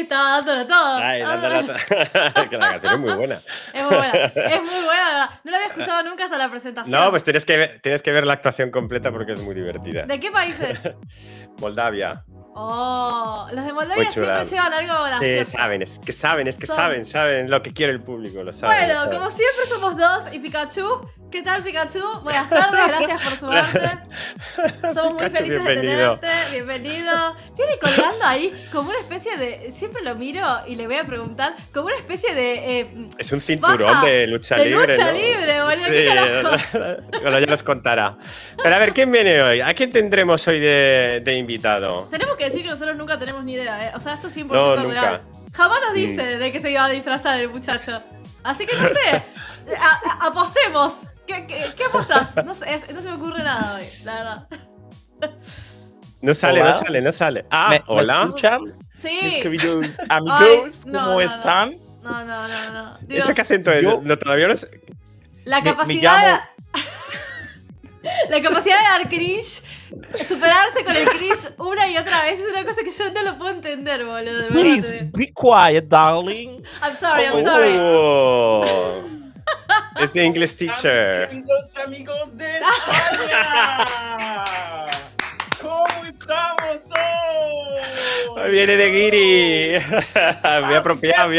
estaba dándolo todo. Ay, dándolo todo. Que la canción es muy buena. Es muy buena, es muy buena, la verdad. No la había escuchado nunca hasta la presentación. No, pues tienes que ver la actuación completa porque es muy divertida. ¿De qué países? Moldavia. Oh, los de Moldavia siempre llevan algo gracioso. Saben lo que quiere el público, lo saben. Bueno, como siempre somos dos y Pikachu. ¿Qué tal, Pikachu? Buenas tardes, gracias por sumarte. Somos muy Pikachu, felices bienvenido. de tenerte, bienvenido. Tiene colgando ahí como una especie de... Siempre lo miro y le voy a preguntar, como una especie de... es un cinturón de lucha libre, lucha ¿no? libre, boludo. Sí, ¿Qué carajos? bueno, ya nos contará. Pero a ver, ¿quién viene hoy? ¿A quién tendremos hoy de invitado? Tenemos que decir que nosotros nunca tenemos ni idea, ¿eh? O sea, esto es 100% No, nunca. real. Jamás nos dice de qué se iba a disfrazar el muchacho. Así que no sé, apostemos. ¿Qué apostás? No sé, no se me ocurre nada hoy, la verdad. No sale, Hola. no sale. Ah, hola. ¿Me escuchan? Sí. Mis queridos amigos, Ay, no, ¿cómo no, están? No. Dios, ¿Ese qué acento es? Yo- No, todavía no sé. la me capacidad llamo- la capacidad de dar cringe, superarse con el cringe una y otra vez es una cosa que yo no lo puedo entender, boludo. De verdad. Please, be quiet, darling. I'm sorry. Oh. Es the English teacher. Queridos amigos de España. ¿Cómo estamos hoy? Viene de Guiri. Me ha apropiado.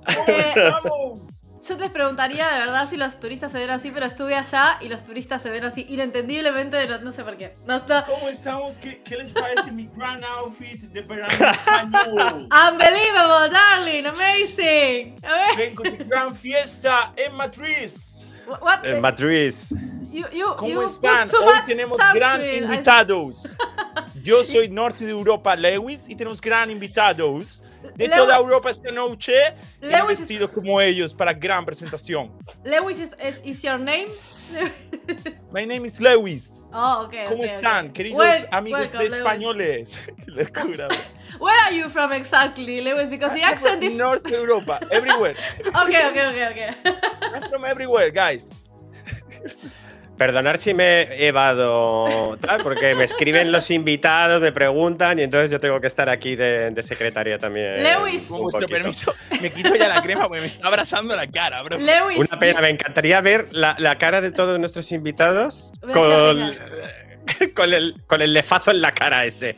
¿Cómo estamos? Yo les preguntaría de verdad si los turistas se ven así, pero estuve allá y los turistas se ven así inentendiblemente, no sé por qué. No. ¿Cómo estamos? ¿Qué les parece mi gran outfit de verano español? Unbelievable, darling, amazing. A ver. Vengo de gran fiesta en Madrid. What? En Madrid. ¿Cómo están? put too Hoy much tenemos sunscreen. gran invitados. Yo soy norte de Europa, Lewis, y tenemos gran invitados de toda Europa esta noche. He vestido como ellos para gran presentación. Lewis is your name? My name is Lewis. Oh, ok. ¿Cómo están, queridos amigos welcome, de españoles? Qué locura. Where are you from exactly, Lewis? Because the accent is... Norte de Europa, everywhere. Okay. I'm from everywhere, guys. Perdonar si me he evado, tal, porque me escriben los invitados, me preguntan y entonces yo tengo que estar aquí de secretaria también. Lewis. Con vuestro permiso, me quito ya la crema porque me está abrazando la cara, bro. Lewis. Una pena, me encantaría ver la cara de todos nuestros invitados con el lefazo en la cara ese.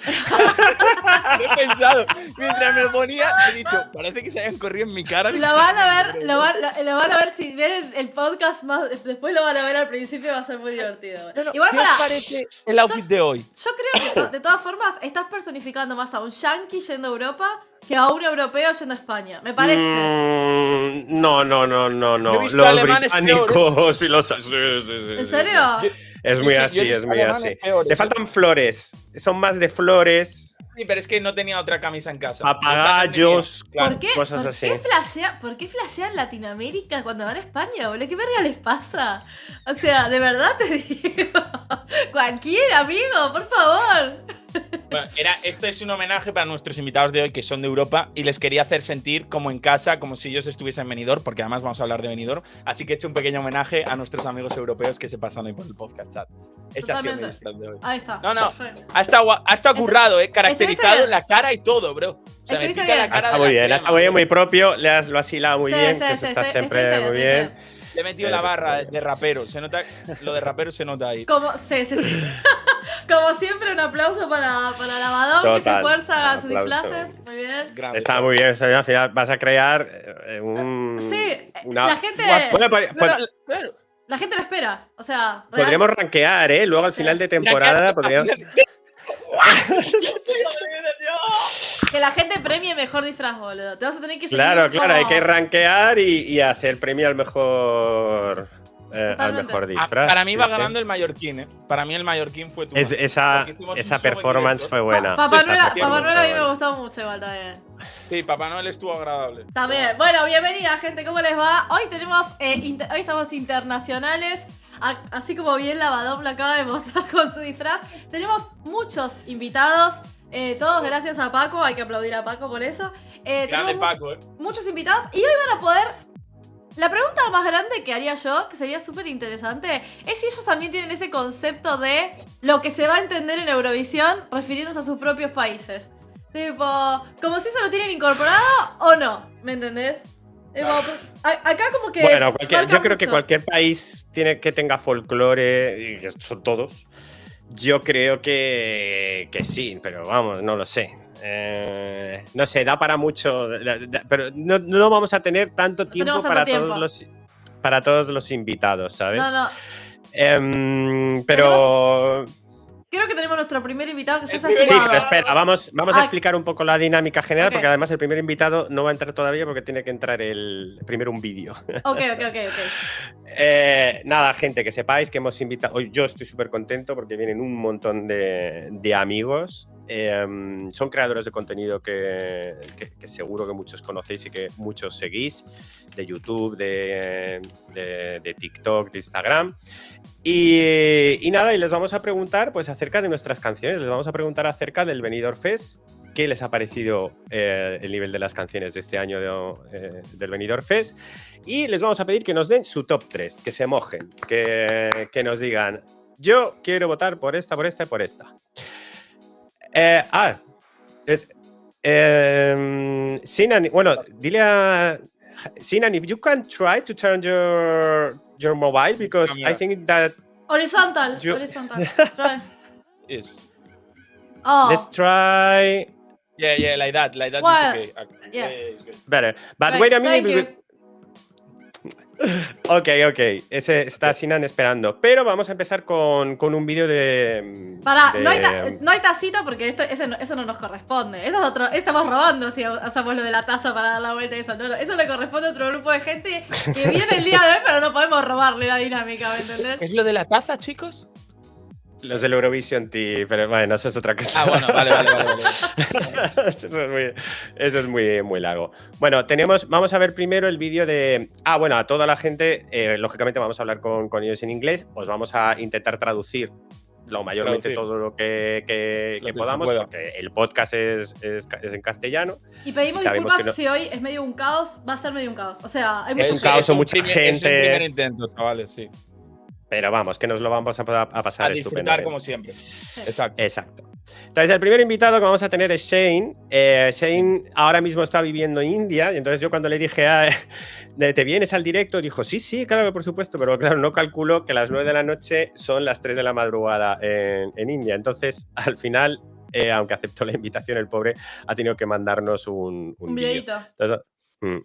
Lo he pensado. Mientras me lo ponía, he dicho, parece que se hayan corrido en mi cara. Lo van a ver si ven el podcast más. Después lo van a ver al principio, va a ser muy divertido. Igual ¿Qué os parece el outfit de hoy? Yo creo que de todas formas estás personificando más a un yankee yendo a Europa que a un europeo yendo a España. Me parece. No. Yo he visto Los alemanes británicos y los. Sí. ¿En serio? Es muy Yo he así, visto es muy alemanes así. peores. Le faltan flores. Son más de flores, Sí, pero es que no tenía otra camisa en casa. papagayos, ¿Por qué? cosas así. ¿Por qué flashean Latinoamérica cuando van a España, boludo? ¿Qué verga les pasa? O sea, de verdad te digo. Cualquier amigo, por favor. Bueno, esto es un homenaje para nuestros invitados de hoy que son de Europa y les quería hacer sentir como en casa, como si ellos estuviesen en Benidorm, porque además vamos a hablar de Benidorm. Así que he hecho un pequeño homenaje a nuestros amigos europeos que se pasan hoy por el podcast chat. Ese ha sido mi disfraz de hoy. Ahí está. No. Perfecto. Ha estado currado, caracterizado bien. en la cara y todo, bro. O sea, me Estuviste pica la bien. cara. Está de muy la bien, crema. está muy bien, muy propio. Lo has hilado muy Sí, bien, sí, que eso sí, está sí, siempre estuviste muy bien, bien. Le he metido Eso la está barra bien. de rapero. Se nota, lo de rapero se nota ahí. Sí. Como siempre, un aplauso para Lavadón, que se Total, esfuerza a un sus aplauso. disfraces. Muy bien. Grande. Está muy bien, eso, al final vas a crear un. Sí, una- la gente. Bueno, Claro. La gente lo espera. O sea, real. podríamos rankear, ¿eh? Luego al final de temporada podríamos. Que la gente premie mejor disfraz, boludo. Te vas a tener que seguir Claro, como- hay que rankear y hacer premio al mejor Totalmente. disfraz. Para mí sí, va sí. ganando el mallorquín, ¿eh? Para mí el mallorquín fue tu Esa performance fue buena. Papá Esa Noel a performance mí fue me buena. gustó mucho igual también. Sí, Papá Noel estuvo agradable. También. Bueno, bienvenida gente, ¿cómo les va? Hoy tenemos, hoy estamos internacionales. Así como bien Lavadón lo acaba de mostrar con su disfraz. Tenemos muchos invitados. Todos gracias a Paco, hay que aplaudir a Paco por eso. Grande Tenemos Paco, ¿eh? muchos invitados y hoy van a poder... La pregunta más grande que haría yo, que sería súper interesante, es si ellos también tienen ese concepto de lo que se va a entender en Eurovisión refiriéndose a sus propios países. Tipo, como si se lo tienen incorporado o no, ¿me entendés? Tipo, acá como que. Bueno, yo creo que mucho. cualquier país que tenga folclore, y que son todos, yo creo que sí, pero vamos, no lo sé. No sé, da para mucho, pero no vamos a tener tanto tiempo tenemos tanto para tiempo. para todos los invitados, ¿sabes? No. Pero Creo que tenemos nuestro primer invitado que ya se ha sí, sumado. pero espera, vamos a explicar un poco la dinámica general, Ok. porque además el primer invitado no va a entrar todavía porque tiene que entrar primero un vídeo. Ok. Nada, gente, que sepáis que hemos invitado. Hoy yo estoy súper contento porque vienen un montón de amigos. Son creadores de contenido que seguro que muchos conocéis y que muchos seguís, de YouTube, de TikTok, de Instagram. Y nada, y les vamos a preguntar pues acerca de nuestras canciones, les vamos a preguntar acerca del Benidorm Fest, qué les ha parecido el nivel de las canciones de este año del Benidorm Fest, y les vamos a pedir que nos den su top 3, que se mojen, que nos digan, yo quiero votar por esta, por esta y por esta. Sinan, bueno, dile a Sinan, if you can try to turn your mobile, because I think that Horizontal. Try. Oh. let's try Yeah, like that Well, is okay. yeah. It's good. better. But Right, wait a thank minute. you. Ok. Ese está Sinan esperando. Pero vamos a empezar con un vídeo de. Pará, no hay tacita porque eso no nos corresponde. Eso es otro. Estamos robando si hacemos lo de la taza para dar la vuelta y eso. No, eso le corresponde a otro grupo de gente que viene el día de hoy, pero no podemos robarle la dinámica, ¿me entendés? ¿Es lo de la taza, chicos? Los del Eurovisión, pero bueno, eso es otra cosa. Ah, bueno, vale. Eso es muy largo. Bueno, vamos a ver primero el vídeo de. Bueno, a toda la gente, lógicamente vamos a hablar con ellos en inglés. Os vamos a intentar traducir lo mayormente todo lo que podamos, porque el podcast es en castellano. Y pedimos disculpas si hoy es medio un caos, va a ser medio un caos. O sea, hay un caos, son mucha gente. Es un primer intento, chavales, sí. Pero vamos, que nos lo vamos a pasar a disfrutar como siempre. Exacto. Entonces, el primer invitado que vamos a tener es Shane. Shane ahora mismo está viviendo en India. Y entonces yo cuando le dije, ¿te vienes al directo? Dijo, sí, claro, por supuesto. Pero claro, no calculó que las 9 de la noche son las 3 de la madrugada en India. Entonces, al final, aunque aceptó la invitación, el pobre ha tenido que mandarnos un videito. Entonces,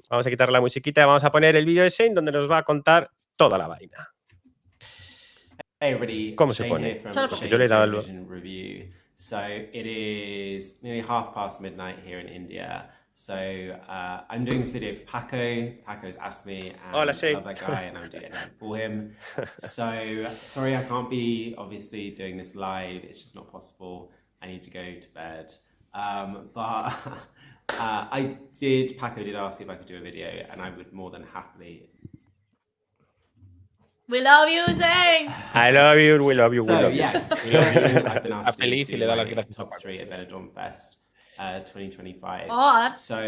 vamos a quitar la musiquita y vamos a poner el vídeo de Shane donde nos va a contar toda la vaina. Hey everybody, ¿Cómo se pone? Porque yo le he dado Eurovision review. So it is nearly midnight here in India. So I'm doing this video for Paco. Paco's asked me, and Hola, I love that guy, and I'm doing it for him. So sorry I can't be obviously doing this live. It's just not possible. I need to go to bed. But Paco did ask if I could do a video, and I would more than happily. We love you, Shane. I love you, we love you, we love you. Yes, I've been asked feliz y le da las gracias a top 3 at Benidorm Fest 2025. Oh, so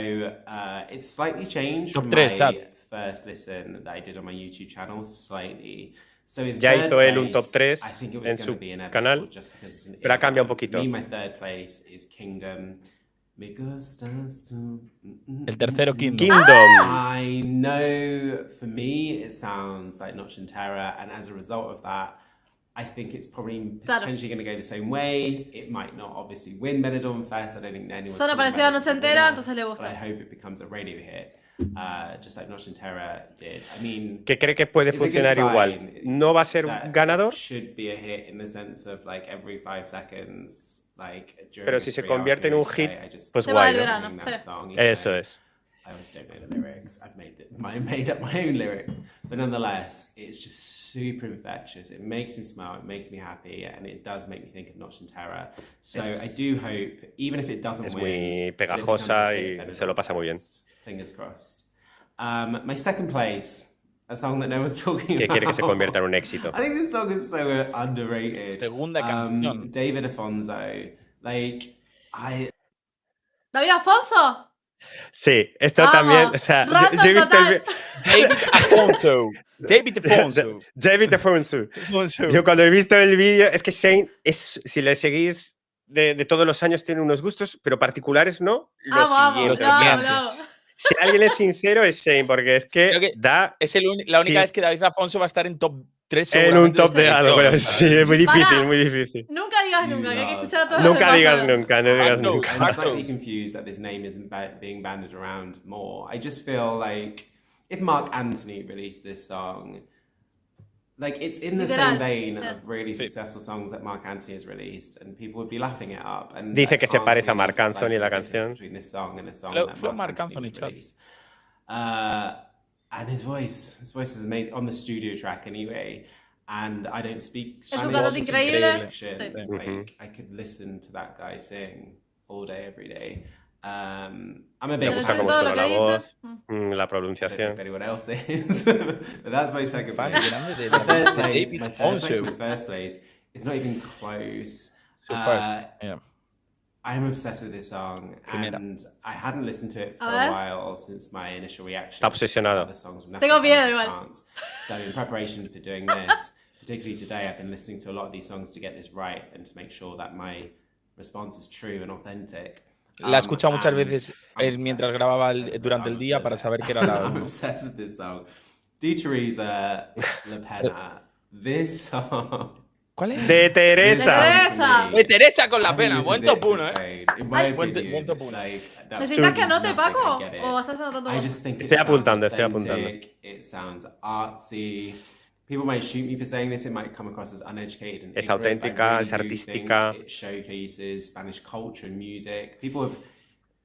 it's slightly changed Top from 3, my chat. first listen that I did on my YouTube channel, slightly. So in Ya third hizo él un place, top 3 I think it was en gonna su be inevitable canal, just because it's an pero ha cambiado un Indian. poquito. Me, my third place is Kingdom. Me gustas tú. El tercero, Kingdom. I know for me it sounds like Noche Entera, and as a result of that, I think it's probably potentially going to go the same way. It might not obviously win Benidorm Fest. I don't think anyone's Solo apareció la noche entera, entonces le gusta. But I hope it becomes a radio hit, just like Noche Entera did. I mean, ¿Qué cree que puede funcionar igual? ¿No va a ser ganador? Should be a hit in the sense of like every 5 seconds. Pero si se convierte en un hit, pues Se va guay. el verano, Eso es. I always don't know the lyrics. I've made up my own lyrics, but nonetheless, it's just super infectious. It makes me smile. It makes me happy, and it does make me think of Noche Entera. So I do hope, even if it doesn't Es win, muy pegajosa y se lo pasa muy bien. Fingers crossed. My second place. A song that no one's talking Que about. quiere que se convierta en un éxito. I think this song is so underrated. Segunda canción. David Afonso. Like, ¿David Afonso? Sí, esto Vamos, también. O sea, random yo he visto total. David Afonso. David Afonso. Yo cuando he visto el vídeo, es que Shane, si le seguís de todos los años tiene unos gustos, pero particulares no. Los Vamos, siguientes. bravo. Si alguien es sincero, es Shane, porque es Creo que que da. Es la única Sí. vez que David Afonso va a estar en top 3 En un top de algo, pero ¿sabes? sí, es muy difícil, Pará. muy difícil. Nunca digas nunca, que hay que escuchar a todos Nunca los digas demás. nunca, no digas No, nunca. I'm slightly confused that this name isn't being banded around more. I just feel like if Mark Anthony released this song, like it's in the Literal. same vein Yeah. of really successful songs that Mark Anthony has released, and people would be lapping it up. And Dice I que se can't parece a really Marc decipher Anthony la the difference canción. between this song and a song Flow that Marc Anthony, would chat. release. And his voice is amazing on the studio track anyway. And I don't speak Spanish. un cantante increíble. Shit. Sí. Like I could listen to that guy sing all day, every day. I'm a big Me gusta cómo todo suena lo la que voz, dice. la I don't know pronunciación. if anyone else is, but that's my second Fan place. grande de My third David place, Afonso. my first place is not even close. So first, yeah. I'm obsessed with this song, Primera. and I hadn't listened to it for A a ver. while since my initial reaction. Está obsesionado. to the songs from Tengo National miedo Anthem igual. chants. So in preparation for doing this, particularly today, I've been listening to a lot of these songs to get this right and to make sure that my response is true and authentic. La he escuchado muchas and veces I'm mientras obsessed. grababa I'm durante el día obsessed. para saber qué era la. I'm obsessed with this song. Di Teresa La Pena. This song. ¿Cuál es? De Teresa. Teresa. De Teresa con la I think pena. this Buen is top it 1, for ¿eh? Spain. In my Ay. opinion, Buen top uno. like, that's ¿Necesitas que nothing, anote, I Paco? get it. ¿O estás anotando I vos? just think Estoy it sounds apuntando, estoy apuntando. authentic, it sounds artsy. People might shoot me for saying this, it might come across as uneducated and Es ignorant, but I auténtica, really es do artística. think it showcases Spanish culture and music. People have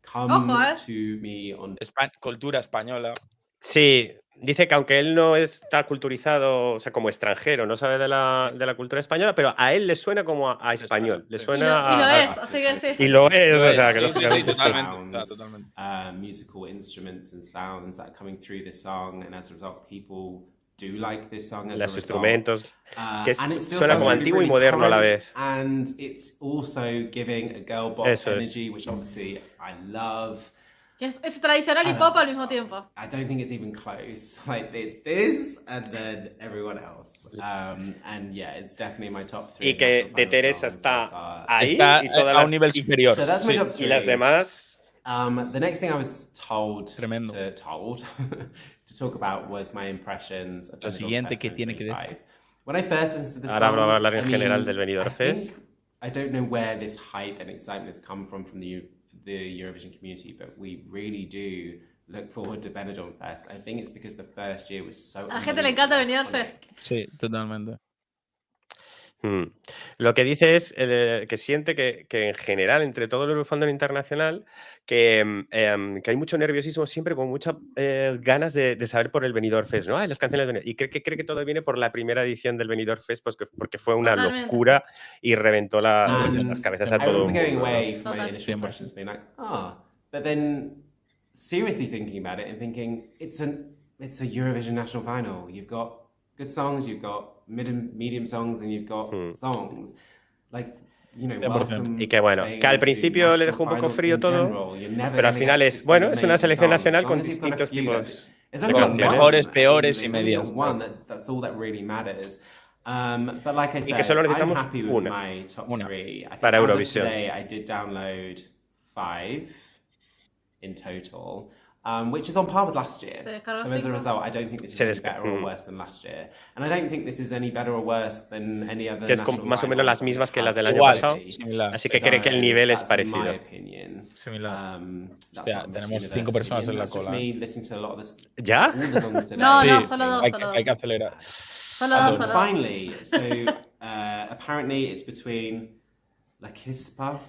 come Ojo, to me on Cultura española. Sí, dice que aunque él no está culturizado, o sea, como extranjero, no sabe de la cultura española, pero a él le suena como a español. Le Y suena lo a- es, así que sí. Y lo es, o sea, que Sí, lógicamente sí. totalmente. Claro, totalmente. musical instruments and sounds that are coming through this song, and as a result, people do like this song as Los a result. instrumentos, que And it still suena sounds como really, antiguo y really moderno a la current, vez. And it's also giving a girl box Eso es. energy, which obviously I love. Que es tradicional y I pop love al this mismo song. tiempo. I don't think it's even close. Like there's this and then everyone else. And yeah, it's definitely my top 3. Y que de Teresa está ahí Está y todas a las, un nivel superior. So that's my Sí. top y las 3. demás. The next thing I was told Tremendo. to talk about was my impressions of Lo Benidorm siguiente Fest que tiene que 2025. When I first listened to the Ahora vamos a songs, hablar en I general mean, del Benidorm I think- Fest. I don't know where this hype and excitement has come from the Eurovision community, but we really do look forward to Benidorm Fest. I think it's because the first year was so. A la gente le encanta el Benidorm iconic. Fest. Sí, totalmente. Lo que dice es que siente que en general, entre todo el Eurofandom internacional, que hay mucho nerviosismo siempre, con muchas ganas de saber por el Benidorm Fest, ¿no? Ay, las canciones del Benidorm. Y cree que todo viene por la primera edición del Benidorm Fest, pues porque fue una Totalmente. locura y reventó And las cabezas a I todo el remember going mundo. away from my Total. initial impressions being like, but then seriously thinking about it and thinking it's a Eurovision national final. You've got good songs, you've got medium songs, and you've got songs like, you know, 100%. welcome Y que bueno, Spain que al to principio le national dejó un poco finals frío in todo, general. You're never pero al gonna final get es, 16 bueno, es una amazing selección songs. nacional As con long as you've got a distintos few tipos that- as de long as you've got canciones. Mejores, one, peores y as long as you've got medias. one, that's all that really matters. But like I said, que solo I'm necesitamos happy with una. my top Una. 3. I think Para as of Eurovisión. today, I did download 5 in total, which is on par with last year. Se descargó So as a 5. result, I don't think this is Se any desca- better or worse than last year. And I don't think this is any better or worse than any other Que es national más o menos finals las mismas que las del año Igual, pasado. similar. Así que cree que el nivel es that's parecido. my opinion. Similar. That's Hostia, not Miss tenemos Universe 5 personas en opinion, la that's just cola. me listening to a lot of this, ¿Ya? all the songs today. No, no, Sí, solo dos, hay, solo hay que dos. acelerar. Solo dos, And solo dos. finally, so apparently it's between Lachispa,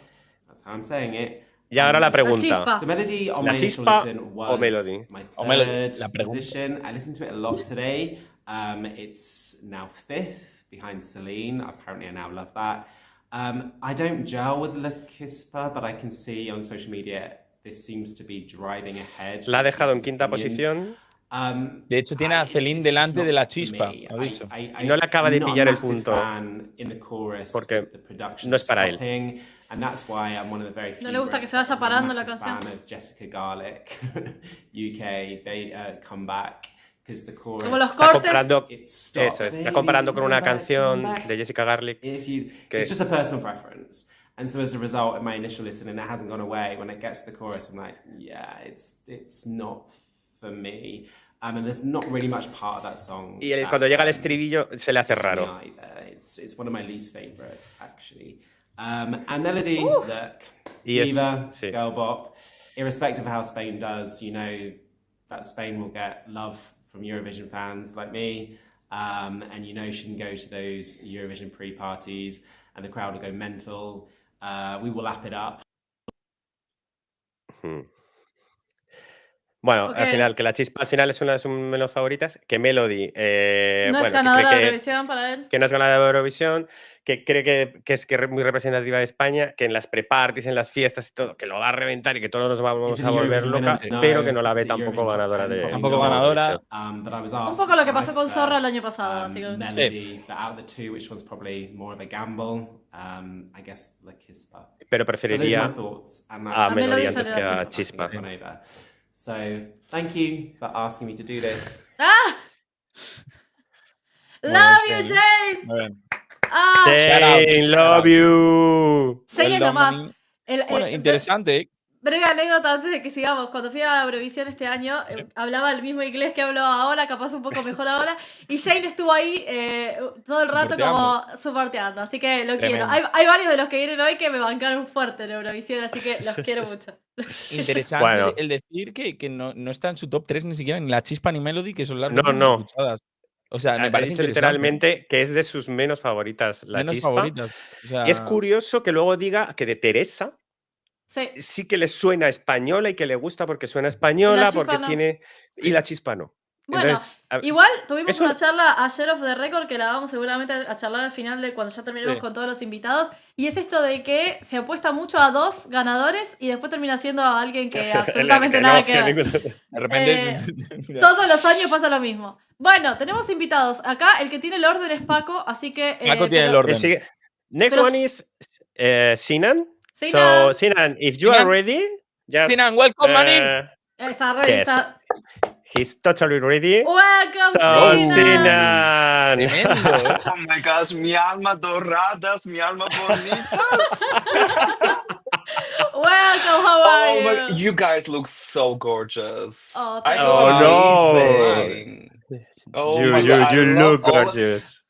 that's how I'm saying it. Y ahora la pregunta. Lachispa. So Melody on my initial Lachispa listen o was Melody? my O Melody, third la pregunta. position. I listened to it a lot today. It's now 5th behind Celine. Apparently I now love that. I don't gel with Lachispa, but I can see on social media this seems to be driving ahead. La ha dejado en people's quinta opinions. posición. De hecho, tiene a Celine delante de Lachispa, ha dicho. Y no le acaba de pillar el punto, porque no es para él. No le gusta que se vaya parando la canción. Jessica Garlic, UK, they come back because the chorus. Como los Está cortes. comparando, It stopped. eso, está comparando con una Baby, come canción back. de Jessica Garlic. If you, que- it's just a personal preference. And so as a result, in my initial listening, it hasn't gone away. When it gets to the chorus, I'm like, yeah, it's not for me. And there's not really much part of that song. Y cuando llega al estribillo se le hace raro. It's one of my least favorites, actually. And melody, look, diva, girl bop. Irrespective of how Spain does, you know that Spain will get love from Eurovision fans like me. And you know she can go to those Eurovision pre-parties and the crowd will go mental. We will lap it up. Bueno, al final, que Lachispa al final es una de sus menos favoritas, que Melody... no es ganadora de Eurovisión para él. Que no es ganadora de Eurovisión, que cree que es muy representativa de España, que en las pre-parties, en las fiestas y todo, que lo va a reventar y que todos nos vamos a volver loca, pero que no la ve tampoco ganadora de Tampoco ganadora. Un poco lo que pasó con Zorra el año pasado, así que... Melody, but out of the two, which one's probably more of a gamble? I guess Lachispa. Pero preferiría a Melody antes que a Chispa. So, thank you for asking me to do this. Love you, Jane! Shane, love you! Shane es lo más. Bueno, interesante. Breve anécdota antes de que sigamos. Cuando fui a Eurovisión este año, hablaba el mismo inglés que hablo ahora, capaz un poco mejor ahora. Y Shane estuvo ahí todo el rato como soporteando. Así que lo quiero. Hay varios de los que vienen hoy que me bancaron fuerte en Eurovisión, así que los quiero mucho. Interesante el decir que no está en su top 3 ni siquiera ni Lachispa ni Melody, que son las más escuchadas. O sea, me parece literalmente que es de sus menos favoritas Lachispa. O sea... Es curioso que luego diga que de Teresa sí que le suena española y que le gusta porque suena española, porque tiene... Y Lachispa no. Bueno, entonces, igual tuvimos una charla ayer off the record que la vamos seguramente a charlar al final de cuando ya terminemos con todos los invitados. Y es esto de que se apuesta mucho a 2 ganadores y después termina siendo a alguien que absolutamente nada que ver. De repente... todos los años pasa lo mismo. Bueno, tenemos invitados. Acá el que tiene el orden es Paco, así que... Paco tiene el orden. Next one is Sinan. So, Sinan, if you are ready, just... Sinan, welcome, man. Está ready, está... He's totally ready. Welcome, Sinan. Oh my gosh, mi alma doradas, mi alma bonita. Welcome, how are you? You guys look so gorgeous. Oh, no. Oh you look gorgeous.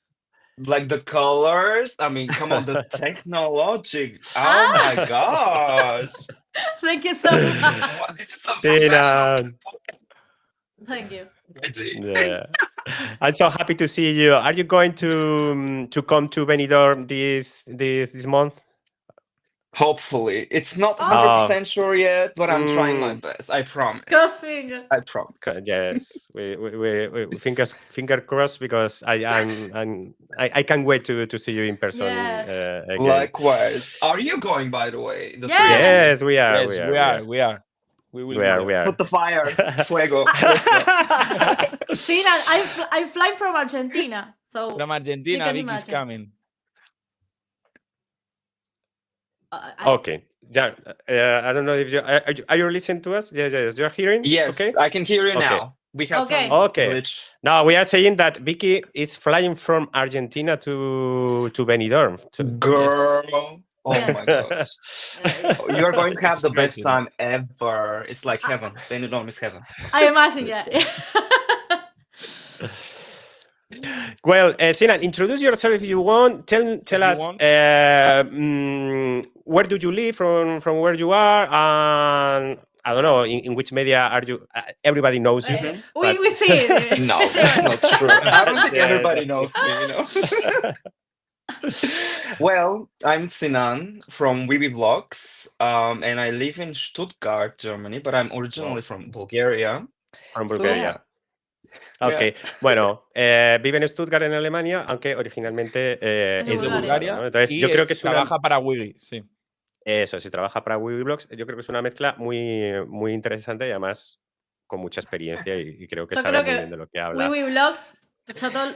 Like the colors, I mean, come on, the technology. Oh my gosh. Thank you so much. This is so professional. Thank you. Yeah. I'm so happy to see you. Are you going to come to Benidorm this month? Hopefully. It's not 100% sure yet, but I'm trying my best. I promise. Cross finger. I promise. Yes. we finger crossed because I can't wait to see you in person. Yes. Again. Likewise. Are you going, by the way? Yes, we are. Yes, we are. We are. Put the fire. Fuego. Sinan, I'm flying from Argentina. So from Argentina, Vicky's coming. Okay. Yeah. I don't know if you are you listening to us? Yes. You're hearing? Yes. Okay. I can hear you now. We have some glitch. Now we are saying that Vicky is flying from Argentina to Benidorm. Girl. Yes. Oh my gosh. You're going to have the best time ever. It's like heaven. Benidorm is heaven. I imagine, yeah. Well, Sinan, introduce yourself if you want. Tell us where do you live, from where you are, and I don't know in which media are you. Everybody knows you. We see it. No, that's not true. I don't think everybody knows me, you know. Well, I'm Sinan from WIWIBLOGGS, and I live in Stuttgart, Germany, but I'm originally from Bulgaria. From Bulgaria. Ok, bueno, vive en Stuttgart, en Alemania, aunque originalmente es de Bulgaria, ¿no? Entonces, yo creo que trabaja para Wiwi, sí. Eso, sí, trabaja para WIWIBLOGGS. Yo creo que es una mezcla muy interesante y además con mucha experiencia y creo que sabe muy bien de lo que habla. WIWIBLOGGS,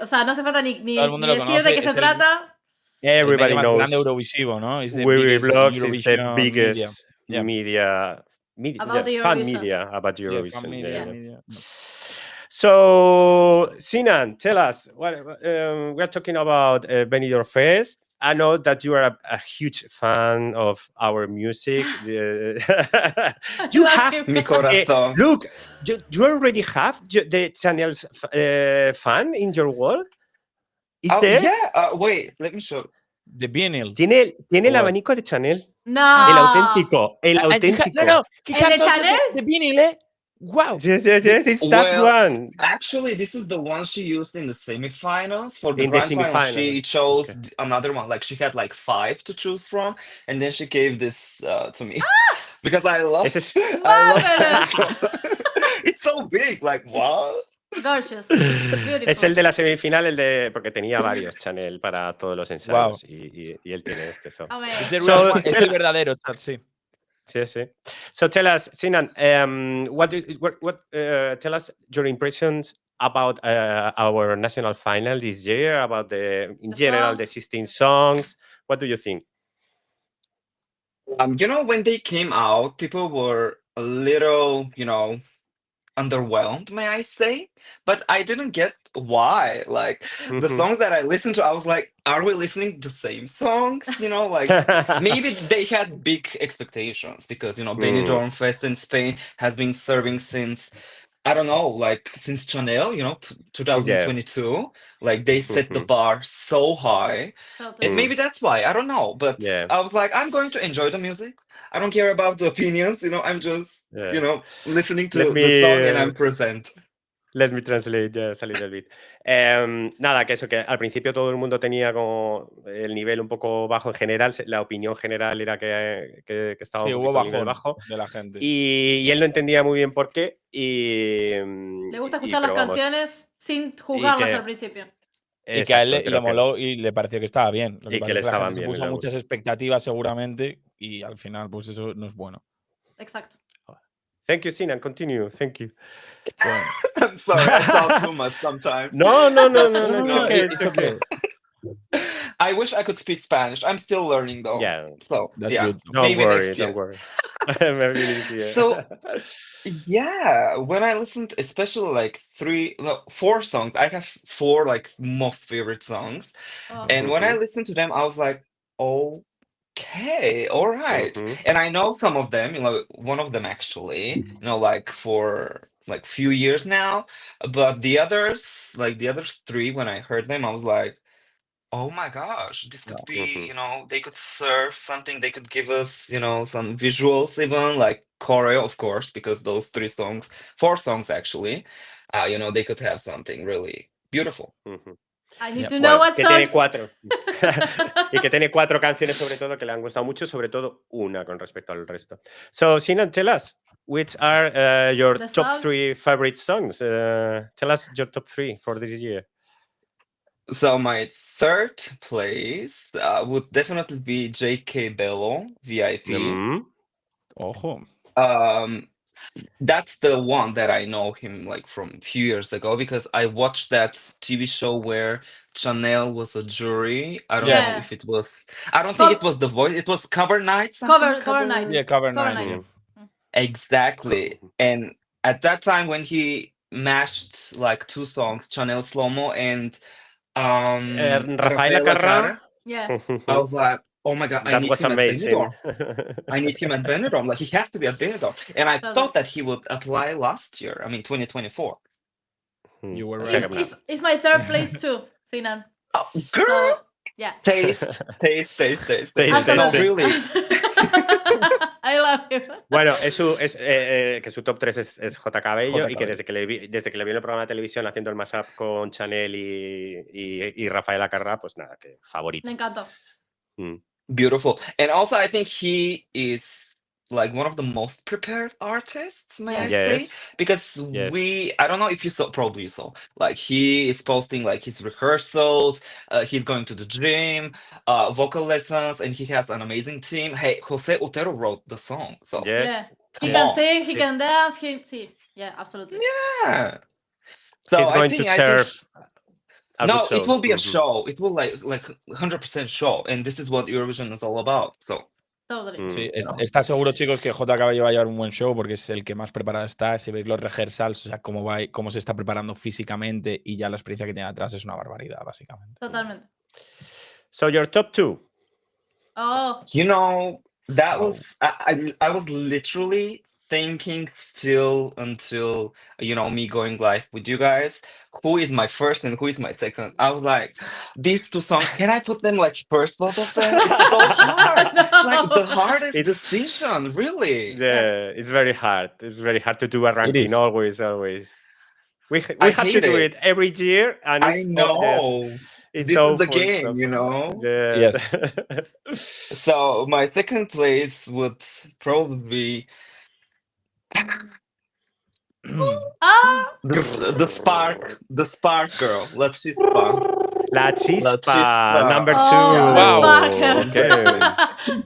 o sea, no hace falta ni decir de qué se trata. Everybody knows. Grande Eurovisivo, ¿no? WIWIBLOGGS is the biggest media about fan media about Eurovision. Media. So, Sinan, tell us. We're talking about Benidorm Fest. I know that you are a huge fan of our music. You have Mi corazón. look. You already have the channel's fan in your wall. Is Oh, there? yeah. Wait, let me show. The vinyl. Tiene el What? abanico de Chanel. No. El auténtico. El And he auténtico. no, he ¿El has de also Chanel? the vinyl, eh? Wow. Yes, it's that Well, one. Actually, this is the one she used in the semifinals. For the In the grand final, she semifinals. chose Okay. another one. Like she had like 5 to choose from, and then she gave this to me because I love. Ese es- I love Marvelous. it. It's so big. Like wow. Gorgeous. Beautiful. Es el de la semifinal, porque tenía varios Chanel para todos los ensayos y él tiene este. So. A ver. Es the So, real one, es tell el verdadero chat, sí. Sí, sí. So tell us, Sinan, tell us your impressions about our national final this year, about in The general the songs. 16 songs. What do you think? You know, when they came out, people were a little, underwhelmed, may I say? But I didn't get why. Like the Mhm. songs that I listened to, I was like, are we listening to the same songs? Like maybe they had big expectations because, Benidorm Fest in Spain has been serving since, I don't know, like since Chanel, 2022. Like they set the Mhm. bar so high. Totally. And maybe that's why, I don't know. But Yeah. I was like, I'm going to enjoy the music. I don't care about the opinions, I'm just, Yeah. listening to Let the song and me, I'm present. Let me translate just a little bit. Nada, que eso, que al principio todo el mundo tenía como el nivel un poco bajo en general. La opinión general era que estaba Sí, un hubo poquito nivel bajón bajo. de la gente. Y él no entendía muy bien por qué. Le gusta escuchar las pero vamos, canciones sin juzgarlas que- al principio. Y que a él exacto, le creo que- moló y le pareció que estaba bien. Lo Y que pasa le es la estaban gente se bien, puso le muchas gustó. expectativas seguramente y al final pues eso no es bueno. Exacto. Thank you, Sinan. Continue. Thank you. Bueno. I'm sorry, I talk too much sometimes. No. It's okay. I wish I could speak Spanish. I'm still learning though. Yeah, So That's yeah, good. don't maybe worry. next year. Don't worry. Maybe this year. So yeah, when I listened, especially like 4 songs, I have 4 like most favorite songs, Oh. and when I Mhm. listened to them, I was like, okay, all right. Mhm. And I know some of them, one of them actually, like for like few years now, but the others, like the other 3, when I heard them, I was like, oh my gosh, this could be, they could serve something, they could give us, some visuals even, like choreo, of course, because those 4 songs actually, they could have something really beautiful. Mhm. I need Yeah. to know what Que tiene songs. 4. Y que tiene 4 canciones sobre todo que le han gustado mucho, sobre todo una con respecto al resto. So, Sinan, tell us, which are your The top song? 3 favorite songs? Tell us your top 3 for this year. So my 3rd place would definitely be J.K. Bello, VIP. Mhm. Ojo. That's the one that I know him like from a few years ago because I watched that TV show where Chanel was a jury. I don't know Yeah. if it was. I don't think Co- it was The Voice. It was Cover Night. something? Cover night. Yeah, cover Cover night. night. Yeah. Exactly. And at that time when he mashed like 2 songs, Chanel Slow Mo and Rafaela Carrà. Yeah. I was like, oh my god, I That need was him amazing. at Benidorm. I need him at Benidorm. Like he has to be at Benidorm. And I Totally. thought that he would apply last year. I mean, 2024. You were O right. sea que- It's my 3rd place too, Sinan. Oh, girl, So, yeah. taste. Taste, No, taste. really. I love him. Bueno, que su top 3 es J. Cabello J. y que Cabello. desde que le vi en el programa de televisión haciendo el mashup con Chanel y Rafaela Carrà, pues nada, que favorito. Me encantó. Mm. Beautiful. And also, I think he is like one of the most prepared artists, may I say? Yes. Because Yes. I don't know if you saw, probably you saw, like he is posting like his rehearsals, he's going to the gym, vocal lessons, and he has an amazing team. Hey, Jose Otero wrote the song, so Yes. He Come can on. sing, he can dance, sí. Yeah, absolutely. yeah. So He's I going think, to serve a no, good show. it will be a Mhm. show. It will like 100% show, and this is what Eurovision is all about. So Totally. Sí, está seguro, chicos, que JK va a llevar un buen show porque es el que más preparado está. Si veis los rehearsals, o sea, cómo se está preparando físicamente y ya la experiencia que tiene atrás es una barbaridad, básicamente. Totalmente. So your top two. Oh. You know, that Wow. was I was literally thinking still until me going live with you guys, who is my first and who is my second. I was like, these two songs, can I put them like first, both of them? It's so hard. It's like the hardest decision, really. Yeah, it's very hard. It's very hard to do a ranking. is. Always. We I have to hate do it. it every year, and I it's know. It's This so is the fun, game, so you fun. know? Yeah. Yes. So my second place would probably be Ah. the spark girl. Lachispa. Lachispa, number two. Oh, Wow. the spark. Okay.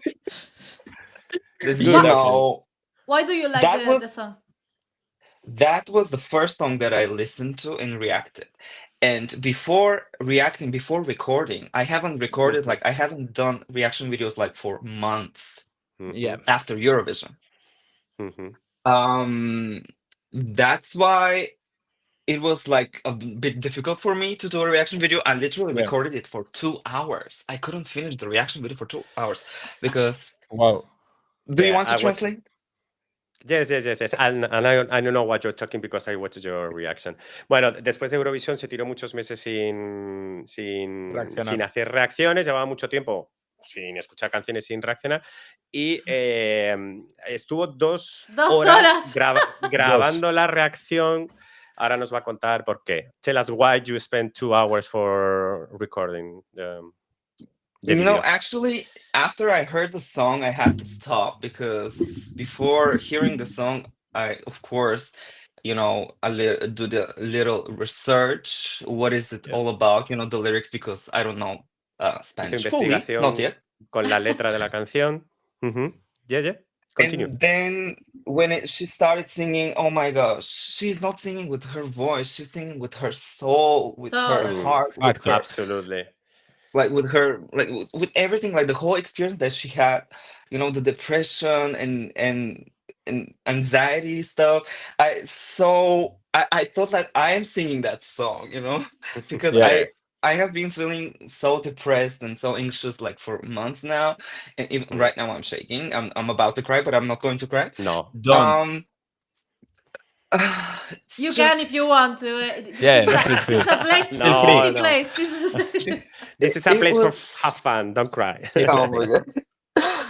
It's You good, actually. know, Why do you like That the was- song? that was the first song that I listened to and reacted. And before recording, I haven't recorded, like I haven't done reaction videos like for months Yeah. after Eurovision. Mhm. That's why it was like a bit difficult for me to do a reaction video. I literally Yeah. recorded it for 2 hours. I couldn't finish the reaction video for 2 hours because. Wow. Do you Yeah, want to I watched- translate? Yes. And I don't know what you're talking because I watched your reaction. Bueno, después de Eurovisión se tiró muchos meses sin Reaccionar. hacer reacciones, llevaba mucho tiempo sin escuchar canciones, sin reaccionar, y estuvo 2 horas. grabando la reacción. Ahora nos va a contar por qué. Tell us why you spent 2 hours for recording the video. Actually, after I heard the song, I had to stop because before hearing the song, I, of course, do the little research. What is it all about? The lyrics, because I don't know Spanish Hizo fully, investigación not yet. con la letra de la canción. Yeah. Continue. And then when she started singing, oh my gosh, she's not singing with her voice, she's singing with her soul, with her Totally. heart, with her, Absolutely. like with her, like with everything, like the whole experience that she had, the depression and anxiety stuff. I thought that I am singing that song, because Yeah. I have been feeling so depressed and so anxious like for months now, and even right now I'm shaking. I'm about to cry, but I'm not going to cry. No. Don't. It's You can if you want to. Yeah, This is a place. No, This is a no. place. This is a It place for was- have fun. Don't cry. Oh my God.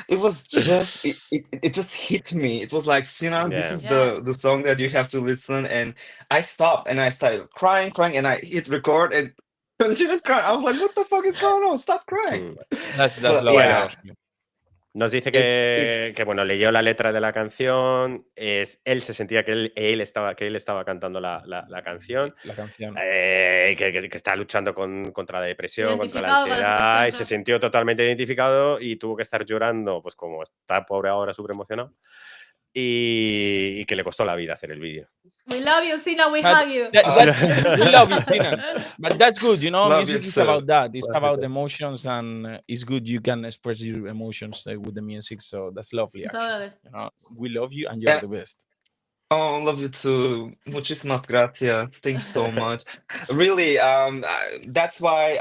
It was just it just hit me. It was like, Sinan, this Yeah. is Yeah. the song that you have to listen. And I stopped and I started crying, and I hit record and continued crying. I was like, what the fuck is going on? Stop crying. That's But, lo yeah. Nos dice It's- que bueno, leyó la letra de la canción, él se sentía que él estaba cantando la canción, La canción. que está luchando contra la depresión, contra la Identificado con la ansiedad, y situación, se claro. sintió totalmente identificado y tuvo que estar llorando, pues como está pobre ahora, súper emocionado, y que le costó la vida hacer el vídeo. We love you, Sina. We But hug you. we love you, Sinan. But that's good, Love music you is too. about that. It's Love you about too. emotions, and it's good you can express your emotions with the music. So that's lovely, actually. Totally. We love you, and you're Yeah. the best. Oh, love you too. Muchísimas gracias. Thank you so much. Really, that's why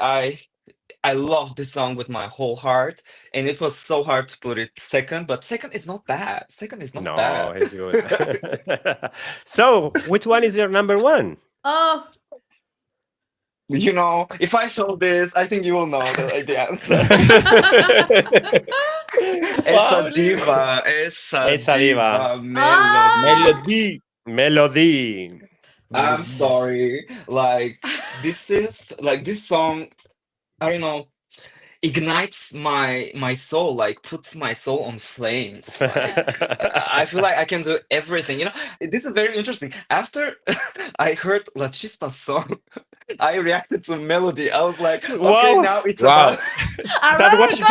I love this song with my whole heart, and it was so hard to put it second, but second is not bad. Second is not No, bad. it's good. So, which one is your number one? Oh, If I show this, I think you will know the answer. Esa diva, Esa diva. melody. Melody. I'm sorry. Like this song, I don't know, ignites my soul, like puts my soul on flames. Like, I feel like I can do everything. This is very interesting. After I heard Lachispa's song, I reacted to melody. I was like, okay, Wow. now it's Wow. about. That was just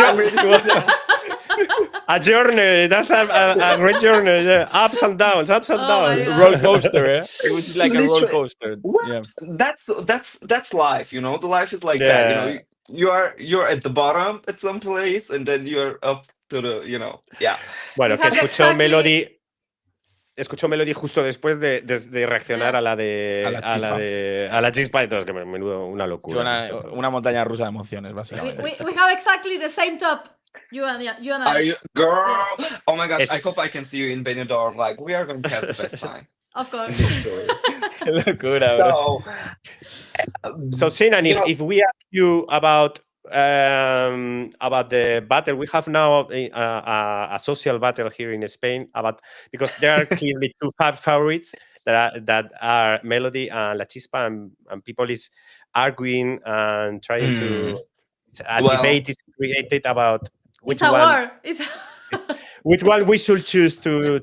a journey. That's a great journey. Yeah. Ups and downs. Oh my God. Roller coaster, eh? It was like a roller Literally. coaster. What? Yeah. That's life. The life is like Yeah. that. You're at the bottom at some place, and then you're up to the, you know, yeah. Bueno, que Fíjate, escuchó exactly. Melody. Escuchó Melody justo después de reaccionar a la de a la chispa, entonces que menudo una Que locura. una montaña rusa de emociones, We, básicamente. we have exactly the same top. You and I. Are you, girl? Yeah. Oh my gosh, I Es- hope I can see you in Benidorm. Like, we are going to have the best time. Of course. Literally. Qué locura, bro. So Sinan, you know, if we ask you about the battle, we have now a social battle here in Spain because there are clearly two favorites that are Melody and Lachispa, and people is arguing and trying to debate is created about It's a war. It's which one we should choose to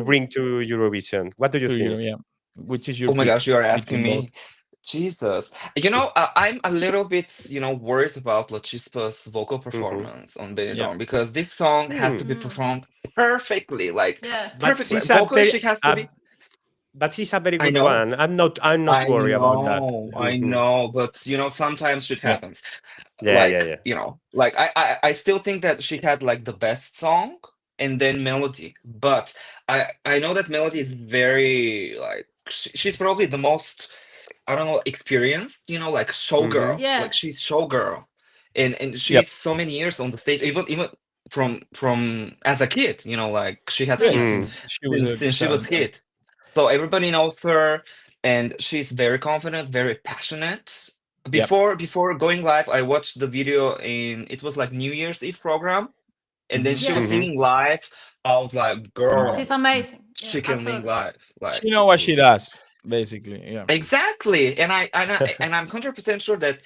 bring to Eurovision. What do you think? Yeah. Which is your oh my pick gosh, you are asking between me. Jesus. You know, I'm a little bit, you know, worried about Lachispa's vocal performance on Benidorm because this song has to be performed perfectly, like yes. But perfectly. she's a Vocally, very- she has to be. But she's a very I good know. one. I'm not worried about that. I know, but you know, sometimes shit Yeah. happens. Yeah, like, yeah. you know, like I still think that she had like the best song and then Melody, but I know that Melody is very like she's probably the most, I don't know, experienced, you know, like showgirl. Yeah. Like she's showgirl, and she's so many years on the stage, even from as a kid, you know, like she had hits since she was kid. So everybody knows her, and she's very confident, very passionate. Before going live, I watched the video it was like New Year's Eve program, and then she was singing live. I was like, girl, She's amazing. she can sing live. Like, You know what she does, basically. Yeah. exactly, and I'm 100% sure that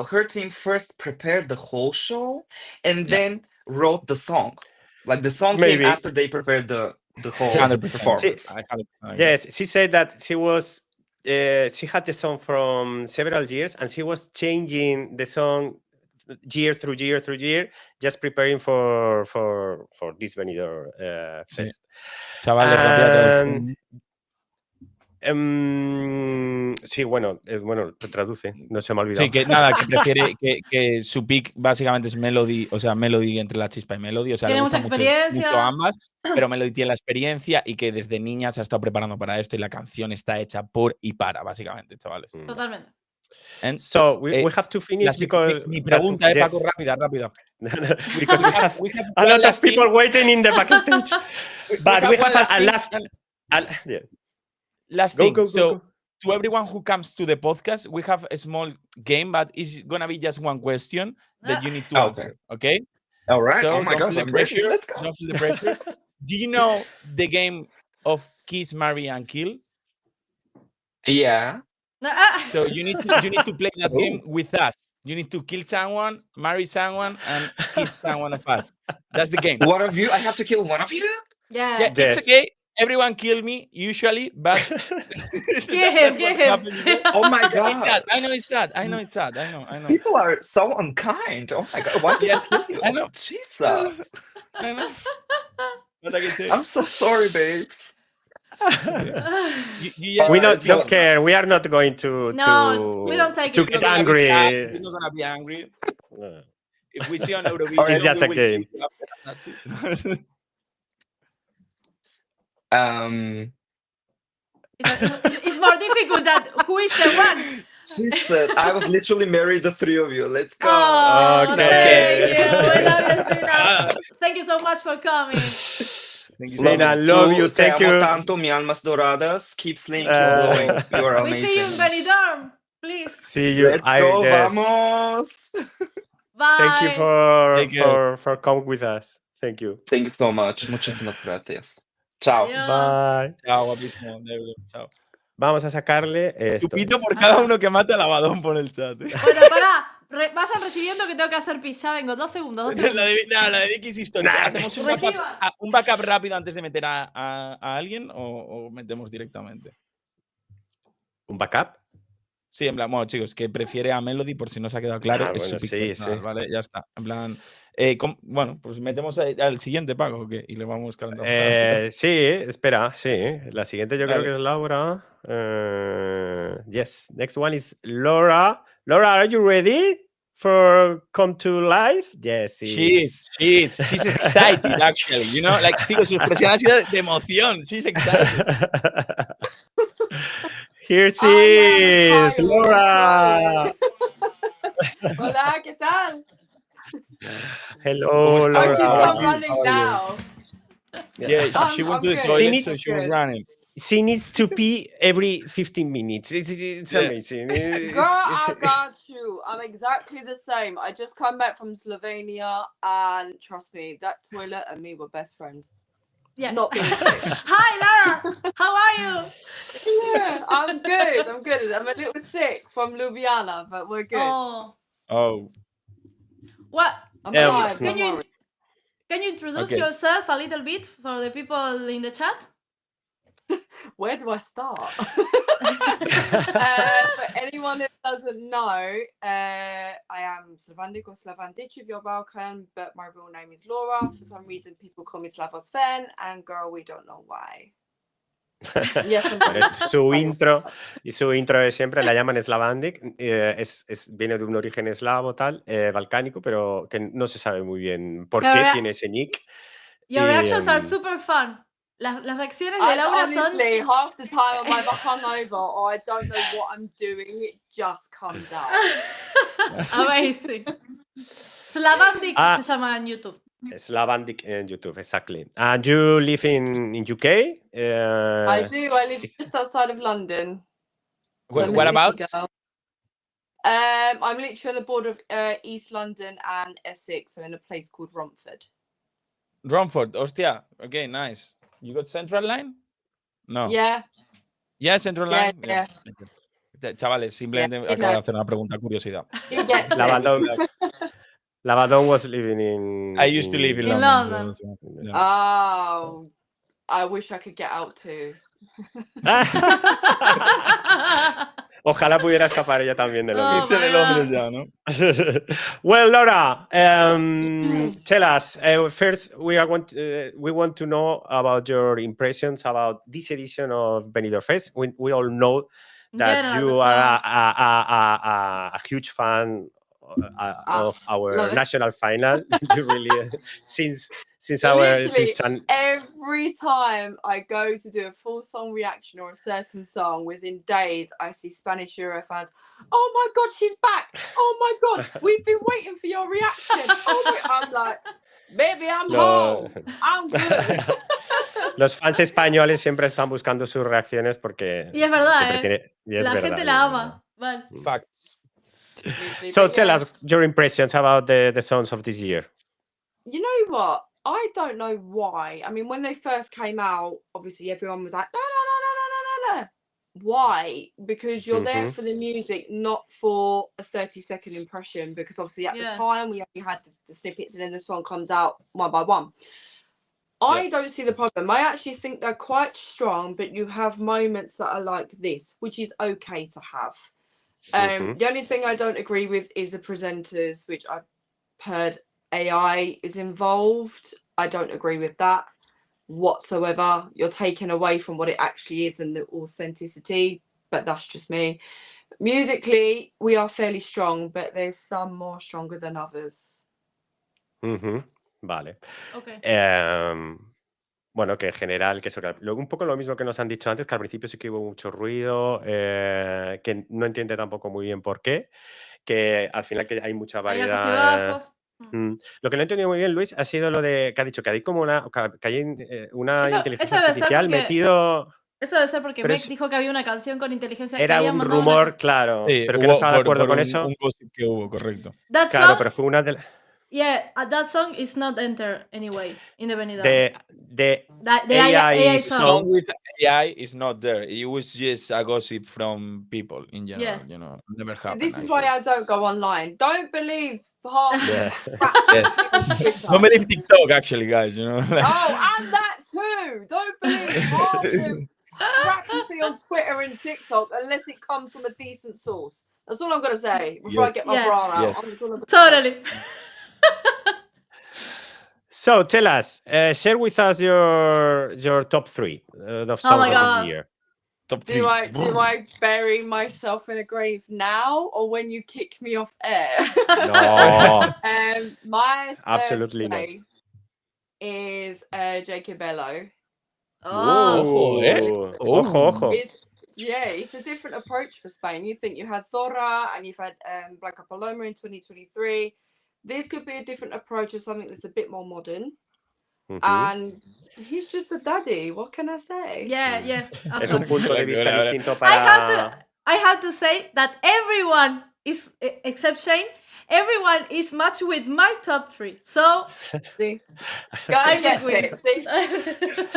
her team first prepared the whole show and then wrote the song. Like the song came Maybe. after they prepared the whole 100%. performance. 100%. Yes, she said that she was. She had the song from several years, and she was changing the song year through year, just preparing for this Benidorm Fest. Chavales, rápido. Sí, bueno, te traduce, no se me ha olvidado. Sí, que nada, que prefiere que su pick básicamente es Melody, o sea, Melody entre Lachispa y Melody, o sea, Tiene le gusta mucha experiencia. mucho ambas, pero Melody tiene la experiencia y que desde niña se ha estado preparando para esto y la canción está hecha por y para, básicamente, chavales. Totalmente. And, So we have to finish because mi pregunta es, Paco, rápida. Because we have a lot of people waiting in the backstage. But we have a last. Last Go, thing. go, So, go. to everyone who comes to the podcast, we have a small game, but it's gonna be just one question that you need to answer. Okay? All right. So Oh my don't gosh, feel the I'm ready. pressure. Let's go. Don't feel the pressure. Do you know the game of Kiss, Marry, and Kill? Yeah. So you need to play that game with us. You need to kill someone, marry someone, and kiss someone of us. That's the game. One of you? I have to kill one of you? Yeah. Yeah, Yes. it's okay. Everyone kill me usually, but Get him. Oh my It's god. sad. I know it's sad. I know. People are so unkind. Oh my god. Why did I kill you? I know. Jesus. I know. What I can say. I'm so sorry, babes. You just- We Alright, don't care. We are not going to. No, we don't take to it. get We're not gonna be angry. sad, we're not gonna be angry. If we see on Eurovision, It's just we a will game. kill you after that too. It's more difficult that who is the one. Jesus. I was literally married the three of you. Let's go. Oh, Okay. thank you. We love you, Sina. Thank you so much for coming. Thank you so Sina, much. love you. Te Thank amo you. tanto, mi almas doradas. Keep slaying, keep going. You are We amazing. see you in Benidorm. Please. See you. Let's go, Yes. vamos. Bye. Thank you Take care. for coming with us. Thank you. Thank you so much. Muchísimas gracias. Ciao. Adiós. Bye. Chao, guapísimo. Chao. Vamos a sacarle esto. Chupito por cada uno que mate a Lavadón por el chat. Bueno, pará. Vayan recibiendo que tengo que hacer pis. Ya vengo. 2 segundos. 2 segundos. La de Vicky es histórica. Nah. ¿Hacemos Reciban. un backup rápido antes de meter a alguien o metemos directamente? ¿Un backup? Sí, en plan, bueno, chicos, que prefiere a Melody por si no se ha quedado claro. Es bueno, su pick sí, personal, sí. ¿vale? Ya está. En plan, bueno, pues metemos al siguiente, Paco, ¿o qué? Y le vamos calentando. Sí, espera, sí. La siguiente yo creo Vale. que es Laura. Yes, next one is Laura. Laura, are you ready for come to life? Yes, She's excited, actually. You know, like, chicos, su expresión ha sido de emoción. She's excited. Here she I am is, Kyle. Laura. Hola, ¿qué tal? Hello, ¿Cómo I estás? just Laura. come running now. Yeah, she went to the I'm good. toilet, She so needs- she was running. She needs to pee every 15 minutes. It's Yeah. amazing. Girl, I got you. I'm exactly the same. I just come back from Slovenia, and trust me, that toilet and me were best friends. Yeah. Not being sick. Hi, Lara. How are you? Yeah, I'm good. I'm good. I'm a little sick from Ljubljana, but we're good. Oh, What? I'm Yeah, alive. can Don't you- worry. Can you introduce Okay. yourself a little bit for the people in the chat? Where do I start? For anyone that doesn't know, I am Slavandic or Slavandic if you're Balkan, but my real name is Laura. For some reason, people call me Slavos Fen, and girl, we don't know why. Yes, I'm Bueno, su intro y su intro de siempre la llaman Slavandic, viene de un origen eslavo tal, balcánico, pero que no se sabe muy bien por qué Pero- tiene ese nick. Your Y, reactions are super fun. Las reacciones de I Laura son... honestly, half the time I'm either hungover or I don't know what I'm doing. It just comes out. Amazing. Slavandic Ah. se llama en YouTube. Slavandic en YouTube, exactly. And you live in UK? I do. I live just outside of London. So I'm a what city about? girl. I'm literally on the border of East London and Essex, so in a place called Romford. Romford, hostia. Okay, nice. You got Central Line? No. Yeah. Yeah, Central Yeah, Line. yeah. Chavales, simplemente Yeah, acabo de hacer una pregunta curiosidad. It gets there. Lavadón was living in... I used to live in In London. London. so, yeah. Oh, I wish I could get out too. Ojalá pudiera escapar ella también de Londres. Oh, Irse de my Londres God. ya, ¿no? Well, Laura, tell us first. We want to know about your impressions about this edition of Benidorm Fest. We all know that General, you the are songs. a huge fan of our love it. national final. You really since our Literally, and every time I go to do a full song reaction or a certain song, within days I see Spanish Euro fans. Oh my God, she's back! Oh my God, we've been waiting for your reaction. I'm like, baby, I'm home. I'm good. Los fans españoles siempre están buscando sus reacciones porque Y es verdad, siempre tiene, y es La verdad, gente y la es ama. Vale. Fact. Literally, So but tell yeah. us your impressions about the songs of this year. You know what? I don't know why. I mean, when they first came out, obviously everyone was like, no, no, no, no, no, no, no, no. Why? Because you're there for the music, not for a 30-second impression. Because obviously at the time we only had the snippets, and then the song comes out one by one. I don't see the problem. I actually think they're quite strong, but you have moments that are like this, which is okay to have. The only thing I don't agree with is the presenters, which I've heard AI is involved. I don't agree with that whatsoever. You're taken away from what it actually is and the authenticity, but that's just me. Musically, we are fairly strong, but there's some more stronger than others. Vale. Okay. Bueno, que en general, que eso, un poco lo mismo que nos han dicho antes, que al principio sí que hubo mucho ruido, que no entiende tampoco muy bien por qué, que al final que hay mucha Hay altos y variedad. bajos. Lo que no he entendido muy bien, Luis, ha sido lo de que ha dicho que hay como una inteligencia debe ser artificial porque- metido. Eso debe ser porque Pero Meg dijo que había una canción con inteligencia Era habían un mandado rumor, claro, Sí, pero que no hubo estaba de acuerdo con un, eso. un gossip que hubo, correcto. That Claro, song, pero fue una de yeah, that song is not enter anyway in the Benidorm. the The AI song. Song with AI is not there. It was just a gossip from people in general. Yeah. You know, never happened. This is why I don't go online. Don't believe half Yeah. Yes. Twitter. Don't believe TikTok, actually, guys. You know. Like, Oh, and that too. Don't believe half the crap you see on Twitter and TikTok unless it comes from a decent source. That's all I'm gonna say before I Yes. get my Yes. bra out. Yes. I'm just gonna- Totally. So tell us, share with us your top 3 of songs my of God. this year. Top 3. Do I bury myself in a grave now or when you kick me off air? No, My absolutely not. place is Jacob Bello. Oh, Ojo, Ooh. Ojo, ojo. It's a different approach for Spain. You think you had Thora and you've had Blanca Paloma in 2023. This could be a different approach or something that's a bit more modern. And he's just a daddy. What can I say? yeah. Es un punto de vista Claro. distinto para... I have to say that everyone is, except Shane, everyone is matched with my top 3. So, See? I'm Guys, the queen.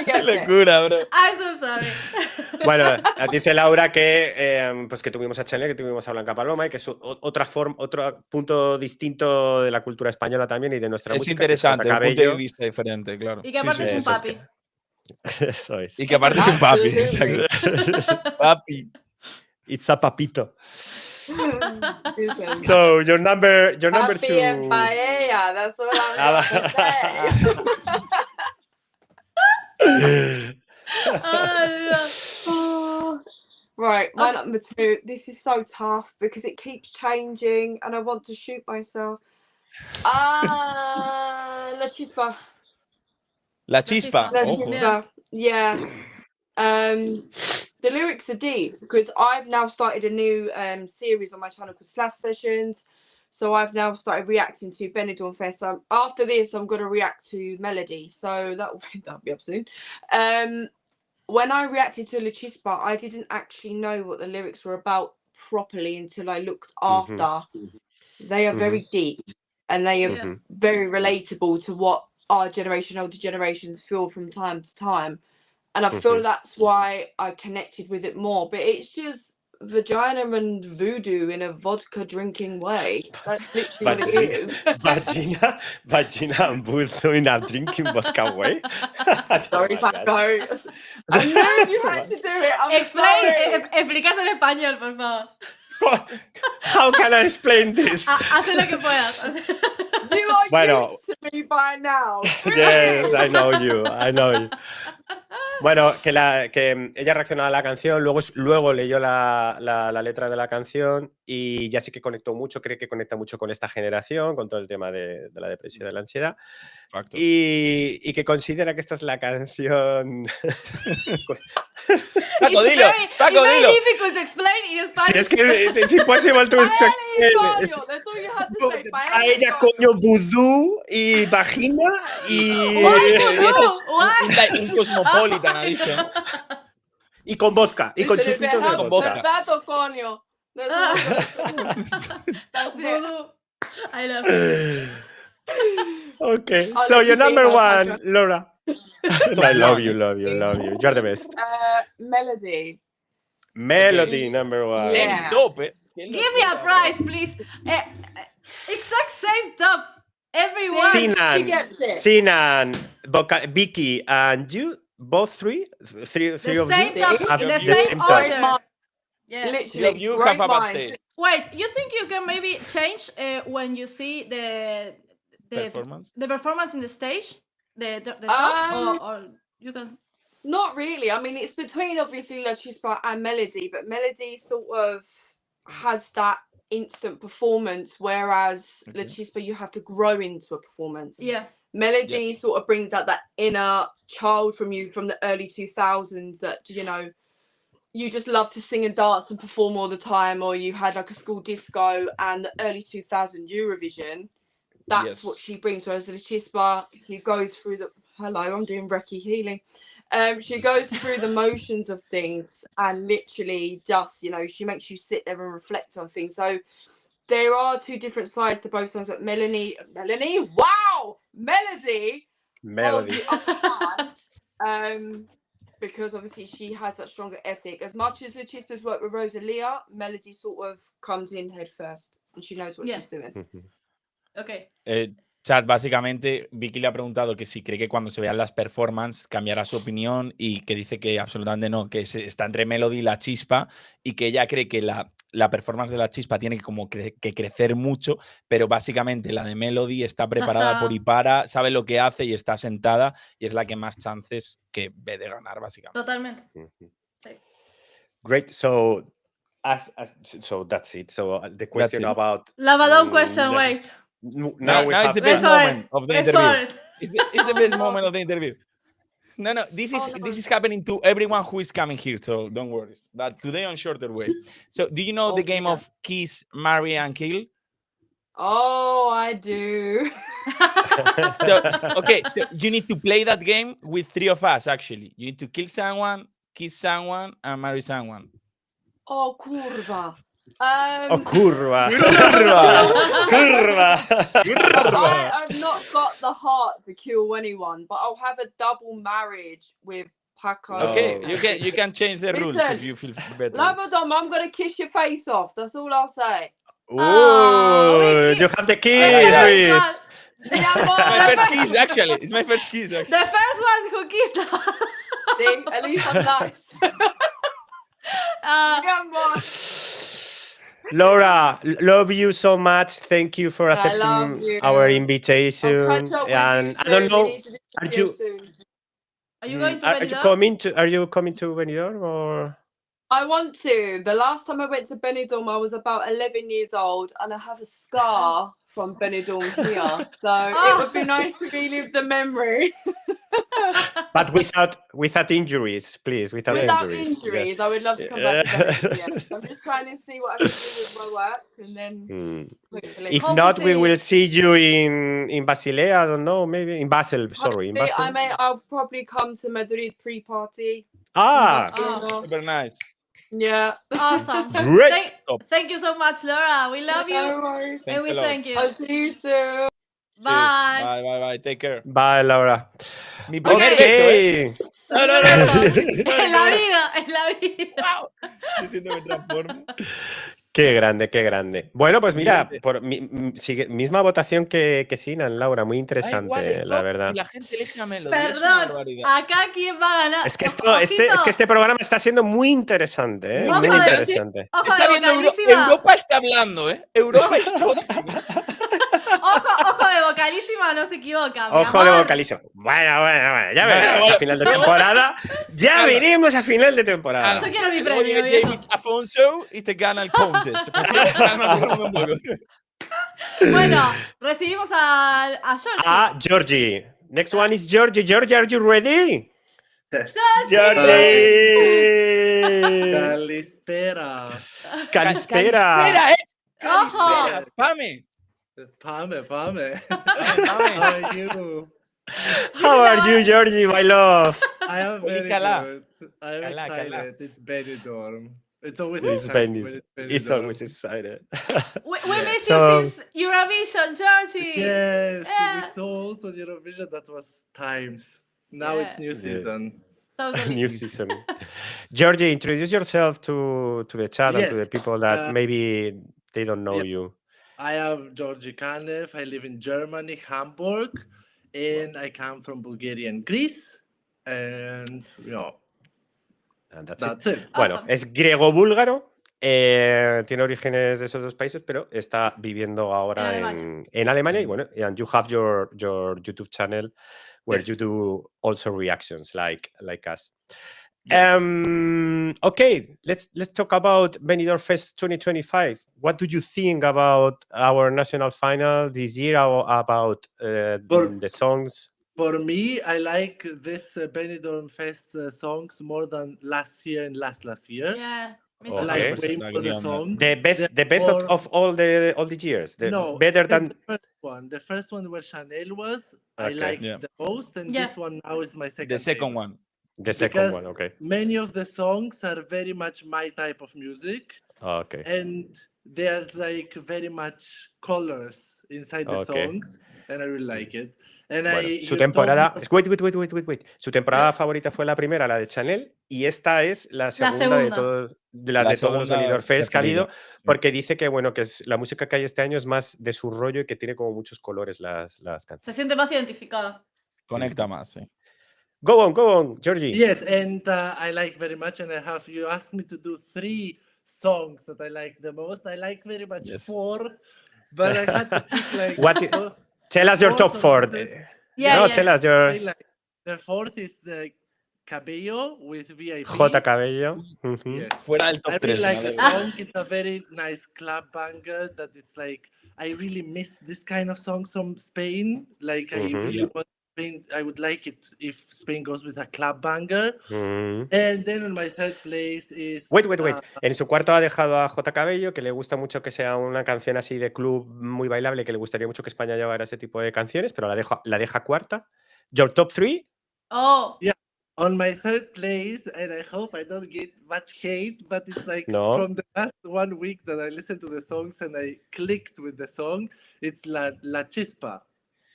Qué locura, bro. I'm so sorry. Bueno, dice Laura que, pues que tuvimos a Chenle, que tuvimos a Blanca Paloma y que es otro punto distinto de la cultura española también y de nuestra Es música. interesante, que un punto de vista diferente, claro. Y que aparte es un eso es papi. Eso es. Y que aparte es un papi. Absolutely. Exacto. Papi. It's a papito. Listen, So, your number Papi 2. and paella, that's all I'm gonna say. Right, my number 2. This is so tough because it keeps changing and I want to shoot myself. Lachispa. Lachispa. Lachispa. Yeah. The lyrics are deep because I've now started a new series on my channel called Slav Sessions. So I've now started reacting to Benidorm Fest. So after this, I'm going to react to Melody. So that'll be up soon. When I reacted to Lachispa, I didn't actually know what the lyrics were about properly until I looked after. They are very deep and they are very relatable to what our generation, older generations feel from time to time. And I feel that's why I connected with it more. But it's just vagina and voodoo in a vodka drinking way. That's literally what it is. Vagina and voodoo in a drinking vodka way? Sorry, Paco. I knew you had to do it. I'm sorry. Explicas en español, por favor. How can I explain this? Haz lo que puedas. You are Bueno. used to me by now. Yes, I know you. Bueno, que ella reaccionó a la canción, luego leyó la letra de la canción y ya sí que conectó mucho, cree que conecta mucho con esta generación, con todo el tema de la depresión y de la ansiedad. Y que considera que esta es la canción... Paco, dilo. It's very difficult to explain in Spanish. Sí, es que it's impossible to explain. That's all you had to say. A ella, coño, vudú y vagina y... Un cosmopolitan, ha dicho, ¿no? Y con vodka, y con Listen, if it chupitos de helps, vodka. perfecto, coño. That's it. I love it. Okay, I'll so let your you number say that, 1, Sandra. Laura. I love you. You're the best. Melody. Melody, number 1. Yeah. Top, Give me a prize, please. Exact same top. Everyone. Sinan, Vicky, and you, both three of the you same top, have in the the same same order. top. Yeah. Literally, You great have a bad minds. taste. Wait, you think you can maybe change when you see the performance in the stage, the top, or you can? Not really. I mean, it's between obviously Lachispa and Melody, but Melody sort of has that instant performance, whereas Lachispa you have to grow into a performance. Yeah. Melody sort of brings out that inner child from you from the early 2000s that, you know, you just love to sing and dance and perform all the time, or you had like a school disco and the early 2000 Eurovision. That's what she brings. Whereas Lachispa, she goes through the... Hello, I'm doing Reiki healing. She goes through the motions of things and literally just, you know, she makes you sit there and reflect on things. So there are two different sides to both songs, but Melody, because obviously she has that stronger ethic. As much as Lachispa's worked with Rosalia, Melody sort of comes in head first and she knows what she's doing. Okay. Chat, básicamente, Vicky le ha preguntado que si cree que cuando se vean las performances cambiará su opinión y que dice que absolutamente no, que está entre Melody y Lachispa y que ella cree que la performance de Lachispa tiene como que crecer mucho, pero básicamente la de Melody está preparada por y para, sabe lo que hace y está sentada y es la que más chances que ve de ganar, básicamente. Totalmente. Sí. Great. So, so that's it. So the question it. about Lavadon question, wait. now we it's have the Wait best for moment it. of the Wait for interview. it. It's the best moment of the interview. No, this is happening to everyone who is coming here, so don't worry. But today on shorter way. So, do you know the game of Kiss, Marry, and Kill? Oh, I do. So, okay, so you need to play that game with 3 of us, actually. You need to kill someone, kiss someone, and marry someone. Oh, curva. Oh, curva. Curva. Curva. I've not got the heart to kill anyone, but I'll have a double marriage with Paco. Okay, Oh. you can change the rules Listen, if you feel better. Lavadom, I'm gonna kiss your face off. That's all I'll say. Oh, you have the keys, Luis. My first kiss, actually. It's my first kiss, actually. The first one who kissed. See, at least I'm nice. Come on. Laura, love you so much. Thank you for I accepting love you. our invitation. I'll catch up with And you I don't soon. know, We need to do are video you soon. Are you going to are you Benidorm? coming to Benidorm or? I want to. The last time I went to Benidorm, I was about 11 years old, and I have a scar from Benidorm here. So it would be nice to relive the memory. But without injuries, please. Without injuries. injuries, I would love to come back to Benidorm. Yeah. I'm just trying to see what I can do with my work, and then hopefully. If not, we will see you in Basilea. I don't know, maybe in Basel. Sorry, in Basel. I'll probably come to Madrid pre-party. Super nice. Yeah. Awesome. Great. Thank you so much, Laura. We love you. No worries. And we thank you. I'll see you soon. Bye. Bye, bye, bye. Take care. Bye, Laura. Mi primer beso, ¿eh? Okay. En la vida, en la vida. Wow. Yo siento que me transformo. Qué grande, qué grande. Bueno, pues mira, misma votación que Sinan, Laura, muy interesante, la verdad. Y la gente elige a Melody. Es una Perdón, barbaridad. acá quién va a ganar. Es que este programa está siendo muy interesante, ¿eh? Muy interesante. Ojo Está de viendo vocalísima. Europa está hablando, ¿eh? Europa es todo. Ojo de vocalísima, no se equivoca. Ojo de vocalísima. Bueno. Ya veremos a final de temporada. Ya veremos a final de temporada. Yo quiero mi Luego premio, viene viejo. David Afonso y te gana el contest. Bueno, recibimos a Georgie. Georgie. Next one is Georgie. Georgie, are you ready? Georgie. Calispera. Calispera. Ojo. Pame. Pame. How are you? How are you, Georgie, my love? I am very Cala. good. I'm Cala. excited. It's Benidorm. It's always It's exciting when It's Benidorm. always excited. We miss So- you since Eurovision, Georgie. Yes, Yeah. we saw also Eurovision. That was times. Now it's new season. Totally. New season. Georgie, introduce yourself to the chat and to the Yes, people that maybe they don't know you. I am GEORGI KANEV. I live in Germany, Hamburg, and I come from Bulgaria and Greece. And And that's it. Bueno, Awesome. es griego-búlgaro, tiene orígenes de esos dos países, pero está viviendo ahora en Alemania. Y bueno, and you have your YouTube channel where Yes. you do also reactions like us. Yeah. Okay, let's talk about Benidorm Fest 2025. What do you think about our national final this year? About the songs? For me, I like this Benidorm Fest songs more than last year and last year. Yeah. Me I too. Okay. like way more the songs. The best of all the years. Better than the first one. The first one where Chanel was, I Okay. like Yeah. the most, and Yeah. this one now is my second. The second favorite. one. the second Because one. Okay. many of the songs are very much my type of music, Okay. and there's like very much colors inside the Okay. songs, and I really like it. And Bueno, I su you temporada. don't- Wait. Su temporada favorita fue la primera, la de Chanel, y esta es la segunda de segunda. todos, de La las de todos los segunda Benidorm Fest que ha preferida. habido, porque dice que bueno, que es la música que hay este año es más de su rollo y que tiene como muchos colores las Se canciones. siente más identificada. Conecta más, sí. Go on, Georgie. Yes, and I like very much, and you asked me to do 3 songs that I like the most. I like very much Yes. 4, but I had to pick like Tell us your top both of 4. them. Yeah, no, yeah. tell us your. I like the 4th is the Cabello with VIP. J. Cabello. Yes. Fuera del I top really 3. like the song. It's a very nice club banger that it's like, I really miss this kind of songs from Spain. Like, I really want Spain. I would like it if Spain goes with a club banger. And then on my third place is... Wait. En su cuarto ha dejado a J. Cabello, que le gusta mucho que sea una canción así de club muy bailable, que le gustaría mucho que España llevara ese tipo de canciones, pero la deja cuarta. Your top 3? Oh. Yeah. On my third place, and I hope I don't get much hate, but it's like from the last 1 week that I listened to the songs and I clicked with the song, it's Lachispa.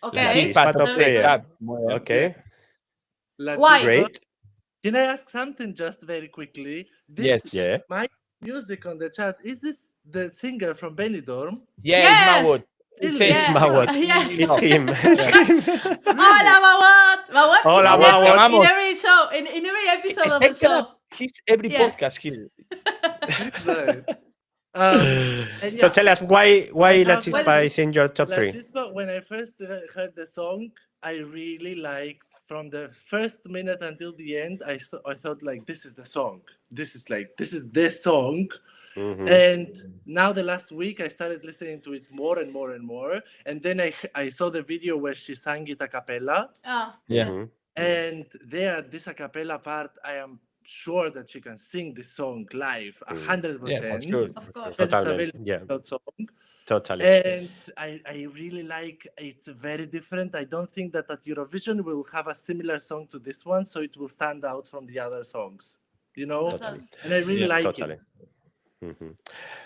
Okay. Lachispa top 3. Okay. Why? Great. Can I ask something just very quickly? Yes. Yeah. My music on the chat, is this the singer from Benidorm? Yeah, it's Mawud. It's Mawud. Yeah. It's him. It's him. Hola, Mawud. Mawud Hola, Mawud. in every show, in every episode of the show. He's every podcast here. Nice. And So yeah, tell us why Lachispa is in your top 3. Lachispa, when I first heard the song, I really liked from the first minute until the end. I thought like, this is the song. This is the song. And now the last week I started listening to it more and more and more. And then I saw the video where she sang it a cappella. Yeah. And there, this a cappella part, I am sure that she can sing this song live 100%. Yeah, for sure. Of course. It's a very Yeah. difficult song. Totally. And I really like, it's very different. I don't think that at Eurovision we'll have a similar song to this one, so it will stand out from the other songs, you know? Totally. And I really like Totally. it.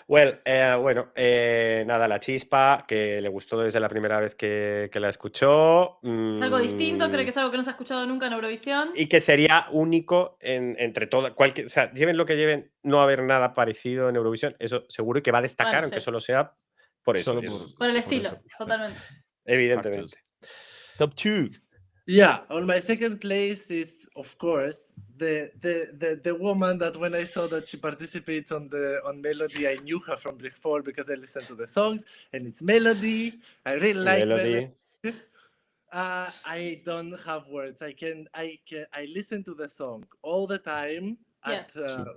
Well, nada, Lachispa, que le gustó desde la primera vez que la escuchó. Es algo distinto, creo que es algo que no se ha escuchado nunca en Eurovisión. Y que sería único entre todas. O sea, lleven lo que lleven, no va a haber nada parecido en Eurovisión. Eso seguro, y que va a destacar, Bueno, aunque sí. solo sea por eso. Por el estilo, totalmente. Evidentemente. Top 2. Yeah, on my second place is, of course, the woman that when I saw that she participates on Melody, I knew her from before because I listened to the songs, and it's Melody. I really like Melody. I don't have words. I listen to the song all the time.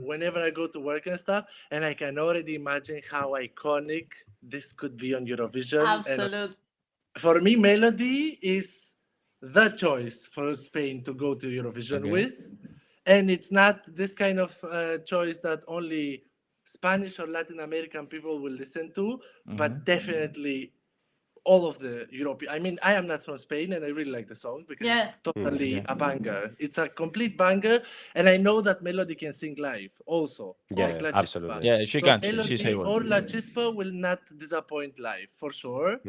Whenever I go to work and stuff, and I can already imagine how iconic this could be on Eurovision. Absolutely. For me, Melody is the choice for Spain to go to Eurovision with. And it's not this kind of choice that only Spanish or Latin American people will listen to, but definitely all of the European. I mean, I am not from Spain, and I really like the song because it's totally a banger. It's a complete banger, and I know that Melody can sing live also. Yeah, absolutely. Yeah, she can. Melody She's able. or Lachispa will not disappoint live, for sure.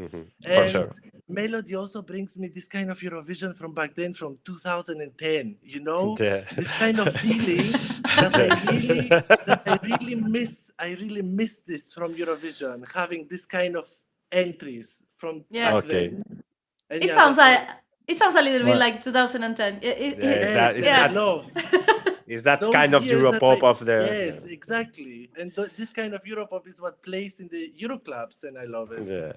For sure. Melody also brings me this kind of Eurovision from back then, from 2010, you know? Yeah. This kind of feeling that I really miss. I really miss this from Eurovision, having this kind of entries from back then. And It sounds a little bit like 2010. Is that kind of Europop of the... Yes, exactly. And this kind of Europop is what plays in the Euroclubs, and I love it. Yeah.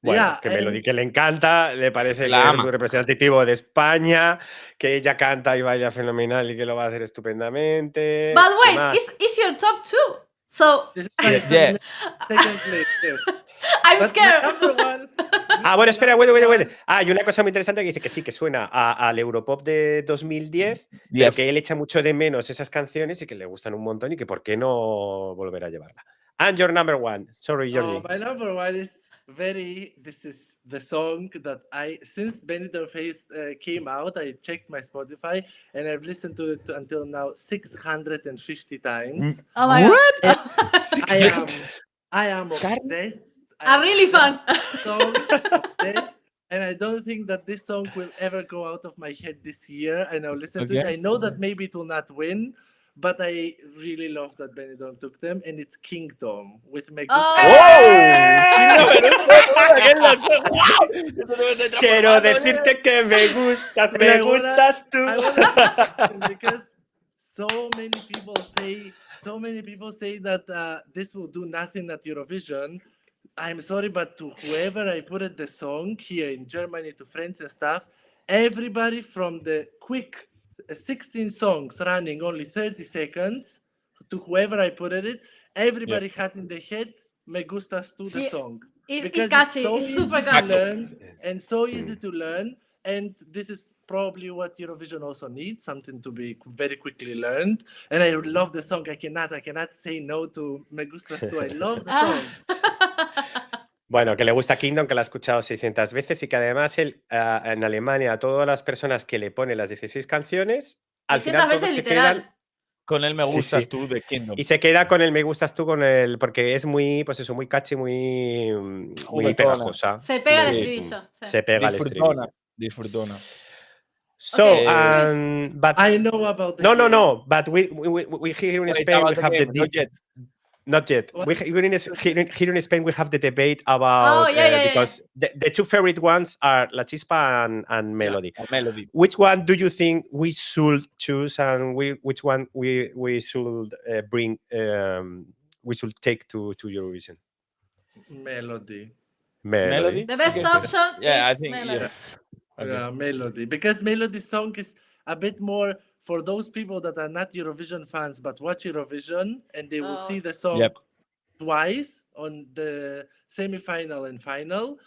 Bueno, que Melody, que le encanta, le parece que es muy representativo de España, que ella canta y baila fenomenal y que lo va a hacer estupendamente. But wait, it's your top 2. So... Second place, yes. I'm scared. Bueno, espera, wait. Y una cosa muy interesante que dice que sí, que suena al Europop de 2010, pero que él echa mucho de menos esas canciones y que le gustan un montón y que por qué no volver a llevarla. And your number 1. Sorry, Georgie. My number 1 is this is the song that since Benidorm Fest came out, I checked my Spotify and I've listened to it until now 650 times. Oh my God. I am obsessed. I'm really fan. And I don't think that this song will ever go out of my head this year. And I'll listen to it. I know that maybe it will not win, but I really love that Benidorm took them. And it's Kingdom with Me Gusta. Quiero decirte que me gustas tú. Because so many people say that this will do nothing at Eurovision. I'm sorry, but to whoever I put at the song here in Germany, to friends and stuff, everybody from the quick 16 songs running only 30 seconds. To whoever I put it, everybody had in their head "Me Gustas Tú" the song. It's catchy. so It's super easy catchy. to learn and so easy to learn. And this is probably what Eurovision also needs, something to be very quickly learned. And I love the song. I cannot say no to "Me Gustas Tú." I love the song. Bueno, que le gusta Kingdom, que la ha escuchado 600 veces y que además él, en Alemania, a todas las personas que le pone las 16 canciones, al 600 final todos veces se literal. quedan. Con el me Sí, gustas sí. tú de Kingdom. Y se queda con el me gustas tú, porque es muy, pues eso, muy catchy, muy Juguetona. pegajosa. Se pega el Muy- estribillo. Sí. Se pega el estribillo. Disfrutona. So, Okay, but I know about the no, game. but we here in Wait, Spain about we the have game, the not yet. Not yet. What? Here in Spain we have the debate about because the two favorite ones are Lachispa and Melody. Yeah, Melody. Which one do you think we should choose, and which one we should bring? We should take to Eurovision. Melody. Melody? The best Okay. option Yeah, is I think Melody. yeah. Okay. Yeah, Melody. Because Melody song is a bit more for those people that are not Eurovision fans but watch Eurovision and they will see the song twice on the semi-final and final.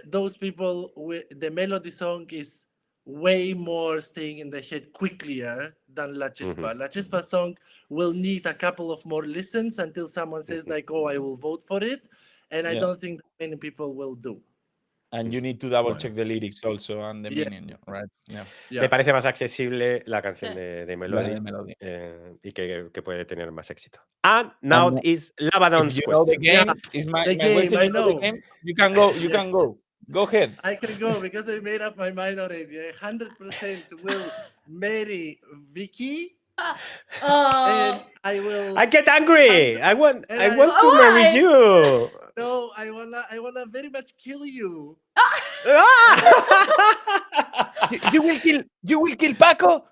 Those people, the Melody song is way more staying in the head quicker than Lachispa. Lachispa song will need a couple of more listens until someone says like, oh, I will vote for it. And I don't think many people will do. And you need to double check the lyrics also and the meaning, right? Yeah. Me parece más accesible la canción de Melody, La de Melody. Y que puede tener más éxito. And now is Lavadon's If you know the question. game, is my The question. game, I You know the know. game? You can go. You can go. Go ahead. I can go because I made up my mind already. I 100% will marry Vicky. And I will. I get angry. I want And to marry you. No, I wanna very much kill you. You will kill Paco.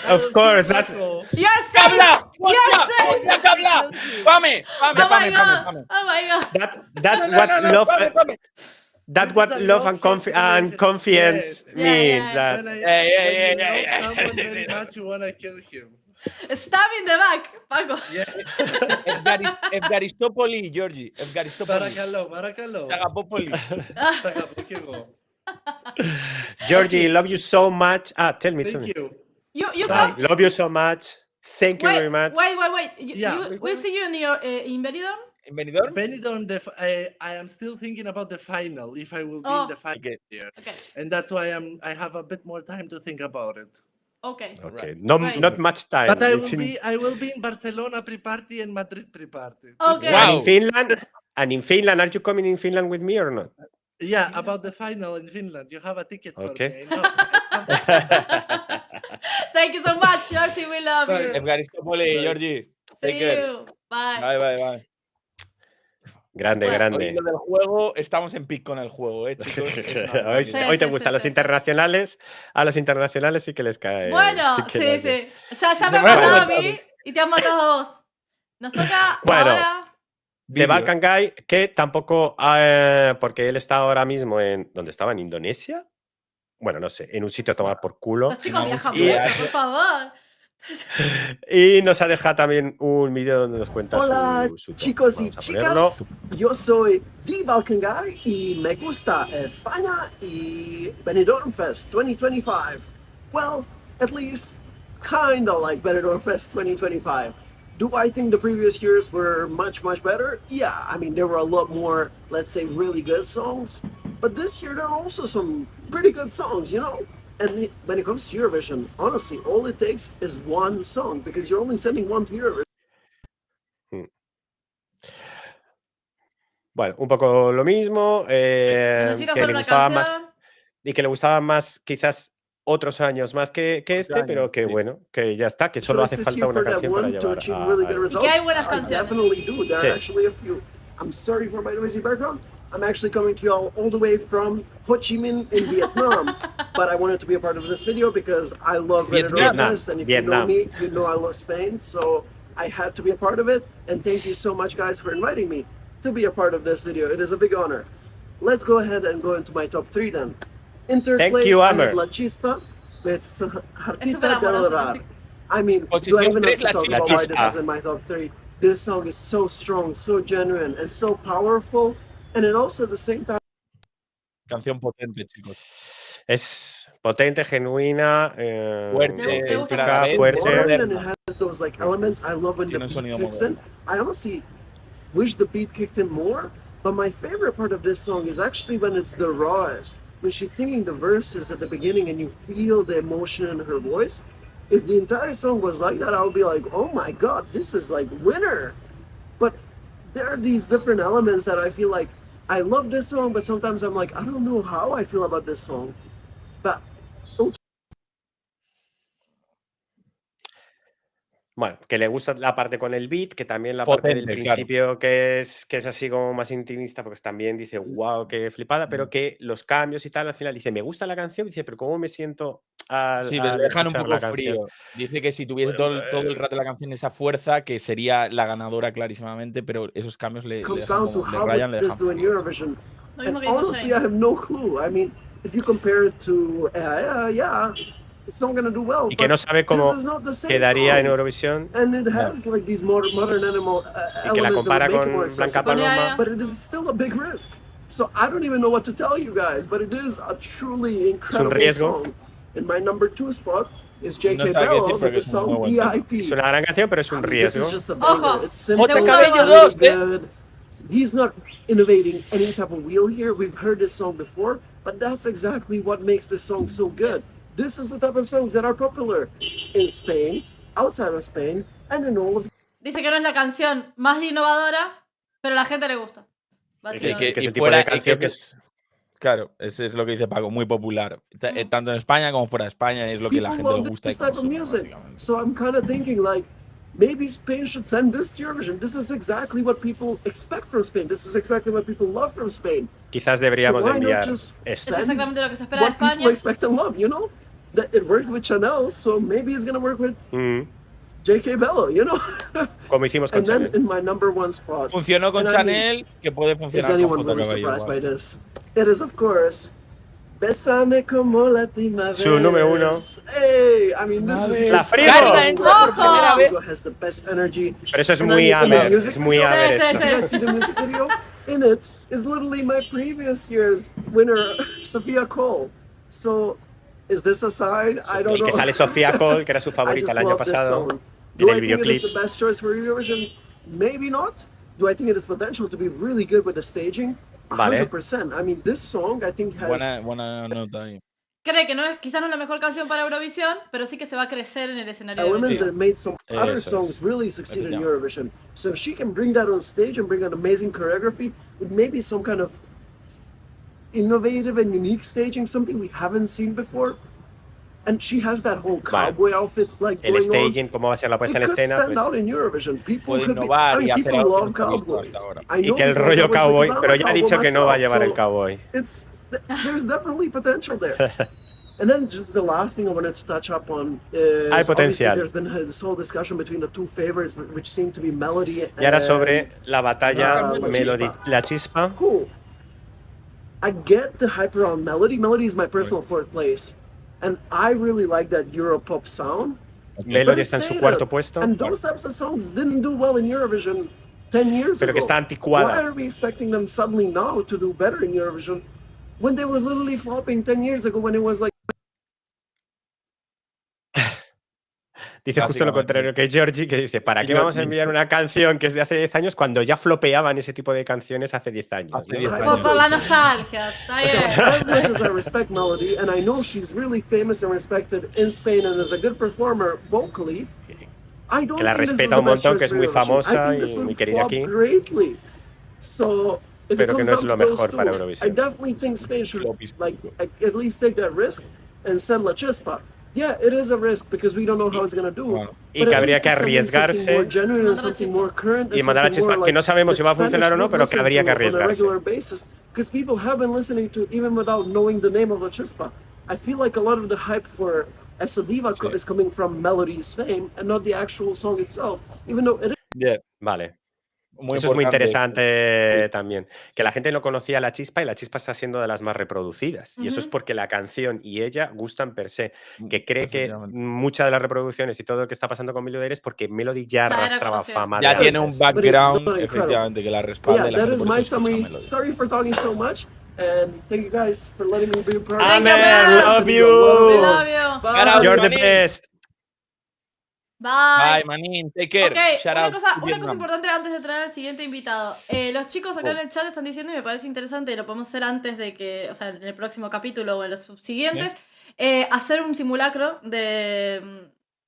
Of course, that's. You're safe. ¡Cabla! You're safe. ¡Cabla! ¡Pame! Oh my god. Oh my god. That's what love. That's what love and confidence means. That. When Yeah. you love someone very much, you wanna kill him. Stab in the back, Paco. Evgaristopoli, Georgi. Evgaristopoli. Παρακαλώ. Sagapopoli. Georgie, love you so much. Tell me. Thank you. You come. Love you so much. Thank you very much. Wait. Yeah. We'll see you in Benidorm. In Benidorm? Benidorm, I am still thinking about the final, if I will be in the final here. Okay. And that's why I have a bit more time to think about it. Okay. Okay. Right. Not much time. But I will be in Barcelona pre-party and Madrid pre-party. Okay. Wow. And in Finland, are you coming in Finland with me or not? Yeah, about the final in Finland. You have a ticket for Okay. me. I know. Thank you so much, Georgie. We love you. Evgaristopoli, Georgi. Take See care. you. Bye. Bye. Grande. Hoy lo del juego, estamos en pic con el juego, chicos. Hoy te gustan los internacionales. A los internacionales sí que les cae. Bueno, sí. Ya me han matado a mí y te han matado a vos. Nos toca ahora. De Balkan Guy, que tampoco, porque él está ahora mismo en. ¿Dónde estaba? ¿En Indonesia? Bueno, no sé, en un sitio a tomar por culo. Los chicos viajan mucho, por favor. Y nos ha dejado también un vídeo donde nos cuenta Hola su top. chicos y Vamos a ponerlo. chicas, yo soy The Balkan Guy y me gusta España y Benidorm Fest 2025. Well, at least kinda like Benidorm Fest 2025. Do I think the previous years were much better? Yeah, I mean there were a lot more, let's say, really good songs. But this year there are also some pretty good songs, you know? And when it comes to Eurovision, honestly, all it takes is one song because you're only sending one to Eurovision. Bueno, un poco lo mismo. Necesitas hacer una canción. Y que le gustaban más, quizás, otros años más que este, pero que bueno, que ya está, que solo hace falta una canción para llevar Y que hay buenas canciones. Definitely do. There are actually a few. I'm sorry for my noisy background. I'm actually coming to y'all all the way from Ho Chi Minh in Vietnam, but I wanted to be a part of this video because I love Benidorm Fest, and if you know me, you know I love Spain, so I had to be a part of it, and thank you so much guys for inviting me to be a part of this video. It is a big honor. Let's go ahead and go into my top 3 then. In third place, I have Lachispa. It's Es súper Hartita amoroso, del ¿no, Rar. chicos? I mean, do I Posición even have 3, to talk about Lachispa. why this is in my top 3? This song is so strong, so genuine, and so powerful, and it also at the same time Canción potente, chicos. Es potente, genuina, Fuerte, ¿Te gusta auténtica, mucho? fuerte. modern, and it has those like elements. I love when the Tiene un beat sonido kicks in. I honestly wish the beat kicked in more, but my favorite part of this song is actually when it's the rawest. When she's singing the verses at the beginning and you feel the emotion in her voice. If the entire song was like that, I would be like, oh my god, this is like winner. But there are these different elements that I feel like I love this song, but sometimes I'm like, I don't know how I feel about this song. But Bueno, que le gusta la parte con el beat, que también la parte del Potente, claro. principio que es así como más intimista, pues también dice, wow, qué flipada, pero que los cambios y tal, al final dice, me gusta la canción, dice, pero ¿cómo me siento Sí, le al dejan un escuchar poco la canción? frío. Dice que si tuviese todo el rato la canción esa fuerza, que sería la ganadora clarísimamente, pero esos cambios le comes dejan down to como, le how rayan, le this dejan do in frío. Eurovision. Lo And mismo que dijo honestly, I Jane. have no clue. I mean, if you compare it to yeah, it's not gonna do well. Y que no sabe cómo this is not the same quedaría song. en Eurovisión, And it has like these more modern animal y que la elements that compara would make it con more Blanca accessible. Paloma. But it is still a big risk. So I don't even know what to tell you guys, but it is a truly incredible riesgo. song. And my number 2 spot is J.K. No sabe qué decir Bello with porque the es un muy song buen tema. VIP. Es una gran canción, pero es un This riesgo. is just a Ojo, banger. It's simple. J.K. Cabello it's 2, really good. He's not innovating any type of wheel here. We've heard this song before, but that's exactly what makes this song so good. This is the type of songs that are popular in Spain, outside of Spain, and in all of Dice que no es la canción más innovadora, pero a la gente le gusta. Básicamente. Que es y el tipo fuera- de y canción que- que es... Claro, eso es lo que dice Paco, muy popular. Tanto en España como fuera de España es lo que la people gente le love gusta y this type of consume, music. básicamente. So I'm kind of thinking like, maybe Spain should send this to Eurovision. This is exactly what people expect from Spain. This is exactly what people love from Spain. Quizás deberíamos So why enviar not just Es esto. send exactamente lo que se espera de what people España. expect and love, you know? That it worked with Chanel, so maybe it's gonna work with J.K. Bello, you know? Como hicimos con And then Chanel. in my number 1 spot. Funcionó con and I mean, Chanel, que puede is funcionar con anyone J. really Cabello. surprised igual. by this? It is, of course, Bésame como la última vez. Su número 1. Hey, I mean, this is La just Frigo. so good. ¡Ojo! La Frigo has the best energy. Pero eso es And muy I mean, in the Amer, music es muy video, Amer Sí, esto. sí, Did you guys see the music video? In it is literally my previous year's winner, Sophia Cole. So, is this a sign? I don't Y know. que sale Sofía Cole, que era su I favorita just el año love this pasado. song. Y Do en I el think it is videoclip. the best choice for Eurovision? Maybe not. Do I think it has potential to be really good with the staging? Vale. 100%. I mean, this song I think has Buena nota ahí. Cree que no es, quizás no es la mejor canción para Eurovisión, pero sí que se va a crecer en el escenario de elements Eurovisión. that made some other Eso songs es. really succeed in Efectivamente. Eurovision. So if she can bring that on stage and bring an amazing choreography with maybe some kind of innovative and unique staging, something we haven't seen before, and she has that whole cowboy outfit like El going staging, cómo va a ser la on, it puesta en could escena. stand Pues, out in Eurovision. People Puede could be, innovar I mean, y hacer people algo que love no se ha visto cowboys. hasta ahora. I y know que el people rollo love cowboys cowboy, because I'm pero a ya ha cowboy dicho que no va a myself, llevar el so cowboy. there's definitely potential there. And then just the last thing I wanted to touch up on is Hay obviously potencial. there's been this whole discussion between the two favorites, which seem to be Melody Y ahora and sobre la batalla Lachispa. Melody, la chispa. Cool. I get the hype around Melody. Melody is my personal fourth place, and I really like that Europop sound. Melody But está en su stayed cuarto up. puesto, And those types of songs didn't do well in Eurovision 10 years pero ago. que está anticuada. Why are we expecting them suddenly now to do better in Eurovision when they were literally flopping 10 years ago when it was like Dice justo lo contrario que GEORGI, que dice, ¿para qué vamos a enviar una canción que es de hace 10 años cuando ya flopeaban ese tipo de canciones hace 10 años? Hace ¿no? 10 Por- años. Por la nostalgia, está So, bien. as much as I respect Melody, and I know she's really famous and respected in Spain and is a good performer vocally, I don't Que la think this is respeta the un best montón, choice que es for muy Eurovision. famosa I think y this would muy querida flop aquí. greatly. So, if Pero it que comes no es down lo to those mejor two, para I Eurovisión. definitely think Spain should Flopis. like at least take that risk and send Lachispa. Yeah, it is a risk because we don't know how it's gonna do. Bueno. Y but que at habría least que it's something arriesgarse more genuine and Mandar a something Chispa. more current Y and mandar a something more Chispa, que no sabemos si va a that funcionar o no, Spanish pero would que habría que listen to on a arriesgarse. regular basis, because people have been listening to it even without knowing the name of Lachispa. I feel like a lot of the hype for Esa Diva Sí. is coming from Melody's fame and not the actual song itself, even though it Yeah. Vale. Muy Eso es muy importante. interesante también. Que la gente no conocía La Chispa y La Chispa está siendo de las más reproducidas. Y eso es porque la canción y ella gustan per se. Que cree que Efectivamente. muchas de las reproducciones y todo lo que está pasando con Melody es porque Melody ya era arrastraba conocida. fama Ya de tiene un antes. background, But it's efectivamente, que la But respalda yeah, y la that gente is por my eso escucha summary. Melody. Sorry for talking so much, and thank you guys for letting me be part Thank you, Amen, man. love We you. love you. Bye. You're the Manin. best. Bye. Bye, Manin. Take care. Ok, Shout una out cosa to Vietnam. importante antes de traer al siguiente invitado. Los chicos acá en el chat están diciendo, y me parece interesante, y lo podemos hacer antes de que, o sea, en el próximo capítulo o en los subsiguientes, hacer un simulacro de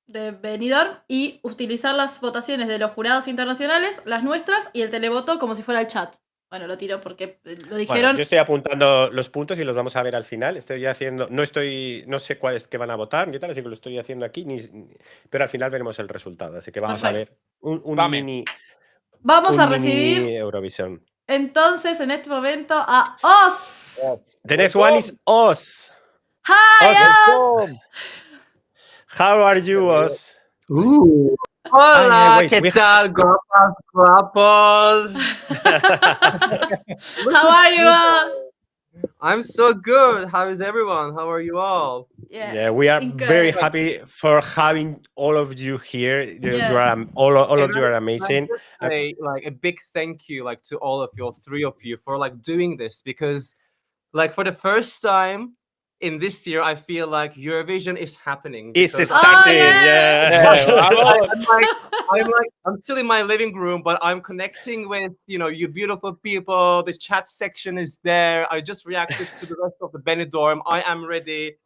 Benidorm y utilizar las votaciones de los jurados internacionales, las nuestras, y el televoto como si fuera el chat. Bueno, lo tiro porque lo dijeron. Bueno, yo estoy apuntando los puntos y los vamos a ver al final. Estoy haciendo, no sé cuáles que van a votar ni tal, así que lo estoy haciendo aquí, pero al final veremos el resultado. Así que vamos a ver un mini. Vamos un a mini recibir Eurovisión. entonces en este momento a Oz. The next one is Oz. Hi, Oz. Oz. How are you, Oz? Hola, wait, ¿qué tal, guapas, guapos? How are you, Oz? I'm so good. How is everyone? How are you all? Yeah, we are very happy for having all of you here. You are all of you are amazing. Say, like a big thank you, like to all of you, all three of you, for like doing this, because, like, for the first time in this year, I feel like Eurovision is happening. It's starting, I'm still in my living room, but I'm connecting with, you beautiful people. The chat section is there. I just reacted to the rest of the Benidorm. I am ready.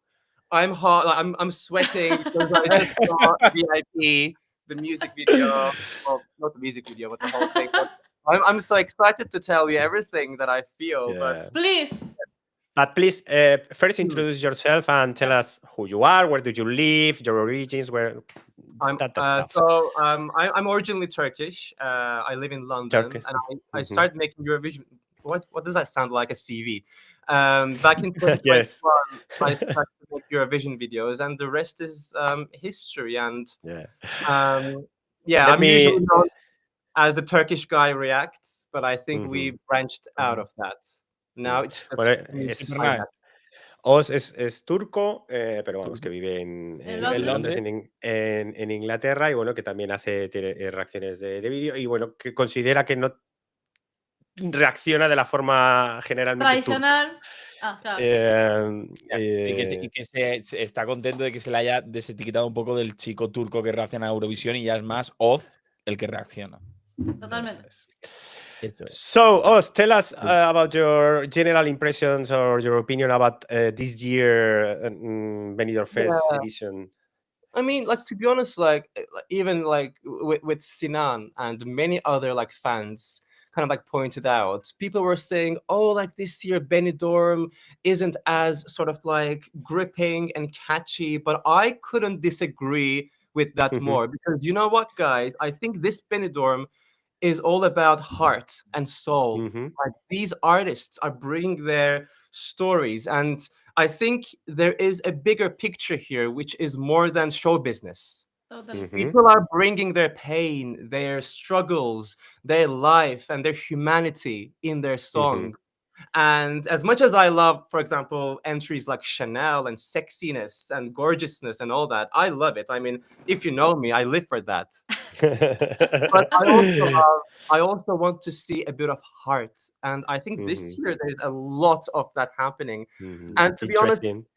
I'm hot. I'm sweating because I just saw VIP, the music video. Well, not the music video, but the whole thing. But I'm so excited to tell you everything that I feel. But please, first introduce yourself and tell us who you are, where do you live, your origins, that stuff. So I'm originally Turkish. I live in London, and I started making Eurovision. What does that sound like? A CV? Back in 2021, I started to make Eurovision videos, and the rest is history. And I'm usually known as the Turkish guy reacts, but I think we branched out of that. Now it's Oz es turco, pero vamos, que vive en Londres, en Inglaterra, y bueno, que también tiene reacciones de vídeo, y bueno, que considera que no reacciona de la forma generalmente tradicional. Claro. Y que se está contento de que se le haya desetiquetado un poco del chico turco que reacciona a Eurovisión y ya es más Oz el que reacciona. Totalmente. So, Oz, tell us about your general impressions or your opinion about this year Benidorm Fest edition. I mean, like, to be honest, like, even like with Sinan and many other like fans kind of like pointed out, people were saying, oh, like this year Benidorm isn't as sort of like gripping and catchy, but I couldn't disagree with that more, because you know what, guys, I think this Benidorm is all about heart and soul. Like, these artists are bringing their stories, and I think there is a bigger picture here, which is more than show business. People are bringing their pain, their struggles, their life, and their humanity in their song. And as much as I love, for example, entries like Chanel and sexiness and gorgeousness and all that, I love it. I mean, if you know me, I live for that. But I also want to see a bit of heart. And I think this year there's a lot of that happening. And to be honest, Wait.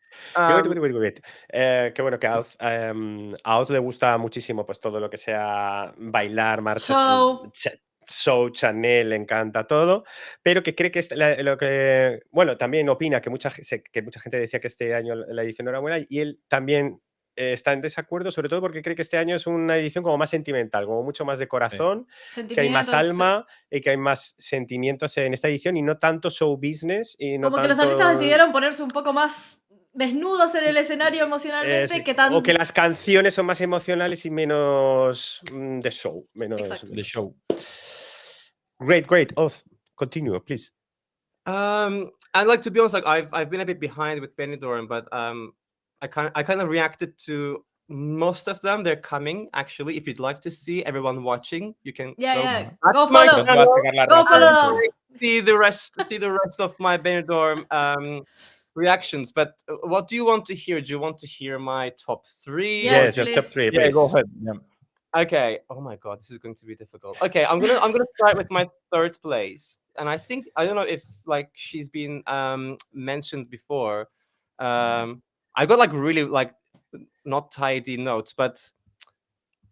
Qué bueno que a Oz le gusta muchísimo pues todo lo que sea bailar, marcha, show, Chanel, le encanta todo, pero que cree que también opina que mucha gente decía que este año la edición no era buena, y él también está en desacuerdo, sobre todo porque cree que este año es una edición como más sentimental, como mucho más de corazón, que hay más alma y que hay más sentimientos en esta edición y no tanto show business. Y no como que los artistas decidieron ponerse un poco más desnudos en el escenario emocionalmente o que las canciones son más emocionales y menos de show. De show. Great. Oz, continue, please. And like, to be honest, like I've been a bit behind with Benidorm, but I kind of reacted to most of them, they're coming. Actually, if you'd like to see everyone watching, you can Yeah. back Go to my follow. channel Go follow us. and see the rest of my Benidorm reactions. But what do you want to hear? Do you want to hear my top 3? Yes, your top please. 3, Yeah, please. go ahead. Yeah. Okay. Oh my god, this is going to be difficult. Okay, I'm gonna start with my 3rd place, and I think I don't know if like she's been mentioned before. I got like really like not tidy notes, but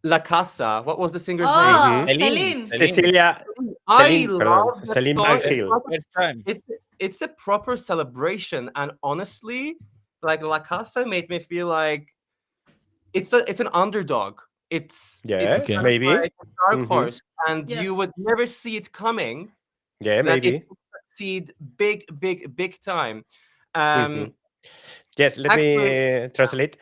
La Casa. What was the singer's name? Oh, Celine. Cecilia. I Celine, pardon. love that Celine song. Van It's Gil. like First time. it's a proper celebration, and honestly, like La Casa made me feel like it's an underdog. It's Yeah, kind of maybe. like a dark Mhm. horse, and Yes. you would never see it coming. Yeah, That maybe. it would succeed big time. Yes, let actually- me translate.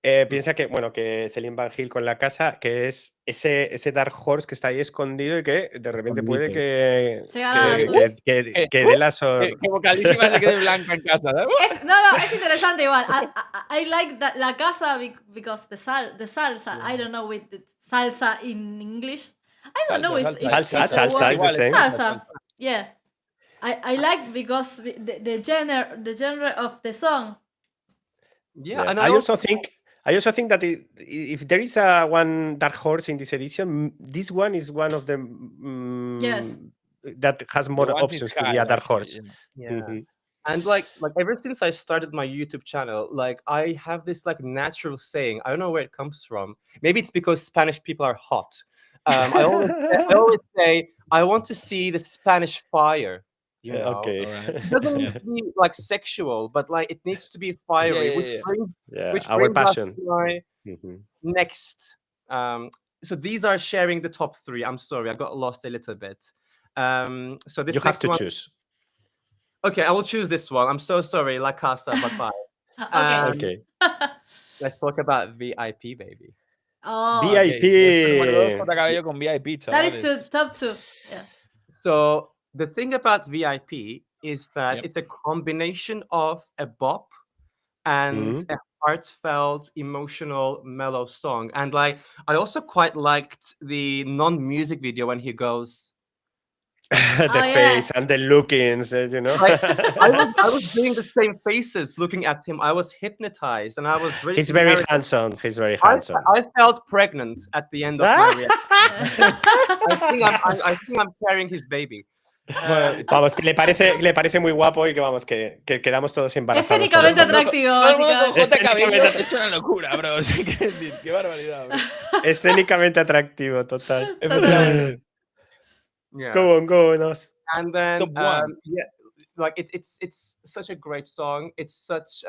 Piensa que, bueno, que Celine Van Gil con La Casa, que es ese Dark Horse que está ahí escondido y que de repente puede que Se gana la suya. dé la Que vocalísima se quede blanca en casa. ¿no? No, es interesante igual. I like that La Casa because the salsa. I don't know with the salsa in English. I don't know if Salsa it's a word. is the same. Salsa. Yeah. I like because the genre of the song. Yeah, and I also think that if there is one dark horse in this edition, this one is one of them. Yes. That has more The one is options to be high, a dark actually, horse. Yeah. Mhm. And like ever since I started my YouTube channel, like I have this like natural saying. I don't know where it comes from. Maybe it's because Spanish people are hot. I always say I want to see the Spanish fire. You know? Okay. It doesn't need to be like sexual, but like it needs to be fiery, which Our brings us passion. to my Mhm. next. So these are sharing the top 3. I'm sorry, I got lost a little bit. So this You have next to one, choose. Okay, I will choose this one. I'm so sorry, La Casa, bye-bye. Okay. Let's talk about VIP, baby. Oh. VIP. J Cabello con VIP, That chavales. is top 2. Yeah. So the thing about VIP is that Yep. it's a combination of a bop and a heartfelt, emotional, mellow song. And like, I also quite liked the non-music video when he goes. The face and the lookings, you know. Like, I was doing the same faces looking at him. I was hypnotized, and I was ready. He's very handsome. He's very I handsome. felt pregnant at the end of my reaction. I think I'm carrying his baby. Vamos, que le parece muy guapo y que vamos, que quedamos todos embarazados. Escénicamente atractivo. Todo el mundo con J Escénicamente Cabello atractivo. es una locura, bro. O sea, qué decir, qué barbaridad, bro. Escénicamente atractivo, total. Efectivamente. Yeah. Go on, us. And then Top 1. yeah, like it's such a great song. It's such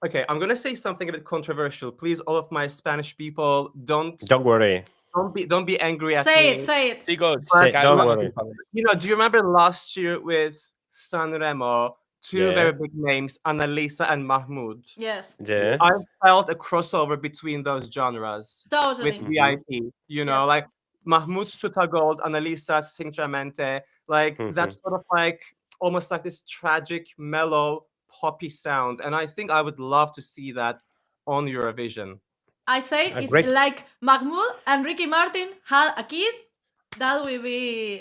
okay, I'm gonna say something a bit controversial. Please, all of my Spanish people, don't worry. Don't be angry at me. Say it. Chicos, Don't worry. You know, do you remember last year with Sanremo, two very big names, Annalisa and Mahmoud? Yes. Yes. I felt a crossover between those genres Totally. with VIP. You know, Yes. like Mahmoud's Tuta Gold, Annalisa's Sintramente, like that's sort of like almost like this tragic, mellow, poppy sound. And I think I would love to see that on Eurovision. I say it's like Mahmoud and Ricky Martin had a kid. That will be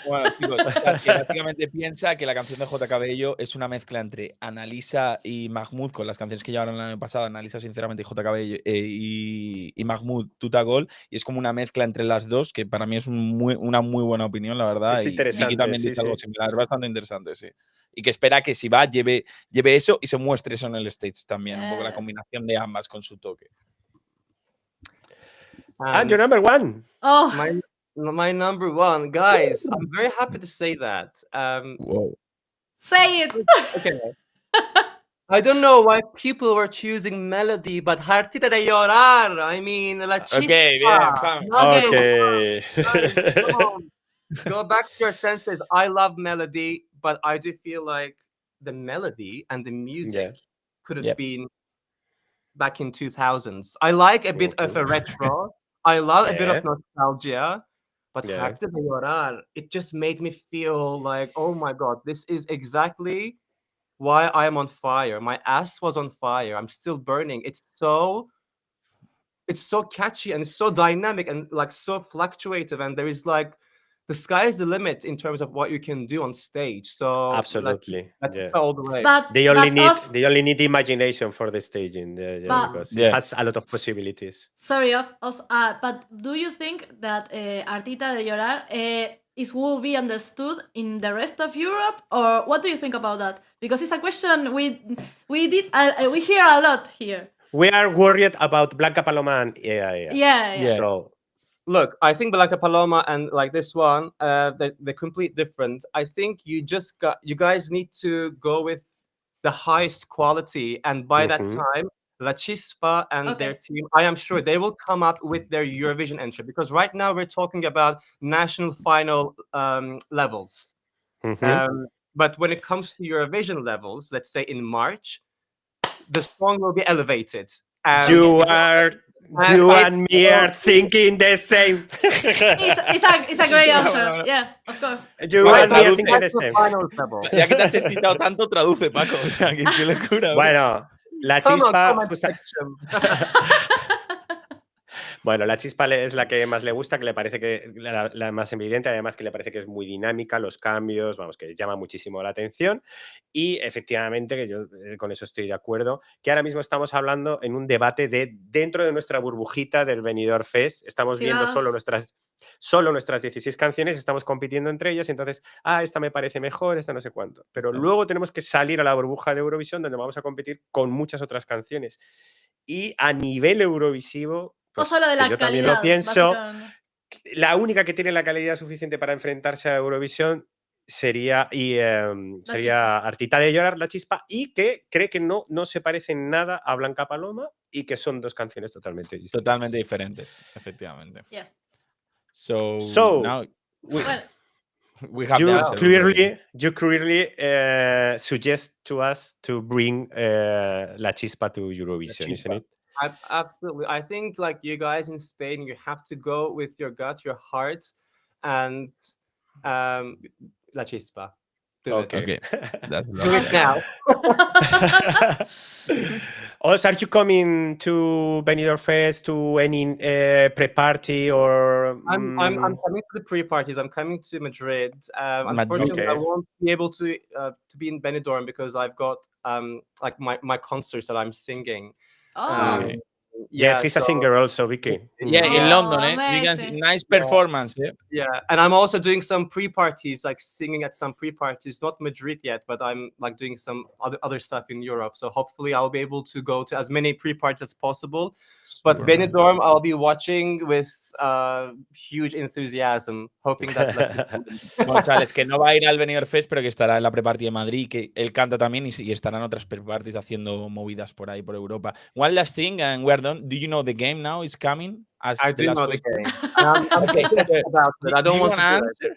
Bueno, chicos, o sea, que básicamente piensa que la canción de J. Cabello es una mezcla entre Annalisa y Mahmoud con las canciones que llevaron el año pasado, Annalisa sinceramente y J. Cabello y Mahmoud Tuta Gol, y es como una mezcla entre las dos que para mí es una muy buena opinión, la verdad. Es interesante, y también sí, dice algo sí. similar, es bastante interesante, sí. Y que espera que si va lleve eso y se muestre eso en el stage también, un poco la combinación de ambas con su toque. And your number 1. Oh. My number 1, guys. I'm very happy to say that. Wow. Say it. Okay. I don't know why people were choosing melody, but Hartita de llorar. I mean, Lachispa. Okay, bien, fam. Okay. Come on. Go back to your senses. I love melody, but I do feel like the melody and the music could have been back in 2000s. I like a bit of a retro. I love a bit of nostalgia, but Hartita de llorar, it just made me feel like, oh my god, this is exactly why I am on fire. My ass was on fire. I'm still burning. It's so catchy and it's so dynamic and like so fluctuative, and there is like the sky is the limit in terms of what you can do on stage. So Absolutely, that's yeah. all the way. But They only need imagination for the staging, But- because it has a lot of possibilities. Sorry, but do you think that Artita de Llorar will be understood in the rest of Europe, or what do you think about that? Because it's a question we hear a lot here. We are worried about Blanca Paloma and Yeah. So Look, I think Blanca Paloma and like this one, they're complete different. I think you guys need to go with the highest quality, and by that time, Lachispa and their team, I am sure they will come up with their Eurovision entry, because right now we're talking about national final levels. But when it comes to Eurovision levels, let's say in March, the song will be elevated. You and me are thinking the same. It's a great answer. Yeah, of course. You and me are thinking the same. Ya que te has excitado tanto, traduce, Paco. O sea, qué locura. Bueno, la chispa. Bueno, la chispa es la que más le gusta, que le parece que la más evidente, además que le parece que es muy dinámica, los cambios, vamos, que llama muchísimo la atención. Y efectivamente, que yo con eso estoy de acuerdo, que ahora mismo estamos hablando en un debate dentro de nuestra burbujita del Benidorm Fest. Estamos viendo solo nuestras 16 canciones, estamos compitiendo entre ellas, y entonces, esta me parece mejor, esta no sé cuánto. Pero luego tenemos que salir a la burbuja de Eurovisión, donde vamos a competir con muchas otras canciones. Y a nivel eurovisivo, pues, solo de la yo calidad, también lo pienso, la única que tiene la calidad suficiente para enfrentarse a Eurovisión sería Artita de Llorar, La Chispa, y que cree que no se parece en nada a Blanca Paloma, y que son dos canciones totalmente distintas. Totalmente diferentes, efectivamente. Yes. So now we have the answer. You clearly suggest to us to bring La Chispa to Eurovision, isn't it? Absolutely. I think like you guys in Spain, you have to go with your gut, your heart, and La Chispa. Do okay. That's Do it now. Also, are you coming to Benidorm Fest, to any pre-party, or? I'm coming to the pre-parties. I'm coming to Madrid. Unfortunately, I won't be able to be in Benidorm because I've got like my concerts that I'm singing. Yes, he's a singer also, Vicky. Yeah, in London, nice performance. Yeah, and I'm also doing some pre-parties, like singing at some pre-parties. Not Madrid yet, but I'm like doing some other stuff in Europe. So hopefully I'll be able to go to as many pre-parties as possible. But Benidorm, I'll be watching with huge enthusiasm, hoping that. González, que no va a ir al Benidorm Fest, pero que estará en la pre-party de Madrid, que él canta también, y estarán otras pre-parties haciendo movidas por ahí, por Europa. One last thing, and we're done. Do you know the game now is coming? I do know the game. I'm okay. About it. I don't want to answer.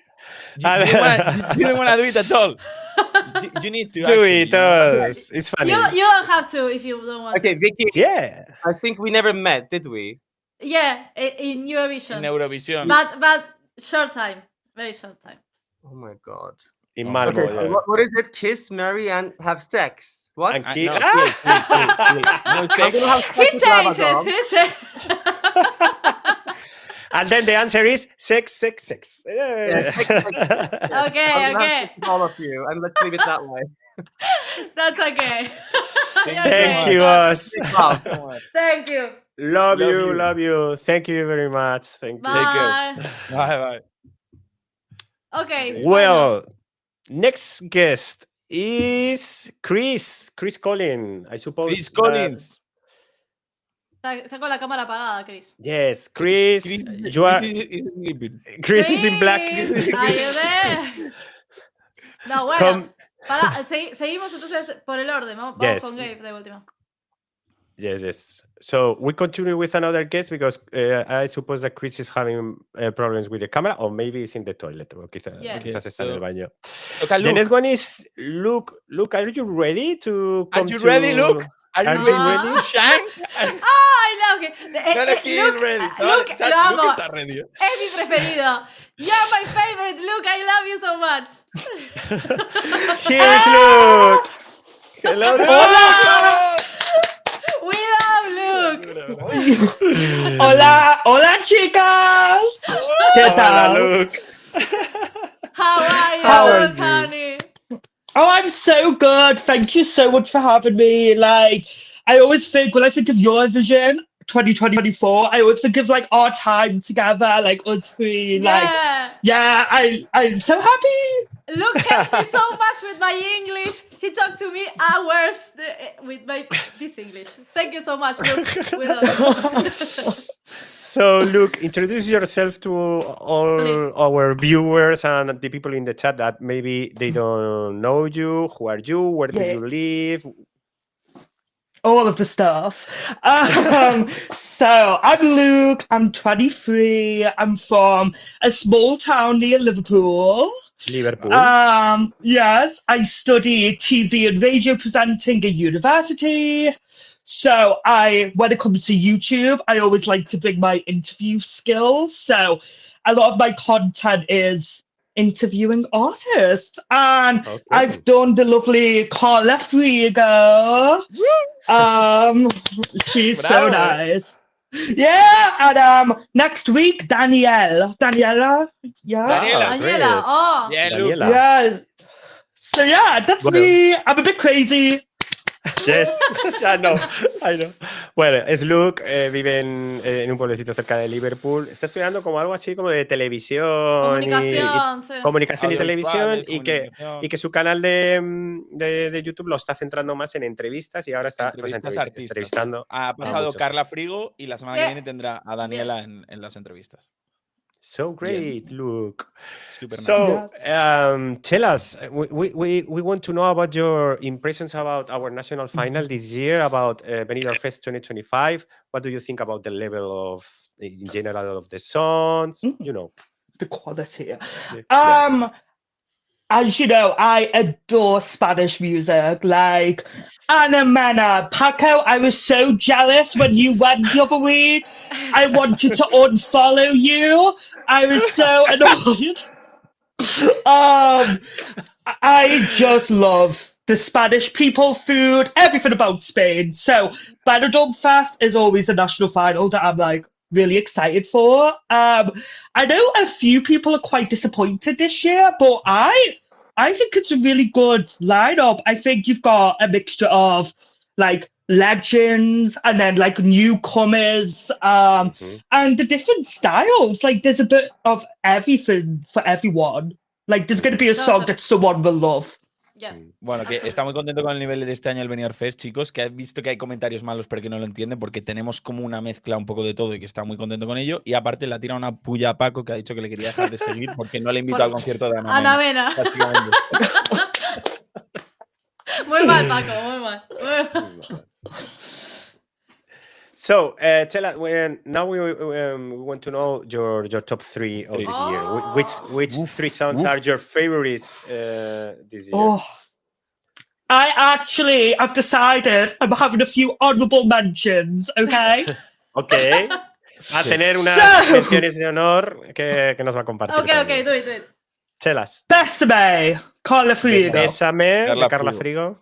You don't want to do it at all. You need to do it. It's funny. You don't have to if you don't want. Okay, Vicky. Yeah. I think we never met, did we? Yeah, in Eurovision. In Eurovisión. But short time, very short time. Oh my God. In Malmo. Okay, Yeah. What is it? Kiss, marry, and have sex. What? And He changed it. And then the answer is sex. Yeah. Okay. All of you, and let's leave it that way. That's okay. Thank you, us. Thank you. Love you. Thank you very much. Thank you. Bye. Bye. Okay. Well, next guest is Chris Collins, I suppose. Chris Collins. Está con la cámara apagada, Chris. Yes, Chris you are. Chris is in black. Are you there? No, bueno. Seguimos entonces por el orden. Vamos con Gabe de última. Yes. So we continue with another guest because I suppose that Chris is having problems with the camera, or maybe he's in the toilet, o quizás está en el baño. Okay, the next one is Luke. Luke, are you ready to come? Are you ready, Luke? Are you ready? Shine? I love him. Luke, ready. Luke, lo amo. Luke está ready. Es mi preferido. You're my favorite, Luke. I love you so much. Here's Luke. Hello, Luke. Hola. We love Luke. Hola, hola chicas. ¿Qué Hola, tal? Luke. How are you, How are Luke, you? honey? Oh, I'm so good. Thank you so much for having me. Like, I always think when I think of Eurovision 2024, I always think of like our time together, like us three. Like, Yeah. yeah, I'm so happy. Luke helped me so much with my English. He talked to me hours with this English. Thank you so much, Luke. We love you. So, Luke, introduce yourself to all Please. our viewers and the people in the chat that maybe they don't know you. Who are you? Where do Yeah. you live? All of the stuff. So I'm Luke. I'm 23. I'm from a small town near Liverpool. Liverpool. Yes, I study TV and radio presenting at university. So when it comes to YouTube, I always like to bring my interview skills. So a lot of my content is interviewing artists, and Okay. I've done the lovely Carla Frigo. She's so Bravo. nice. Yeah, and next week Daniela. Daniela. Daniela, oh. Yeah, Luke. Daniela. Yeah. So yeah, that's Well. me. I'm a bit crazy. Yes, I know. Bueno, es Luke, vive en un pueblecito cerca de Liverpool. Está estudiando como algo así como de televisión. Comunicación, sí. Comunicación y Audiovisuales, televisión. Y que su canal de YouTube lo está centrando más en entrevistas y ahora está Entrevistas a artistas. entrevistando. Ha a pasado muchos. Carla Frigo y la semana que viene tendrá a Daniela en las entrevistas. So great, Yes. Luke. Super nice. So, tell us, we want to know about your impressions about our national final this year, about Benidorm Fest 2025. What do you think about the level of, in general, of the songs? You know, The quality. Yeah. As you know, I adore Spanish music. Like Ana Paco, I was so jealous when you went the other week. I wanted to unfollow you. I was so annoyed. I just love the Spanish people, food, everything about Spain. So Benidorm Fest is always a national final that I'm like really excited for. I know a few people are quite disappointed this year, but I think it's a really good lineup. I think you've got a mixture of like legends and then like newcomers, and the different styles. Like there's a bit of everything for everyone. Like there's going to be a song that someone will love. Yeah. Bueno, que está muy contento con el nivel de este año el Benidorm Fest, chicos, que ha visto que hay comentarios malos pero que no lo entienden porque tenemos como una mezcla un poco de todo y que está muy contento con ello. Y aparte le ha tirado una puya a Paco que ha dicho que le quería dejar de seguir porque no le invitó al concierto de Ana Mena. básicamente. Muy mal, Paco, muy mal. So, tell us. Now we want to know your top three of this year. Which three songs are your favorites this year? Oh, I've decided I'm having a few honorable mentions. Okay. Okay. A tener unas menciones de honor que nos va a compartir. Okay, do it. Tell us. Bésame, Carla Frigo. Bésame, de Carla Frigo.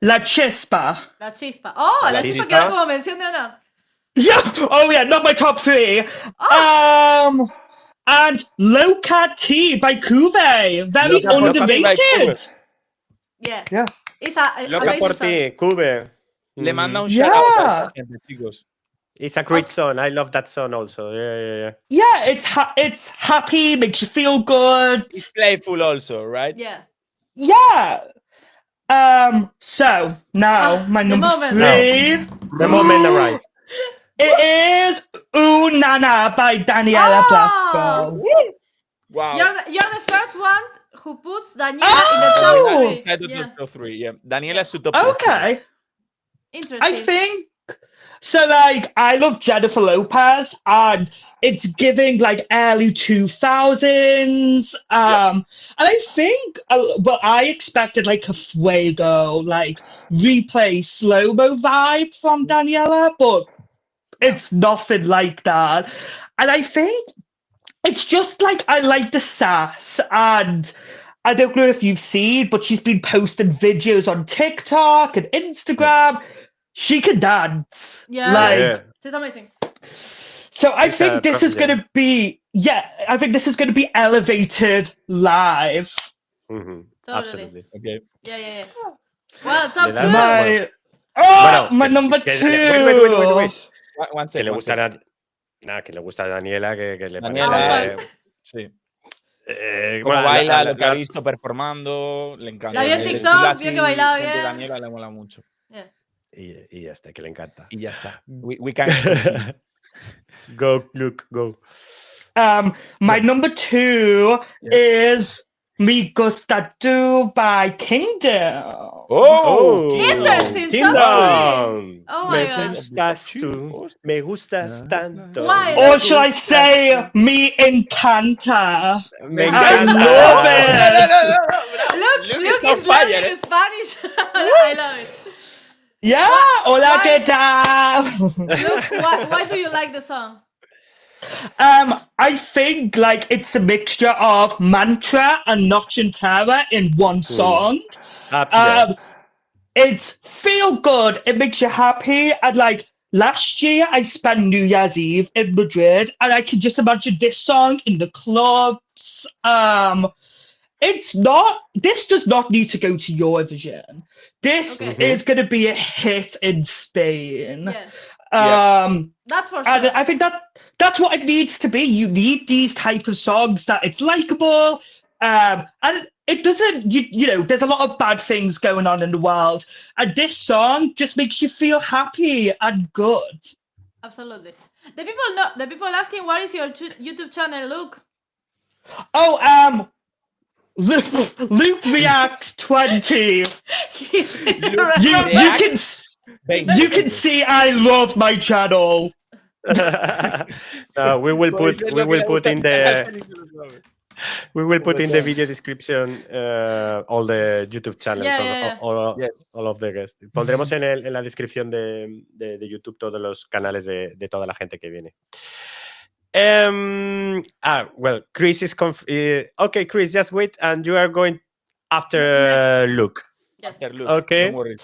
Lachispa. Lachispa. Oh, Lachispa quedó como mención de honor. Yep. Oh yeah, not my top three. And Loca T by Cuve. Very underrated. Yeah. Loca por ti, Cube. Le manda un shout out a esta gente, chicos. It's a great song. I love that song also. Yeah. Yeah, it's happy, makes you feel good. It's playful also, right? Yeah. Yeah. So now my number three. The moment arrived. It is Ooh Nana by Daniela Blasco. Wow. You're the first one who puts Daniela in the top three. Yeah. Daniela is top Okay. Interesting. I think so. Like, I love Jennifer Lopez, and it's giving like early 2000s. And I think, I expected like a Fuego, like replay slow mo vibe from Daniela, but it's nothing like that. And I think it's just like I like the sass, and I don't know if you've seen, but she's been posting videos on TikTok and Instagram. She can dance. Yeah. Like, She's amazing. so I She's think this is proficient. going to be, I think this is going to be elevated live. Ujú, Totally. Absolutely. Okay. Yeah. Well, top Le two. das- My number que- two. wait. One Que sec, le one gusta sec. que le gusta a Daniela, que le Daniela, parece. sí. Bueno, Como baila, la- lo que ha la- visto performando, le encanta. La vi en El TikTok, estilo vio así, que bailaba gente, bien. Daniela le mola mucho. Yeah. y ya está, que le encanta. Y ya está. We can continue. Go, Luke, go. My number two is Me Gusta Tu by Kingdom. Oh! Interesting, Kingdom. something. Oh my Me god. gustas tú, me gustas tanto. Why? Or should I say Me Encanta? Me I encanta. love it. Luke is on is fire, learning eh? Spanish. I love it. Yeah, hola, why- ¿qué tal? Luke, why do you like the song? I think like it's a mixture of mantra and Nocturne in one song. Yeah. It's feel good. It makes you happy. And like last year, I spent New Year's Eve in Madrid, and I can just imagine this song in the clubs. It's not. This does not need to go to Eurovision. This Okay. is going to be a hit in Spain. Yeah. That's for And sure. I think that's what it needs to be. You need these type of songs that it's likable, and it doesn't. You know, there's a lot of bad things going on in the world, and this song just makes you feel happy and good. Absolutely. The people know. The people asking, what is your YouTube channel, Luke? Oh, Luke Reacts 20. You can see I love my channel. We will put in the video description all the YouTube channels, Yeah. all of the guests. Pondremos en la descripción de YouTube todos los canales de toda la gente que viene. Well, Chris is okay, Chris, just wait, and you are going after Luke. Yes. Okay. Don't worry.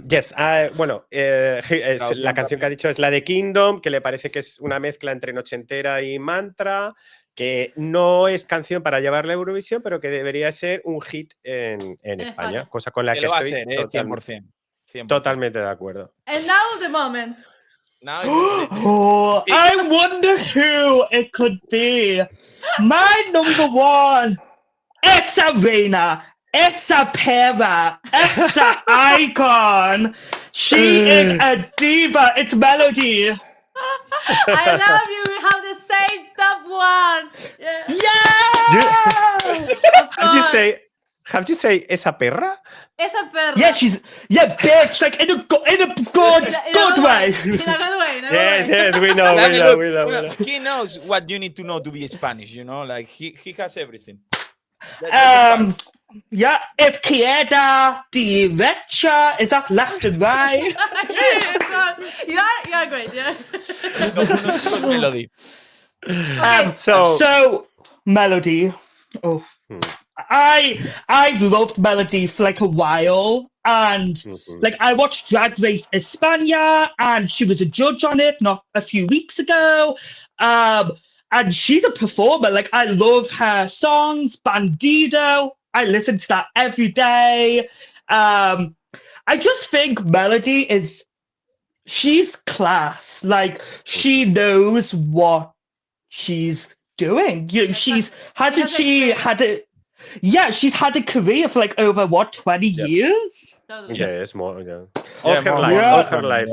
Yes, bueno, la canción que ha dicho es la de Kingdom, que le parece que es una mezcla entre nochentera y mantra, que no es canción para llevar la Eurovisión, pero que debería ser un hit en España, cosa con la que lo va a estoy ser, 100%. totalmente de acuerdo. And now the moment. Now Oh, I wonder who it could be. My number one, esa reina, esa pera, esa icon. She is a diva. It's Melody. I love you. We have the same top one. Yeah. Have you say esa perra? Esa perra. Yeah, bitch, like in a good in a way. good way. In a good way. Yes, we know. He knows what you need to know to be Spanish, you know? Like, he has everything. Yeah, if izquierda, derecha, is that left and right? You are great, yeah. Melody. Okay. So Melody. Oh. I've loved Melody for like a while, and like I watched Drag Race España, and she was a judge on it not a few weeks ago. And she's a performer. Like I love her songs, Bandido. I listen to that every day. I just think Melody she's class. Like she knows what she's doing. You know, she's had a career for like over 20 years? Totally. Yeah, it's more. Yeah. All Her life.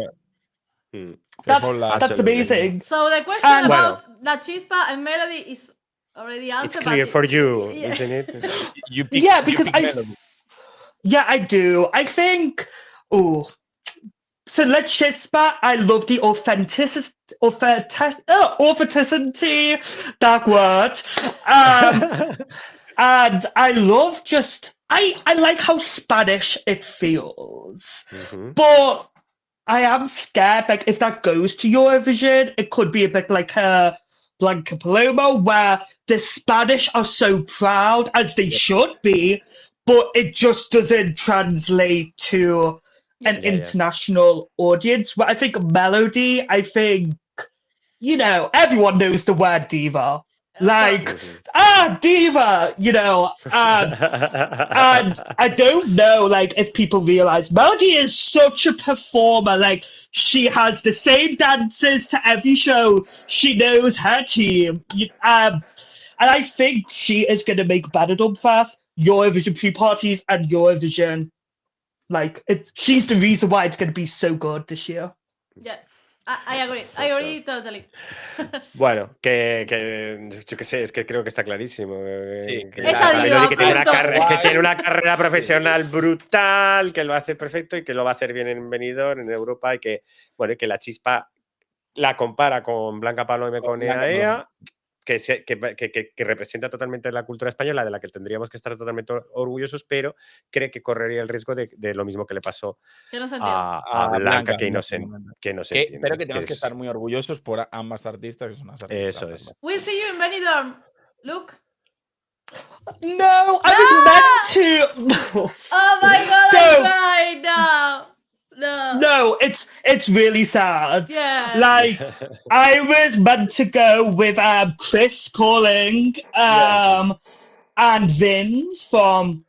That's amazing. So the question And- about Lachispa and Melody is already answered. It's clear but for you, yeah. isn't it? You pick, Yeah, because you pick Melody. Yeah, I do. I think. Oh, so Lachispa, I love the authenticity. That word. And I love I like how Spanish it feels. But I am scared, like, if that goes to Eurovision, it could be a bit like her Blanca Paloma, where the Spanish are so proud, as they should be, but it just doesn't translate to an international audience. But I think melody, you know, everyone knows the word diva. Like, diva, you know, and I don't know, like, if people realize Melody is such a performer. Like, she has the same dances to every show. She knows her team. And I think she is going to make Benidorm Fest, Eurovision pre-parties, and Eurovision. Like, she's the reason why it's going to be so good this year. Yeah. I agree totally. Bueno, que yo qué sé, es que creo que está clarísimo. Sí, que esa diva, que tiene una carrera profesional brutal, que lo hace perfecto y que lo va a hacer bien en Benidorm, en Europa, y que, bueno, que Lachispa la compara con Blanca Paloma y con EAEA, que representa totalmente la cultura española, de la que tendríamos que estar totalmente orgullosos, pero cree que correría el riesgo de lo mismo que le pasó a Blanca, que no se entiende. Pero que tenemos que estar muy orgullosos por ambas artistas, que son unas artistas. Eso es. We'll see you in Benidorm. Luke. No, I was meant to. Oh my god, I'm crying now. No, it's really sad. Yeah. Like, I was meant to go with Chris Calling and Vince from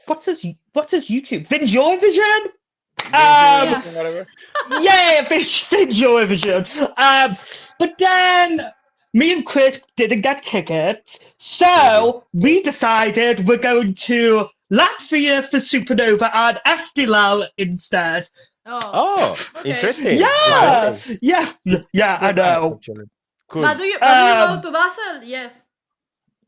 what's his YouTube? Vince Eurovision? Vince Eurovision. But then me and Chris didn't get tickets, so we decided we're going to Latvia for Supernova and Estilal instead. Oh, okay. Interesting. Yeah, I know. Cool. But do you go to Basel? Yes.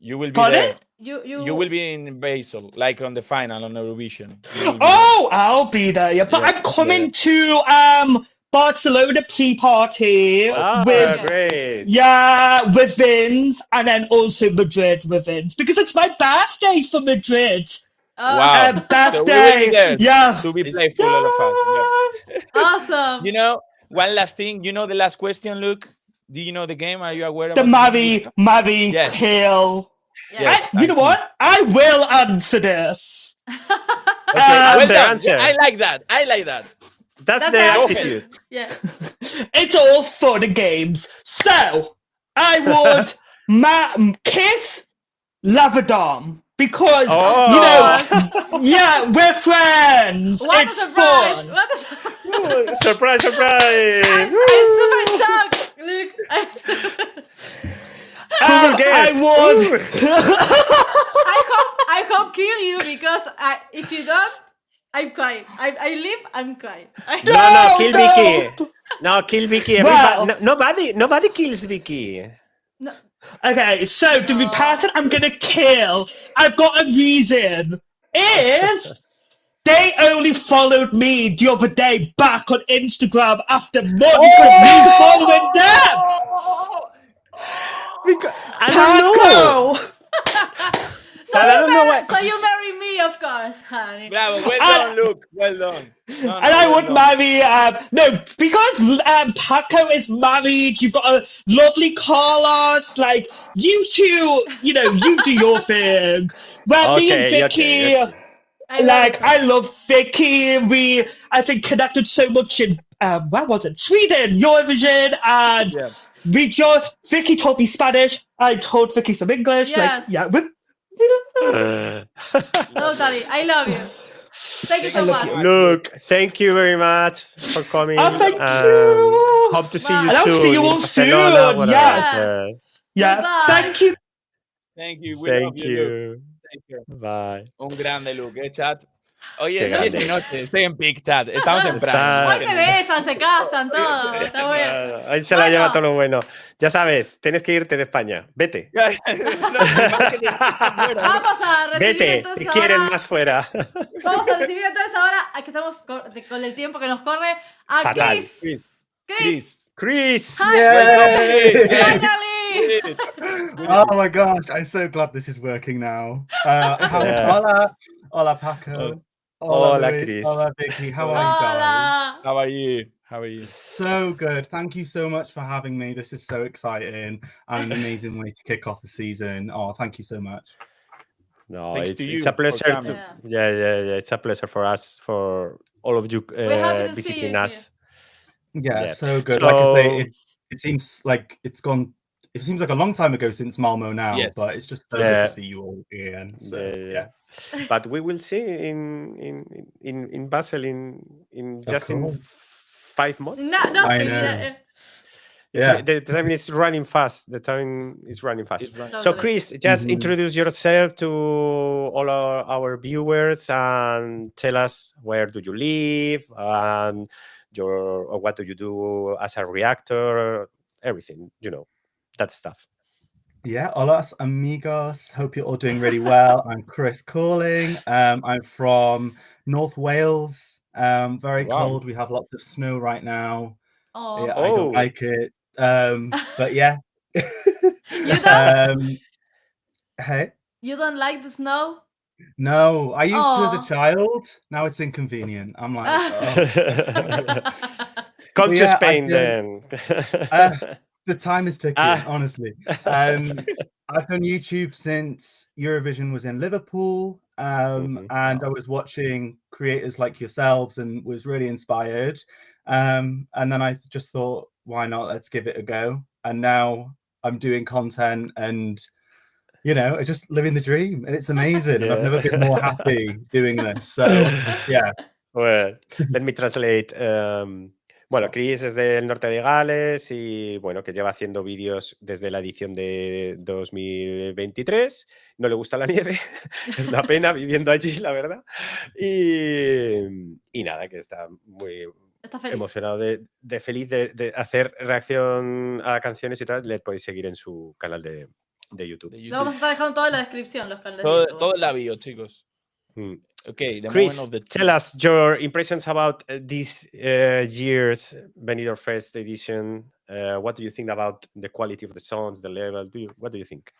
You will be Pardon? there. You will be in Basel, like on the final on Eurovision. I'll be there. Yeah, but I'm coming to Barcelona pre-party with great. with Vince, and then also Madrid with Vince, because it's my birthday for Madrid. Wow. Birthday. To be playful, all of us. Yeah. Awesome. You know, one last thing. You know the last question, Luke? Do you know the game? Are you aware of the marry, kill? Yes. You know what? I will answer this. Okay, answer. I like that. That's the attitude. Yeah. It's all fun and games. So, I would kiss Lavadom. Because, you know, we're friends. What it's a surprise. fun. What a surprise. Surprise. I'm super shocked, Luke. I hope kill you, because if you don't, I'm crying. I live, I'm crying. No, kill Vicky. No, kill Vicky. Nobody kills Vicky. No. Okay, so the person I'm gonna kill, I've got a reason, is they only followed me the other day back on Instagram after months of me following them. I don't know. So you marry me, of course, honey. Bravo, well done, Luke. Well done. And I would marry, because Paco is married, you've got a lovely Carlos, like, you two, you know, you do your thing. Where me and Vicky, I love Vicky, I think, connected so much in, where was it? Sweden, Eurovision, and Vicky taught me Spanish, I taught Vicky some English, yes. Totally, I love you. Thank you so much. Look, thank you very much for coming. Thank you. Hope to see you soon. I'll see you all soon. Yeah. Thank you. Thank you. Thank you. Bye. Un grande, Luke, chat. Oye, no es mi noche, estoy en Pic Chat, estamos en Praga. Hoy te besan, se casan, todo. Está bueno. Ahí se la lleva todo lo bueno. Ya sabes, tienes que irte de España. Vete. Vamos a recibir Vete, entonces te quieren ahora, más fuera. Vamos a recibir entonces ahora, que estamos con el tiempo que nos corre, a Chris. Chris. Finally. Oh my gosh, I'm so glad this is working now. Hola Paco. Hola Luis. Chris. Hola Vicky. How are you guys? How are you? How are you? So good. Thank you so much for having me. This is so exciting and an amazing way to kick off the season. Oh, thank you so much. No, Thanks to it's you a pleasure. for coming. Yeah. It's a pleasure for us, for all of you We're happy to see visiting you us. Yeah, Yeah. so good. So- Like I say, it seems like it's gone. It seems like a long time ago since Malmo now, Yes. but it's just so Yeah. good to see you all again. So yeah. But we will see in Basel in just in course. 5 months. I know. Yeah. The time is running fast. The time is running fast. It's right. So, Totally. Chris, just Mhm. introduce yourself to all our viewers and tell us where do you live and or what do you do as a reactor, everything, that stuff. Yeah, hola amigos. Hope you're all doing really well. I'm Chris calling. I'm from North Wales. Very Wow. cold. We have lots of snow right now. Oh, Yeah, I don't Oh. like it. But yeah. You don't? Hey. You don't like the snow? No, I used to as Aw. a child. Now it's inconvenient. I'm like, oh. Come to Yeah, Spain then. The time is ticking, honestly. I've done YouTube since Eurovision was in Liverpool, and I was watching creators like yourselves and was really inspired. And then I just thought, why not? Let's give it a go. And now I'm doing content and, I just living the dream, and it's amazing. And I've never been more happy doing this. So, yeah. Well, let me translate. Bueno, Chris es del norte de Gales y bueno, que lleva haciendo vídeos desde la edición de 2023. No le gusta la nieve, es una pena viviendo allí, la verdad. Y nada, que está muy Está feliz. emocionado de feliz de hacer reacción a canciones y tal. Le podéis seguir en su canal de YouTube. De Lo vamos a YouTube. estar dejando todo en la descripción, los canales de YouTube. Todo en la bio, chicos. Okay, the Chris, moment of the tell us your impressions about this year's Benidorm Fest edition. What do you think about the quality of the songs, the level? What do you think?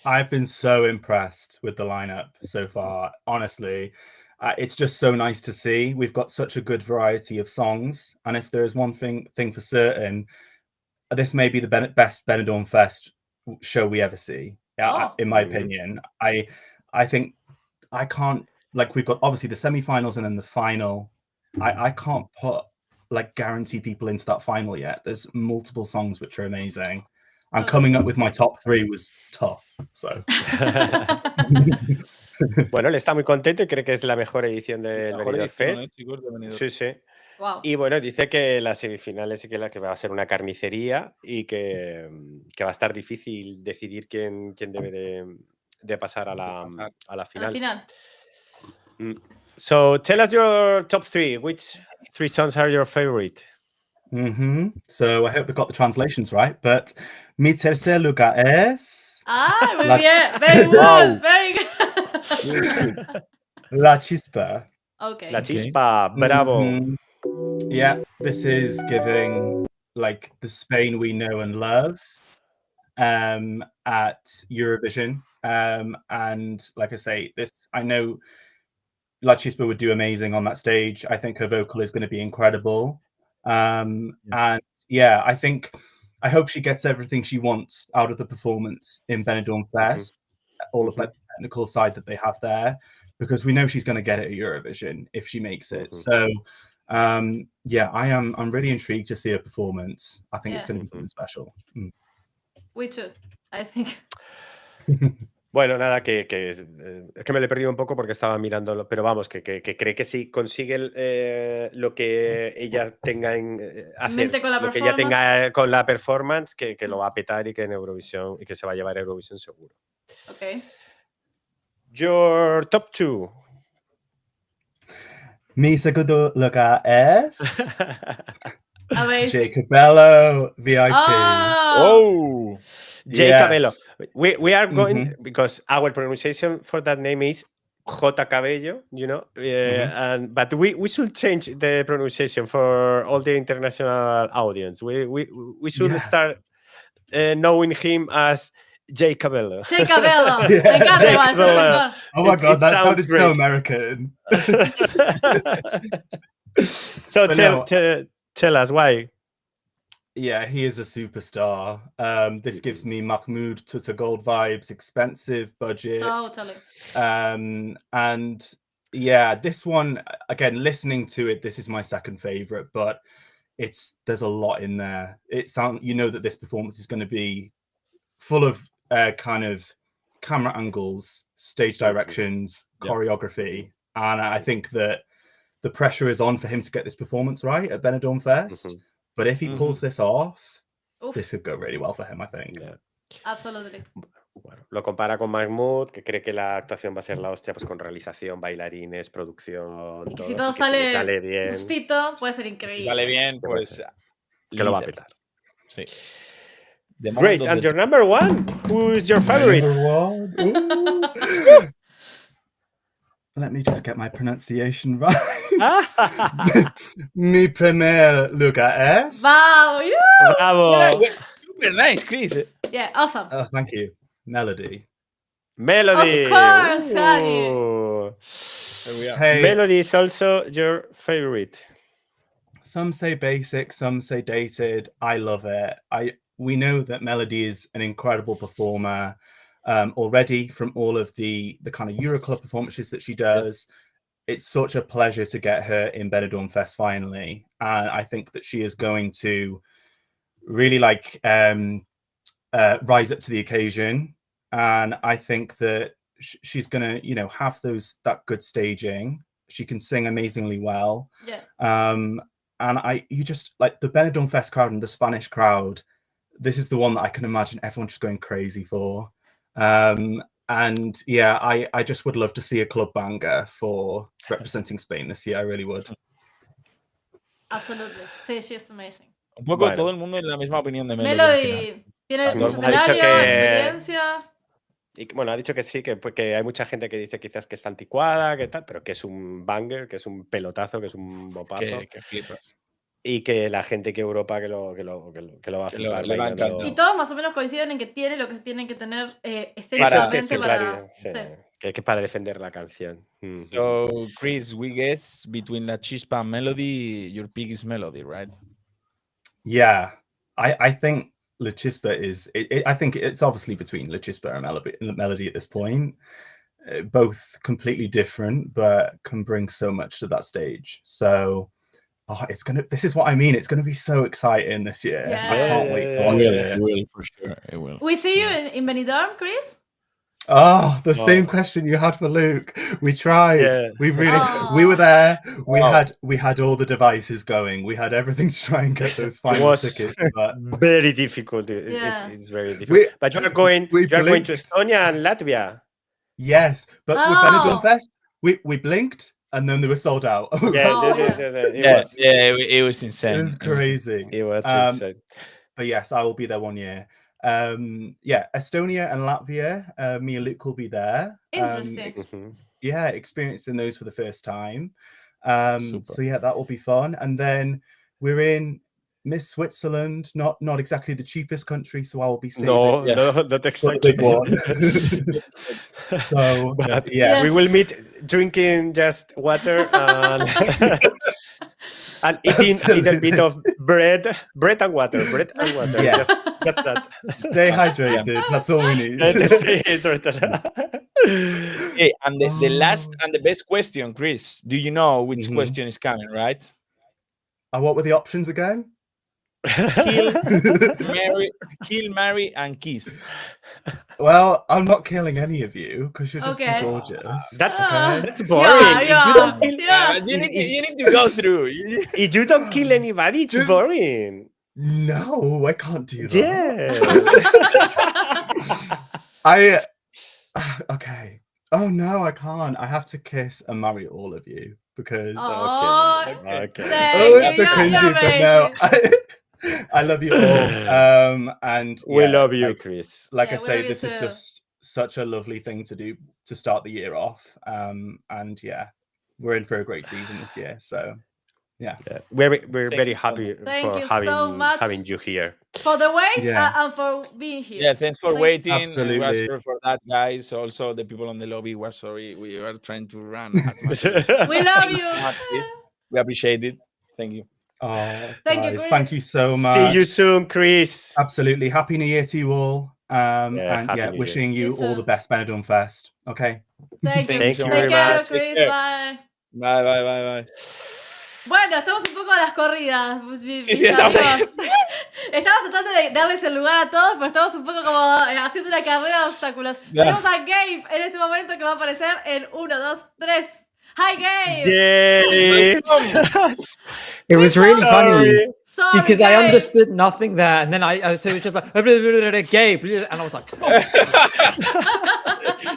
I've been so impressed with the lineup so far. Honestly, it's just so nice to see. We've got such a good variety of songs, and if there is one thing for certain, this may be the best Benidorm Fest show we ever see. In my opinion, I think I can't. Like, we've got obviously the semi-finals and then the final. I can't guarantee people into that final yet. There's multiple songs which are amazing. And coming up with my top 3 was tough. So. Bueno, él está muy contento y cree que es la mejor edición del Benidorm Fest. chicos, de Benidorm. Sí, sí. Wow. Y bueno, dice que las semifinales y que va a ser una carnicería y que va a estar difícil decidir quién debe de pasar a la final. A la final. So tell us your top 3. Which 3 songs are your favorite? So I hope we got the translations right, but mi tercer lugar es Muy bien. Very good. Very good. Lachispa. Okay. Lachispa, bravo. Yeah, this is giving like the Spain we know and love at Eurovision. And like I say, I know Lachispa would do amazing on that stage. I think her vocal is going to be incredible. And yeah, I hope she gets everything she wants out of the performance in Benidorm Fest, all of like the technical side that they have there, because we know she's going to get it at Eurovision if she makes it. So yeah, I'm really intrigued to see her performance. I think it's going to be something special. We too, I think. Bueno, nada, que es que me lo he perdido un poco porque estaba mirándolo, pero vamos, que cree que si consigue lo que ella tenga en hacer, con la lo que ella tenga con la performance, que lo va a petar y que en Eurovisión y que se va a llevar a Eurovisión seguro. Okay. Your top 2. Mi segundo lugar es Amazing. Jacobello VIP. Oh, Jacobello. Yes. We are going because our pronunciation for that name is J. Cabello, you know, but we should change the pronunciation for all the international audience. We should start knowing him as J. Cabello. J. Cabello. Me encanta. Oh my God, that sounded so American. So Tell us why. Yeah, he is a superstar. This gives me Mahmoud Tuta Gold vibes, expensive budget. Totally. And yeah, this one, again, listening to it, this is my second favorite, but there's a lot in there. You know that this performance is going to be full of kind of camera angles, stage directions, choreography. And I think that the pressure is on for him to get this performance right at Benidorm Fest. But if he pulls this off, this could go really well for him, I think. Yeah. Absolutely. Bueno, lo compara con Mahmoud, que cree que la actuación va a ser la hostia, pues con realización, bailarines, producción, Y que todo. si todo y que si le sale sale bien, justito, puede ser increíble. Si sale bien, pues que lo va a líder. petar. Sí. Great, and your number one? Who is your favorite? Let me just get my pronunciation right. Mi primer lugar es. Wow, Bravo. Yeah, super nice, Chris. Yeah, awesome. Oh, thank you. Melody. Melody. Of course, honey. Ooh. Hey, Melody is also your favorite. some say basic, some say dated. I love it. We know that Melody is an incredible performer already from all of the kind of Euroclub performances that she does. It's such a pleasure to get her in Benidorm Fest finally, and I think that she is going to really rise up to the occasion. And I think that she's gonna, have that good staging. She can sing amazingly well. Yeah. And you just like the Benidorm Fest crowd and the Spanish crowd. This is the one that I can imagine everyone just going crazy for. And yeah, I just would love to see a club banger for representing Spain this year. I really would. Absolutely. Sí, she's amazing. Un poco todo el mundo en la misma opinión de Melody. Melody tiene mucho escenario, experiencia. Y bueno, ha dicho que sí, que hay mucha gente que dice quizás que es anticuada, que tal, pero que es un banger, que es un pelotazo, que es un bopazo. Que flipas. Y que la gente que Europa que lo va a flipar. Y todos más o menos coinciden en que tiene lo que tienen que tener estéticamente para... Claro, sí. Que para defender la canción. So, Chris, we guess between Lachispa and Melody, your pick is Melody, right? Yeah, I think Lachispa is. I think it's obviously between Lachispa and Melody at this point. Both completely different, but can bring so much to that stage. So. This is what I mean. It's gonna be so exciting this year. Yeah. I can't wait to watch it. It will, for sure. It will. We see you in Benidorm, Chris? Oh, the same question you had for Luke. We tried. Yeah. We were there. We had all the devices going. We had everything to try and get those final tickets. But very difficult. It's very difficult. But you're going to Estonia and Latvia. Yes, but with Benidorm Fest, we blinked. And then they were sold out. It was insane. It was crazy. It was insane. But yes, I will be there one year. Estonia and Latvia, me and Luke will be there. Interesting. Experiencing those for the first time. So yeah, that will be fun. And then we're in Miss Switzerland, not exactly the cheapest country, so I will be seeing not exactly one. So we will meet drinking just water and eating a little bit of bread and water. Yeah. Just that. Stay hydrated. That's all we need. Stay hydrated. Hey, and the last and the best question, Chris. Do you know which question is coming, right? What were the options again? Kill, marry, and kiss. Well, I'm not killing any of you because you're just too gorgeous. That's boring. You need to go through. If you don't kill anybody, it's boring. No, I can't do that. Yeah. Okay. Oh no, I can't. I have to kiss and marry all of you because. Okay. It's so cringy, but no. I love you all. And we love you, Chris. Like I say, this is just such a lovely thing to do to start the year off. And yeah, we're in for a great season this year. So yeah. We're very happy for having you here. For the wait and for being here. Yeah, thanks for waiting. Absolutely. We are sorry for that, guys. Also, the people on the lobby were sorry. We are trying to run as much we love you. We appreciate it. Thank you. Oh, Thank you, guys, Chris. thank you so much. See you soon, Chris. Absolutely. Happy New Year to you all. And Happy yeah, New Year. wishing You you all too. the best Benidorm Fest. Okay. Thank you. Thank you Take very care, much. Chris. care. Bye. Bye, bye, bye, bye. Bueno, estamos un poco a las corridas. Sí, estamos Estamos tratando de darles el lugar a todos, pero estamos un poco como haciendo una carrera de obstáculos. Ya. Tenemos a Gabe en este momento que va a aparecer en 1, 2, 3. Hi, Gabe. Yay! It was really funny Sorry, because I Gabe. understood nothing there, and then so it was just like Gabe, and I was like, oh.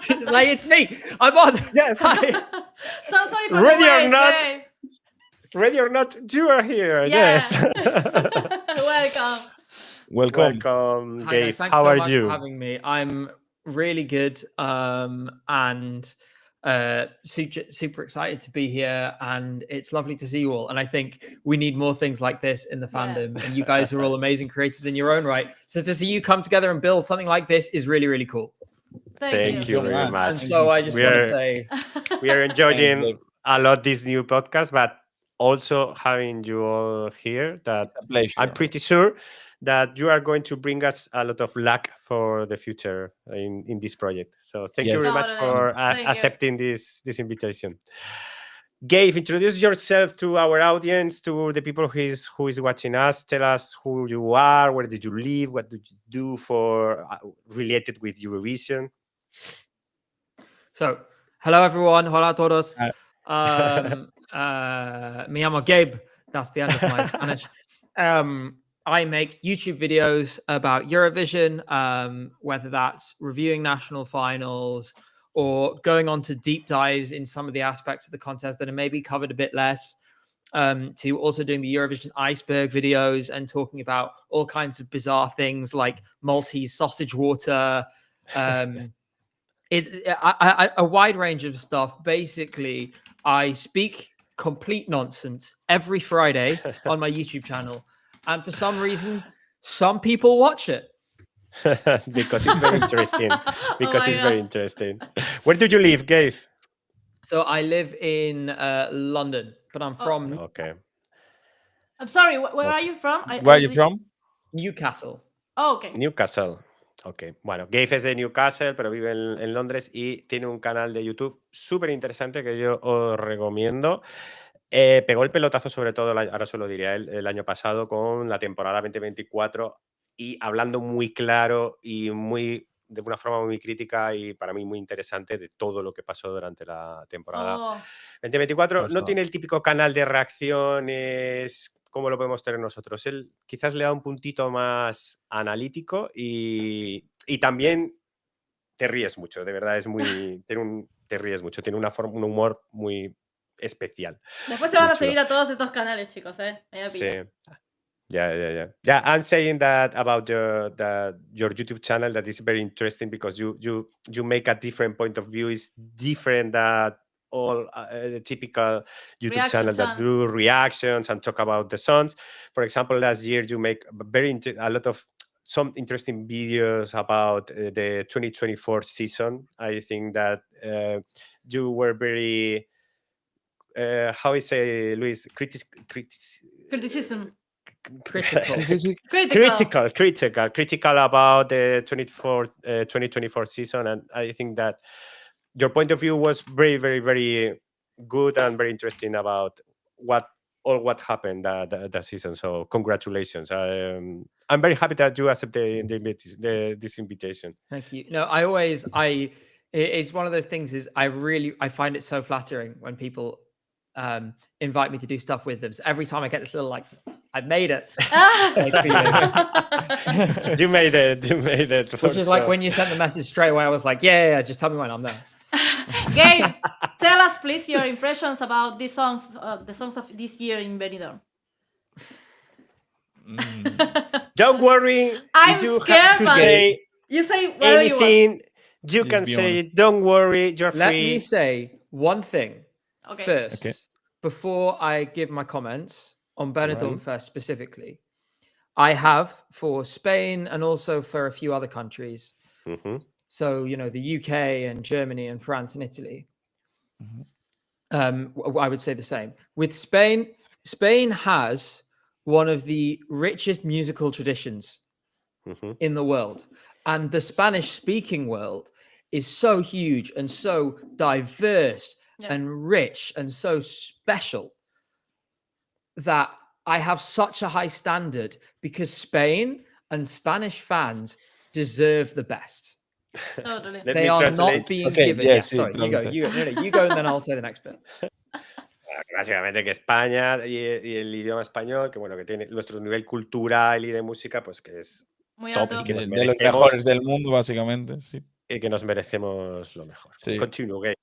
It's like, it's me. I'm on. Yes. Hi. So sorry for Ready the or wait, not? Gabe. Ready or not, you are here. Yeah. Yes. Welcome. Welcome, Hi, Gabe. guys. Thanks How so are much you? for having me. I'm really good, and super excited to be here, and it's lovely to see you all. And I think we need more things like this in the fandom. And you guys are all amazing creators in your own right. So to see you come together and build something like this is really, really cool. Thank you very much. And so I just want to say, We are Thanks, enjoying Gabe. a lot this new podcast, but also having you all here. That It's a pleasure. I'm pretty sure that you are going to bring us a lot of luck for the future in this project. So thank you Yes. very much Totally. for Thank you. accepting this invitation. Gabe, introduce yourself to our audience, to the people who is watching us. Tell us who you are, where did you live, what did you do for related with Eurovision. so hello everyone, hola a todos. Hi. Me llamo Gabe. That's the end of my Spanish. I make YouTube videos about Eurovision, whether that's reviewing national finals or going on to deep dives in some of the aspects of the contest that are maybe covered a bit less, to also doing the Eurovision iceberg videos and talking about all kinds of bizarre things like Maltese sausage water, a wide range of stuff. Basically, I speak complete nonsense every Friday on my YouTube channel. And for some reason, some people watch it. Because it's very interesting. Because my it's God. very interesting. Where do you live, Gabe? So I live in London, but I'm from Okay. I'm sorry, where are you from? Where are you from? Newcastle. Oh, okay. Newcastle. Ok. Bueno, Gabe es de Newcastle, pero vive en Londres y tiene un canal de YouTube súper interesante que yo os recomiendo. Pegó el pelotazo sobre todo, ahora se lo diré a él, el año pasado con la temporada 2024 y hablando muy claro y de una forma muy crítica y para mí muy interesante de todo lo que pasó durante la temporada Oh, 2024. No Pasó. tiene el típico canal de reacciones como lo podemos tener nosotros. Él quizás le da un puntito más analítico y también te ríes mucho, de verdad es muy... te ríes mucho, tiene un humor muy especial. después se van Muy a seguir chulo. a todos estos canales, chicos, Ahí a Sí. pillar. Yeah. I'm saying that about your YouTube channel that is very interesting because you make a different point of view. It's different that all the typical YouTube Reaction channel that do reactions and talk about the songs. For example, last year you make a lot of some interesting videos about the 2024 season. I think that you were very how I say, Luis, Criticism. Critical. Critical about the 2024 season, and I think that your point of view was very, very, very good and very interesting about what happened that season. So congratulations. I'm very happy that you accepted this invitation. Thank you. No, it's one of those things is I find it so flattering when people invite me to do stuff with them. So every time I get this little like, I made it. You made it. Which is like when you sent the message straight away, I was like, yeah, just tell me when I'm there. Gabe, tell us please your impressions about these songs, the songs of this year in Benidorm. Don't worry. I'm if you scared, have to but say you say whatever you want. anything, you Just can be say honest. it. Don't worry. You're Let free. me say one thing Okay. first Okay. before I give my comments on Benidorm Right. Fest specifically. I have for Spain and also for a few other countries. Mhm. So, the UK and Germany and France and Italy. I would say the same. With Spain has one of the richest musical traditions in the world. And the Spanish-speaking world is so huge and so diverse and rich and so special that I have such a high standard because Spain and Spanish fans deserve the best. Totally. They are not being given. Yeah, sorry, you go. You go, and then I'll say the next bit. Básicamente que España y el idioma español, que bueno, que tiene nuestro nivel cultural y de música, pues que es muy top alto. y que nos De los merecemos, mejores del mundo, básicamente. Sí. y que nos merecemos lo mejor. Sí. Continue, Gabe.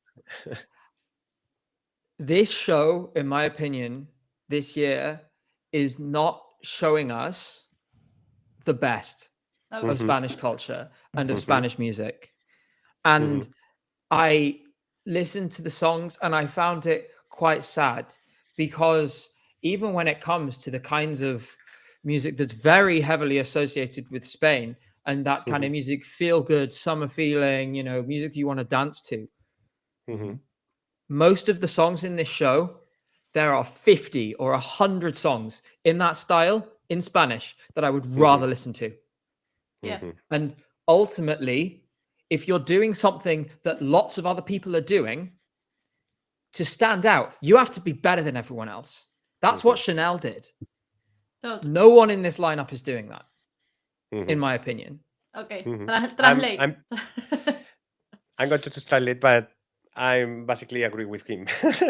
This show, in my opinion, this year is not showing us the best of Spanish culture and of Spanish music. And I listened to the songs and I found it quite sad because even when it comes to the kinds of music that's very heavily associated with Spain and that kind of music, feel good, summer feeling, you know, music you want to dance to. Most of the songs in this show, there are 50 or 100 songs in that style in Spanish that I would rather listen to. Yeah. And ultimately, if you're doing something that lots of other people are doing, to stand out, you have to be better than everyone else. That's what Chanel did. Totally. No one in this lineup is doing that, in my opinion. Okay, translate. I'm going to translate, but I'm basically agree with him.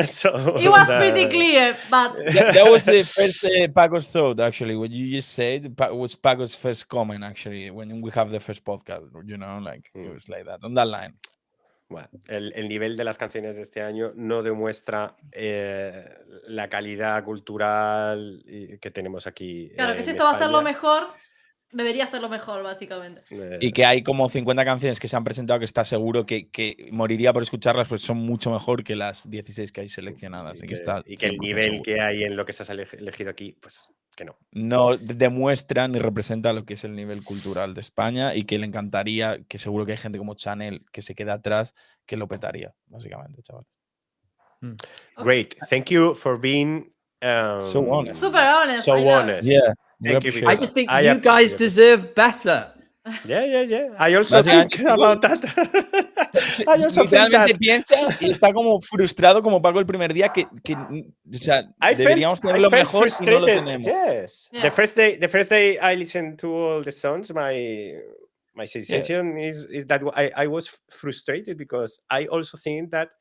So It was pretty clear, but That was the first Paco's thought, actually. What you just said was Paco's first comment, actually, when we have the first podcast. You know, like it was like that on that line. Bueno, el nivel de las canciones de este año no demuestra la calidad cultural que tenemos aquí. claro, que si en esto va a ser lo España. mejor, debería ser lo mejor, básicamente. Y que hay como 50 canciones que se han presentado que está seguro que moriría por escucharlas, pues son mucho mejor que las 16 que hay seleccionadas. Y y que el 100% nivel seguro. que hay en lo que se ha elegido aquí, pues que no. No demuestra ni representa lo que es el nivel cultural de España y que le encantaría, que seguro que hay gente como Chanel que se queda atrás, que lo petaría, básicamente, chavales. Great. Thank you for being So honest. Super honest. So I love honest. Yeah. Thank you. appreciate I it. just think I you guys appreciate it. deserve better. Yeah. I also think about that. I also think Literalmente that. piensa y está como frustrado como Paco el primer día que o sea, deberíamos tenerlo mejor y no lo tenemos. Yes. Yeah. The first day I listened to all the songs, my sensation is that I was frustrated because I also think that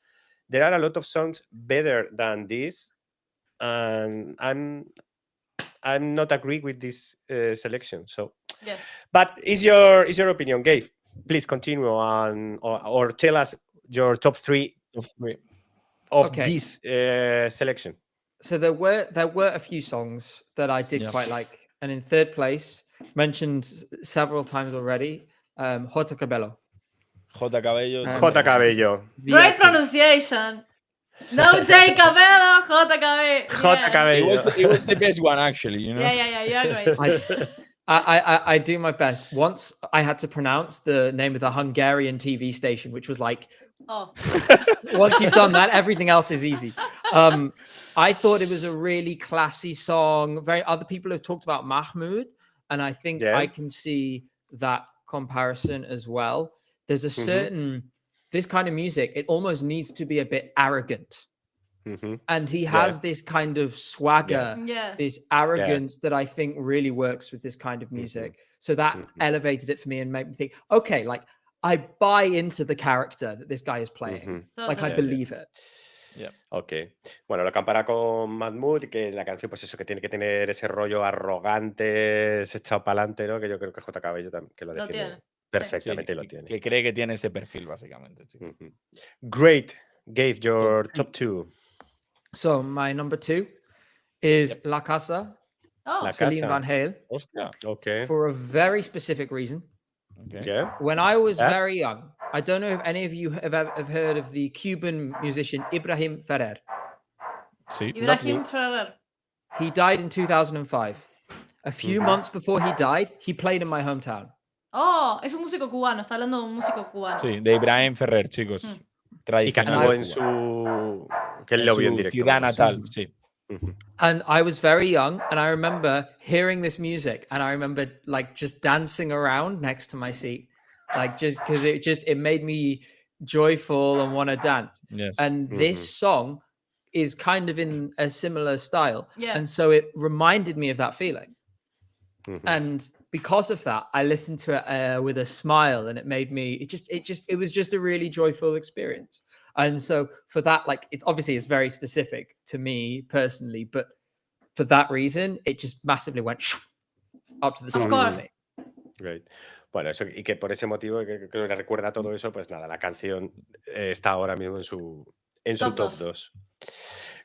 there are a lot of songs better than this, and I'm not agree with this selection. So, Yeah. but is your opinion, Gabe? Please continue on or tell us your top three of this selection. So there were a few songs that I did quite like, and in third place, mentioned several times already, Jota Cabello. J. Cabello. J. Cabello. Great pronunciation. No J. Cabello, J. Cabello. J. Cabello. It was the best one, actually. You know? Yeah, you're great. I do my best. Once I had to pronounce the name of the Hungarian TV station, which was like, once you've done that, everything else is easy. I thought it was a really classy song. Other people have talked about Mahmoud, and I think I can see that comparison as well. There's a certain, this kind of music, it almost needs to be a bit arrogant. And he has this kind of swagger, this arrogance that I think really works with this kind of music. So that elevated it for me and made me think, okay, like I buy into the character that this guy is playing. Like I believe it. Ok. Bueno, lo compara con Mahmoud, que la canción, pues eso, que tiene que tener ese rollo arrogante, ese echado para adelante, ¿no? Que yo creo que J. Cabello también, que lo define perfectamente, lo tiene. Que cree que tiene ese perfil, básicamente. Great. Gabe, your top two. So my number two is La Casa, Celine Van Hale. Okay. For a very specific reason. Yeah. When I was very young, I don't know if any of you have heard of the Cuban musician Ibrahim Ferrer. Sí. Ibrahim Ferrer. He died in 2005. A few months before he died, he played in my hometown. Oh, es un músico cubano, está hablando de un músico cubano. Sí, de Ibrahim Ferrer, chicos. Y cantó en su... que él lo vio en directo. Ciudad natal, sí. And I was very young, and I remember hearing this music, and I remember like just dancing around next to my seat, like just because it made me joyful and want to dance. Yes. And this song is kind of in a similar style, Yeah. and so it reminded me of that feeling. And because of that, I listened to it with a smile, and it made me. It was just a really joyful experience. And so for that, like, it's very specific to me personally, but for that reason, it just massively went up to the top of me. Great. Bueno, eso, y que por ese motivo que le recuerda todo eso, pues nada, la canción está ahora mismo en su top 2.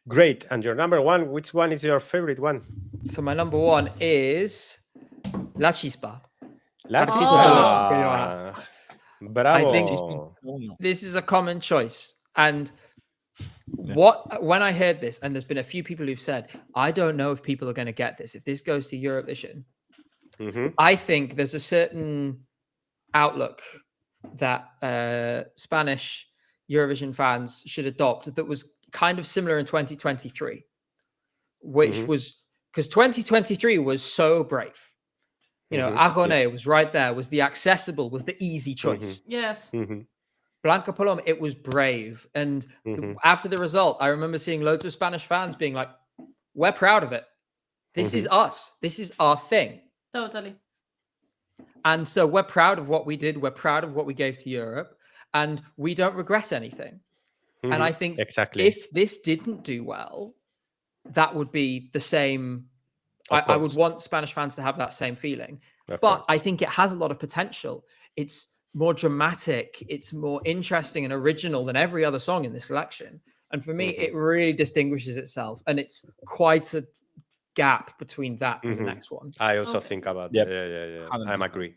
Great. And your number one, which one is your favorite one? So my number one is Lachispa. Lachispa. Bravo. I think this is a common choice. And when I heard this, and there's been a few people who've said, I don't know if people are going to get this. If this goes to Eurovision, I think there's a certain outlook that Spanish Eurovision fans should adopt that was kind of similar in 2023, which was because 2023 was so brave. You know, Agoné was right there, was the accessible, was the easy choice. Yes. Blanca Paloma, it was brave. And after the result, I remember seeing loads of Spanish fans being like, we're proud of it. This is us. This is our thing. Totally. And so we're proud of what we did. We're proud of what we gave to Europe. And we don't regret anything. And I think if this didn't do well, that would be the same. I would want Spanish fans to have that same feeling. But I think it has a lot of potential. It's more dramatic. It's more interesting and original than every other song in this selection. And for me, it really distinguishes itself. And it's quite a gap between that and the next one. I also think about that. Yeah. I agree.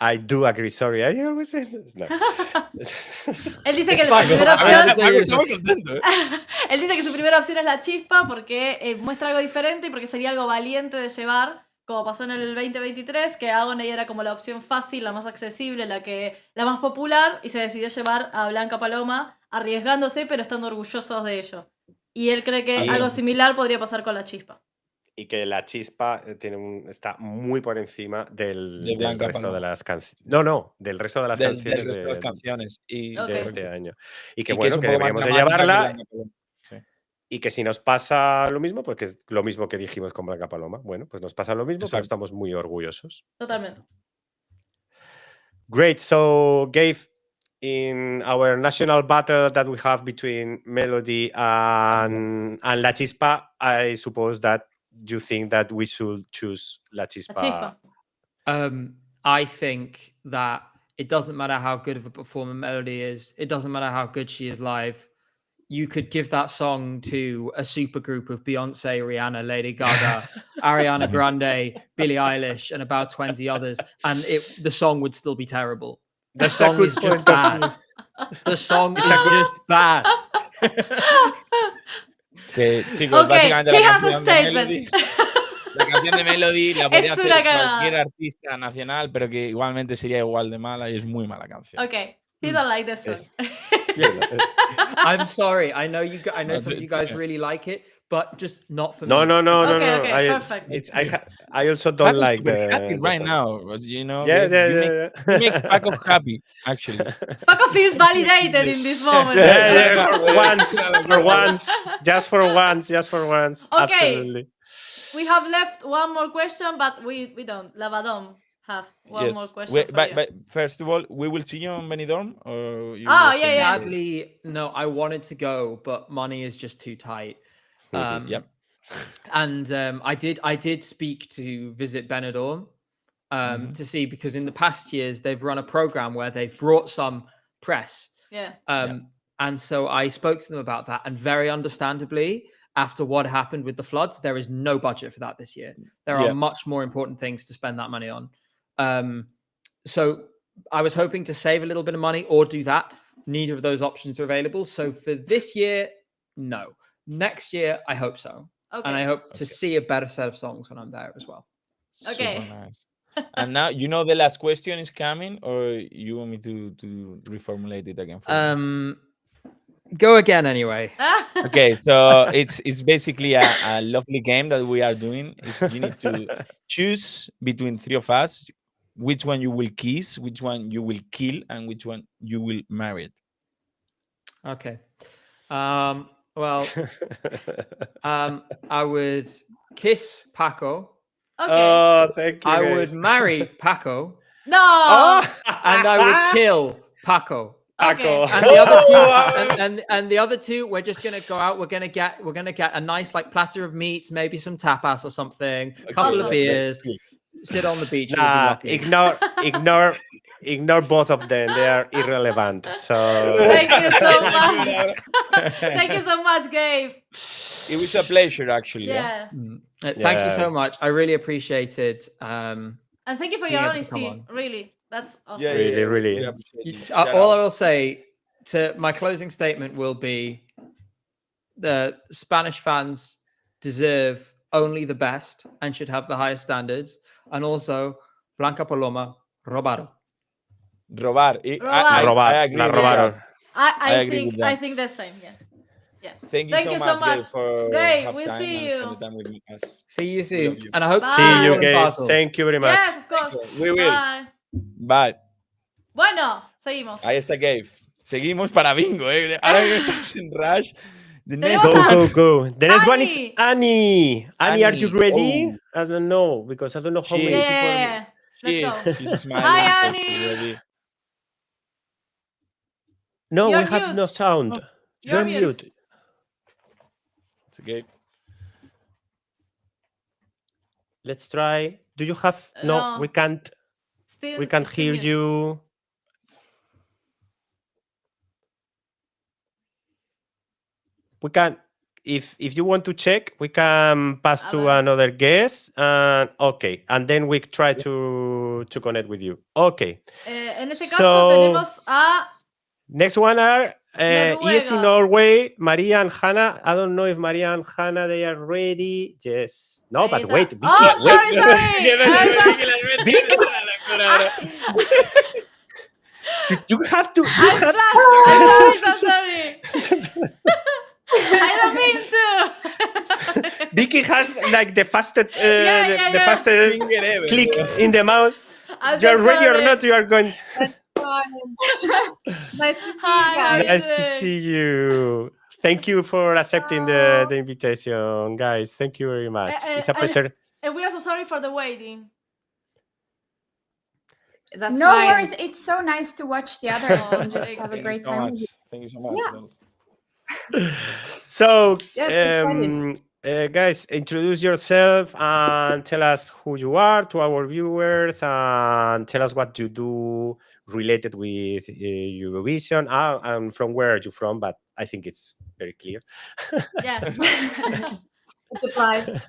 I do agree. Sorry, I always say no. Él dice que la primera opción. Él dice que su primera opción es la chispa porque muestra algo diferente y porque sería algo valiente de llevar, como pasó en el 2023, que Agoné era como la opción fácil, la más accesible, la más popular, y se decidió llevar a Blanca Paloma, arriesgándose, pero estando orgullosos de ello. Y él cree que algo similar podría pasar con la chispa. Y que la chispa está muy por encima del resto de las canciones. No, del resto de las canciones. Del resto de las canciones. De este año. Y que bueno, que deberíamos de llevarla. Y que si nos pasa lo mismo, pues que es lo mismo que dijimos con Blanca Paloma. Bueno, pues nos pasa lo mismo, pero estamos muy orgullosos. Totalmente. Great. So, Gabe, in our national battle that we have between Melody and La Chispa, I suppose that you think that we should choose La Chispa? I think that it doesn't matter how good of a performer Melody is. It doesn't matter how good she is live. You could give that song to a supergroup of Beyonce, Rihanna, Lady Gaga, Ariana Grande, Billie Eilish, and about 20 others, and the song would still be terrible. The song is just bad. The song is just bad. Que, chicos, básicamente he has a statement. La canción de Melody la podría hacer cualquier artista nacional, pero que igualmente sería igual de mala y es muy mala canción. Okay, he don't like this song. I'm sorry. I know some of you guys really like it, but just not for me. No. Okay, perfect. I also don't like happy right now, you know. Yeah. You make Paco happy, actually. Paco feels validated in this moment. For once, just for once. Okay. Absolutely. We have left one more question, but we don't. Lavadom have one more question. But first of all, we will see you on Benidorm, or Sadly, no. I wanted to go, but money is just too tight. And I did speak to Visit Benidorm to see, because in the past years they've run a program where they've brought some press. And so I spoke to them about that, and very understandably, after what happened with the floods, there is no budget for that this year. There are much more important things to spend that money on. So I was hoping to save a little bit of money or do that. Neither of those options are available. So for this year, no. Next year, I hope so. Okay. And I hope to see a better set of songs when I'm there as well. Okay. Super nice. And now, you know, the last question is coming, or you want me to reformulate it again for you? Go again anyway. Okay, so it's basically a lovely game that we are doing. Is you need to choose between three of us which one you will kiss, which one you will kill, and which one you will marry. Okay. Well, I would kiss Paco. Okay. Oh, thank you. I guys. would marry Paco, No. and I would kill Paco. Okay. And the other two, and the other two, we're just gonna go out. We're gonna get a nice like platter of meats, maybe some tapas or something, a couple Awesome. of beers, sit on the beach. and Nah, we'll be lucky. ignore both of them. They are irrelevant. So Thank you so much. Thank you so much, Gabe. It was a pleasure, actually. Yeah. Thank you so much. I really appreciate it. And thank you for being your able to come honesty. on. Really, that's awesome. Yeah, really, really. we appreciate it. All I Shout will say to my closing statement will be the Spanish fans deserve only the best and should have the highest standards. And also, Blanca Paloma, robado. Robar. Robar. I agree La with robaron. that. I agree with I that. think the same. Yeah. Yeah. Thank you so much, Gabe, for Gabe, have we'll time see and you. spending time with us. See you We soon. love you. And I hope to Bye. see See you you in guys. Basel. Thank you very much. Yes, of course. We will. Bye. Bye. Bueno, seguimos. Ahí está Gabe. Seguimos para bingo, ¿eh? Ahora mismo estamos en Rush. The next Go, Tenemos one. go. The next one is Annie. Annie. Annie, are you Annie. ready? Oh. I don't know, because I don't know how She many is. people. Yeah. Let's go. She's smiling. Hi, so she's Annie. ready. No, You're we have no mute. sound. You're mute. It's okay. Let's try. Do you have? No, No. we can't. Still, We can't still hear mute. you. We can. If you want to check, we can pass A to ver. another guest. Okay, and then we try to connect with you. Okay. En este caso So- tenemos a Next one are ESI Noruega. Norway, Maria and Hannah. I don't know if Maria and Hannah they are ready. Yes. No, Ahí but está. wait. Vicky, Oh, wait. sorry, You have to. I'm flash. I'm sorry. I don't mean to. Vicky has like the fastest, Yeah. the fastest Finger ever, click bro. in the mouse. I'm You're so ready or sorry. not? You are going. That's fine. Nice to see Hi, you how are guys. you Nice to doing? see you. Thank you for accepting the invitation, guys. Thank you very much. It's a pleasure. And we are so sorry for the waiting. That's No fine. worries. It's so nice to watch the others Oh, and just thank have a you great so time. much. with you. Thank you so much. So, Yeah, keep fighting. guys, introduce yourself and tell us who you are to our viewers, and tell us what you do related with Eurovision, and from where are you from. But I think it's very clear. Yeah. It's applied.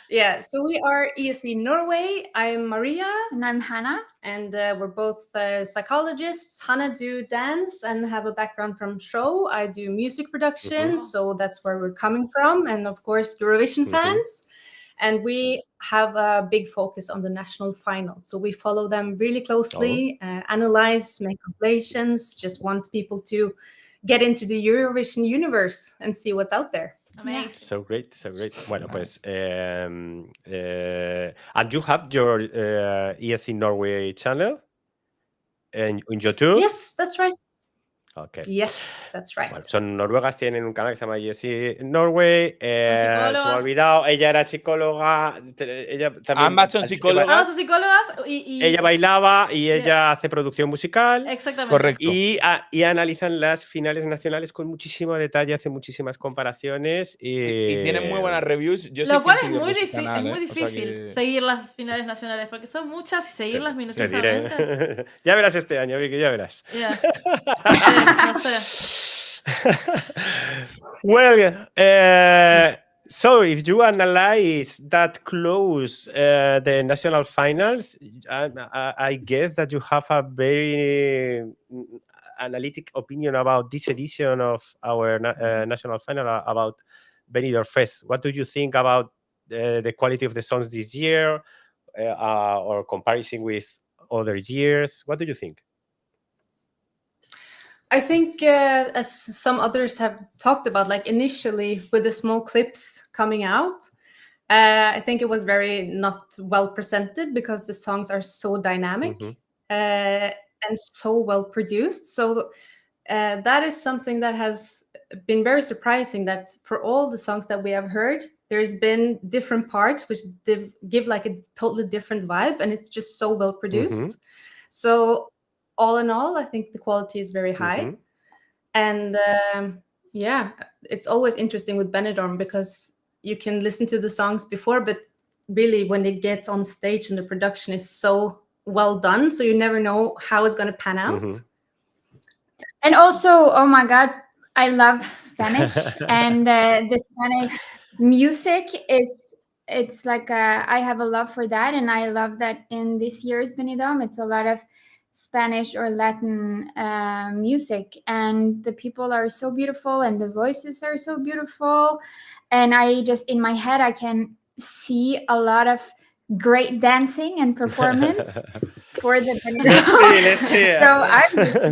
Yeah, so we are ESC Norway. I'm Maria, And I'm Hannah. and we're both psychologists. Hannah do dance and have a background from show. I do music production, so that's where we're coming from. And of course, Eurovision fans. And we have a big focus on the national finals. So we follow them really closely, analyze, make compilations, just want people to get into the Eurovision universe and see what's out there. Amazing. So great, so great. Bueno, pues, and you have your ESC Norway channel en YouTube. Yes, that's right. Okay. Yes, that's right. Bueno, son noruegas, tienen un canal que se llama ESC Norway. Se me ha psicólogas. olvidado, ella era psicóloga. Ella también, Ambas son psicólogas. Ambas son psicólogas y Ella bailaba y ella hace producción musical. Exactamente. Correcto. Y analizan las finales nacionales con muchísimo detalle, hacen muchísimas comparaciones. Y tienen muy buenas reviews. Yo soy Lo cual fiel es seguidor muy, de su canal, es muy O sea difícil que- seguir las finales nacionales porque son muchas y seguirlas Te minuciosamente. diré. Ya verás este año, Vicky, ya verás. Yeah. Sí, no sé. Well, so if you analyze that close the national finals, I guess that you have a very analytic opinion about this edition of our national final, about Benidorm Fest. What do you think about the quality of the songs this year, or comparison with other years? What do you think? I think, as some others have talked about, like initially with the small clips coming out, I think it was very not well presented because the songs are so dynamic and so well produced. So that is something that has been very surprising, that for all the songs that we have heard, there's been different parts which give like a totally different vibe, and it's just so well produced. So all in all, I think the quality is very high. And yeah, it's always interesting with Benidorm because you can listen to the songs before, but really when it gets on stage and the production is so well done, so you never know how it's going to pan out. And also, oh my God, I love Spanish. And the Spanish music it's like I have a love for that. And I love that in this year's Benidorm, it's a lot of Spanish or Latin music. And the people are so beautiful and the voices are so beautiful. And I just, in my head, I can see a lot of great dancing and performance for the Benidorm. Let's see. So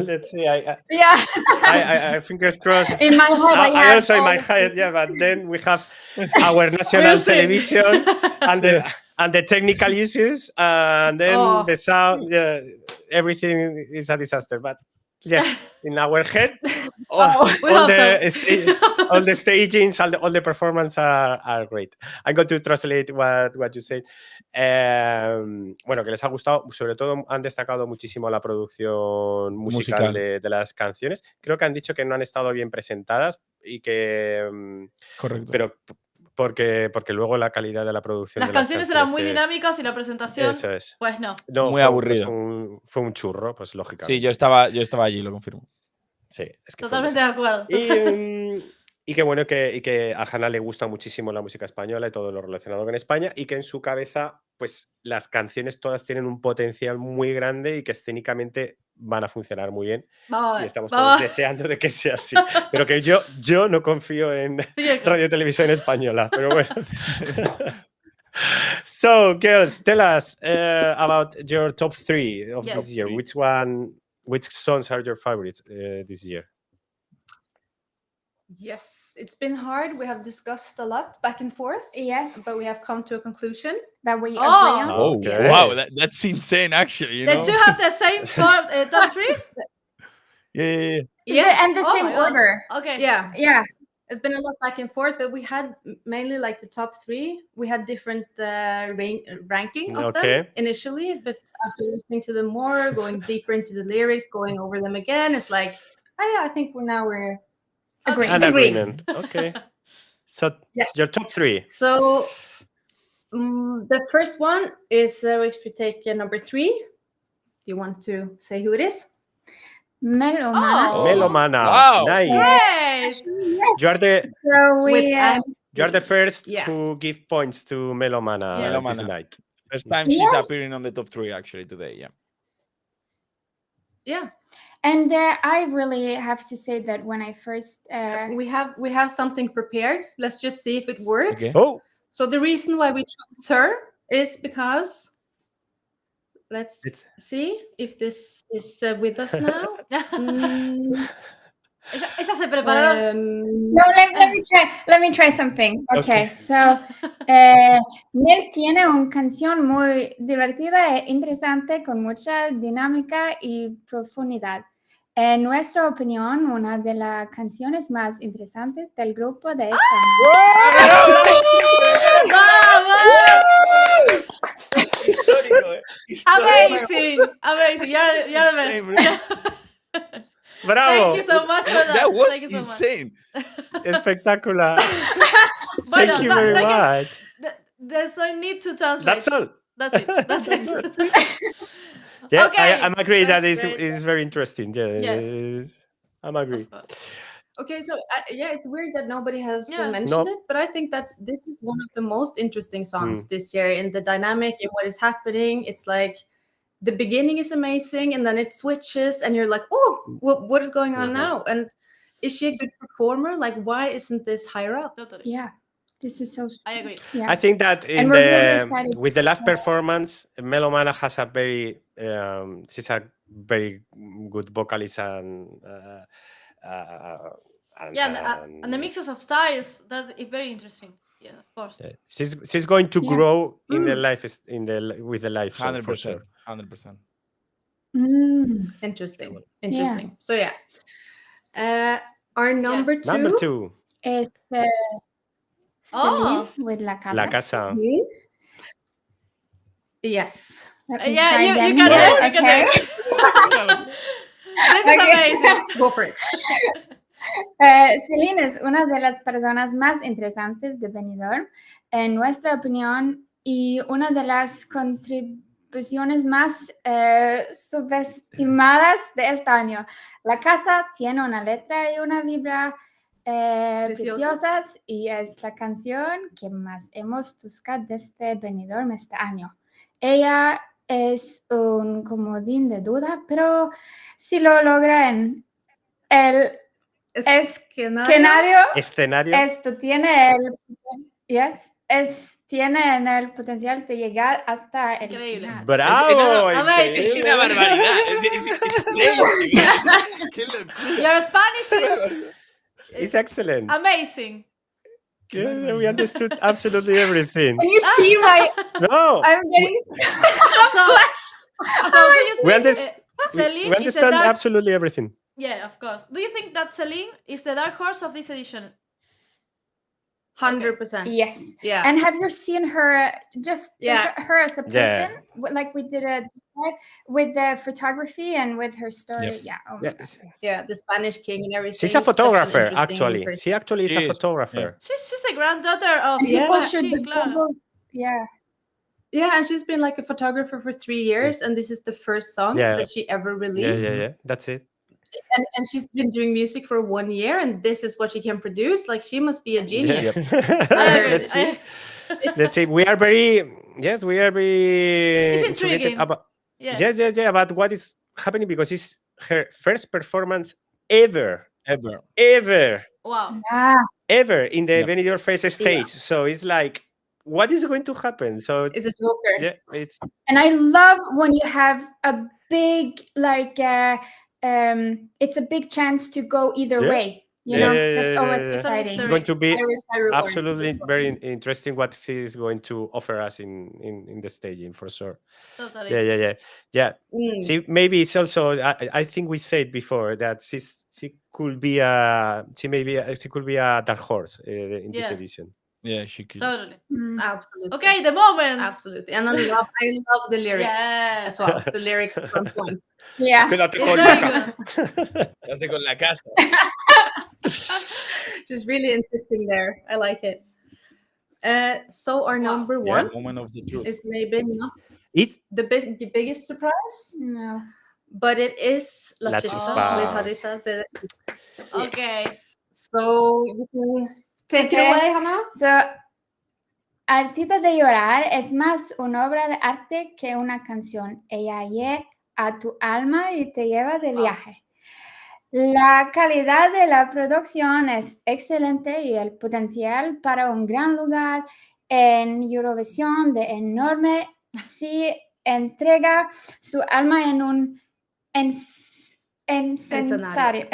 Let's see. I fingers crossed. In my head, I also in my head, yeah. But then we have our national television and the technical issues, and then the sound. Yeah, everything is a disaster. But yes, in our head, all the stagings, all the performance are great. I'm going to translate what you said. Bueno, que les ha gustado, sobre todo han destacado muchísimo la producción musical. De las canciones. Creo que han dicho que no han estado bien presentadas y que... Correcto. Pero porque luego la calidad de la producción... Las canciones eran muy dinámicas y la presentación... Eso es. Pues no. Muy aburrido. Fue un churro, pues lógicamente. Sí, yo estaba allí, lo confirmo. Sí, es que totalmente de acuerdo. Y que bueno, que a Hannah le gusta muchísimo la música española y todo lo relacionado con España, y que en su cabeza, pues las canciones todas tienen un potencial muy grande y que escénicamente van a funcionar muy bien. Y estamos todos deseando de que sea así. Pero que yo no confío en Radio Televisión Española, pero bueno. So, girls, tell us about your top 3 of this year. Which songs are your favorites this year? Yes, it's been hard. We have discussed a lot back and forth. Yes. But we have come to a conclusion that we agree on. Oh, okay. Wow, that's insane, actually. You Did you have the same top 3? Yeah. And the same order. Okay. Yeah. It's been a lot back and forth, but we had mainly like the top 3. We had different ranking of them initially, but after listening to them more, going deeper into the lyrics, going over them again, it's like, oh yeah, I think we're agreeing. An agreement. Okay. So your top 3. So the first one is if you take number 3. Do you want to say who it is? Melomana. Melomana. Wow. Nice. Yes. You are the you are the first who give points to Melomana this night. First time she's appearing on the top 3 actually today. Yeah. And I really have to say that when I first we have something prepared. Let's just see if it works. Okay. Oh. So the reason why we chose her is because let's see if this is with us now. Ellas se prepararon. No, let me try something. Okay. So Mel tiene una canción muy divertida e interesante con mucha dinámica y profundidad. En nuestra opinión, una de las canciones más interesantes del grupo de esta. Amazing! You're the best. Bravo! Thank you so much for that. That was Thank you so insane. Espectacular. Thank you very much. There's no need to translate. That's all. That's it. Yeah, Okay. I'm agree that That's is very interesting. Yeah, Yes. I'm agree. Okay, so it's weird that nobody has mentioned it, but I think this is one of the most interesting songs this year in the dynamic and what is happening. It's like the beginning is amazing, and then it switches, and you're like, oh, what is going on now? And is she a good performer? Like, why isn't this higher up? Totally. Yeah, this is so. I agree. Yeah. I think that really with the last performance, Melomana has a very she's a very good vocalists and and the mixes of styles, that is very interesting. Yeah, of course. She's going to grow in the life with the live show 100%. for sure. 100%. Interesting. So our number two. Number 2 is Celine with La Casa. La Casa. Yes. Let me Yeah, try you them got here, it. You got it. This is amazing. Go for it. Celine es una de las personas más interesantes de Benidorm, en nuestra opinión, y una de las contribuciones más subestimadas de este año. La Casa tiene una letra y una vibra preciosas, y es la canción que más hemos buscado desde Benidorm este año. Ella es un comodín de duda, pero si lo logra en el escenario, esto tiene tiene el potencial de llegar hasta el final. ¡Bravo! Es una barbaridad. Your Spanish is excellent. Amazing. Yeah, we understood absolutely everything. Can you see my? No. I'm getting So do you think Celine we understand is absolutely everything. Yeah, of course. Do you think that Celine is the dark horse of this edition? 100%. Yes. Yeah. And have you seen her? Her as a person, like we did a deep dive with the photography and with her story. Yep. Yeah. Oh my God. Yeah, the Spanish king and everything. She's a photographer, actually. She actually is a photographer. She's the granddaughter of the Yeah. Spanish king, claro. Yeah. Yeah, and she's been like a photographer for 3 years, and this is the first song that she ever released. Yeah. That's it. And she's been doing music for 1 year, and this is what she can produce. Like, she must be a genius. Let's see. Let's see. We are very It's intriguing. about about what is happening, because it's her first performance ever. Wow. Ever in the Benidorm Fest stage. So it's like, what is going to happen? So it's a joker. Yeah, it's. And I love when you have a big it's a big chance to go either way. You know, that's always exciting. It's going to be absolutely very interesting what she is going to offer us in the staging, for sure. Totally. Yeah. See, maybe it's also. I think we said before that she could be a dark horse in this edition. Yeah, she could. Totally. Absolutely. Okay, the moment. Absolutely. And I love the lyrics as well. The lyrics are on point. Yeah. Quédate con la casa. Just really insisting there. I like it. So our number one moment of the truth is maybe not the biggest surprise. No. But it is Lachispa. Okay. So you can take it away, Hannah. So, Artista de Llorar es más una obra de arte que una canción. Ella llega a tu alma y te lleva de viaje. La calidad de la producción es excelente y el potencial para un gran lugar en Eurovisión de enorme. Si entrega su alma en un escenario.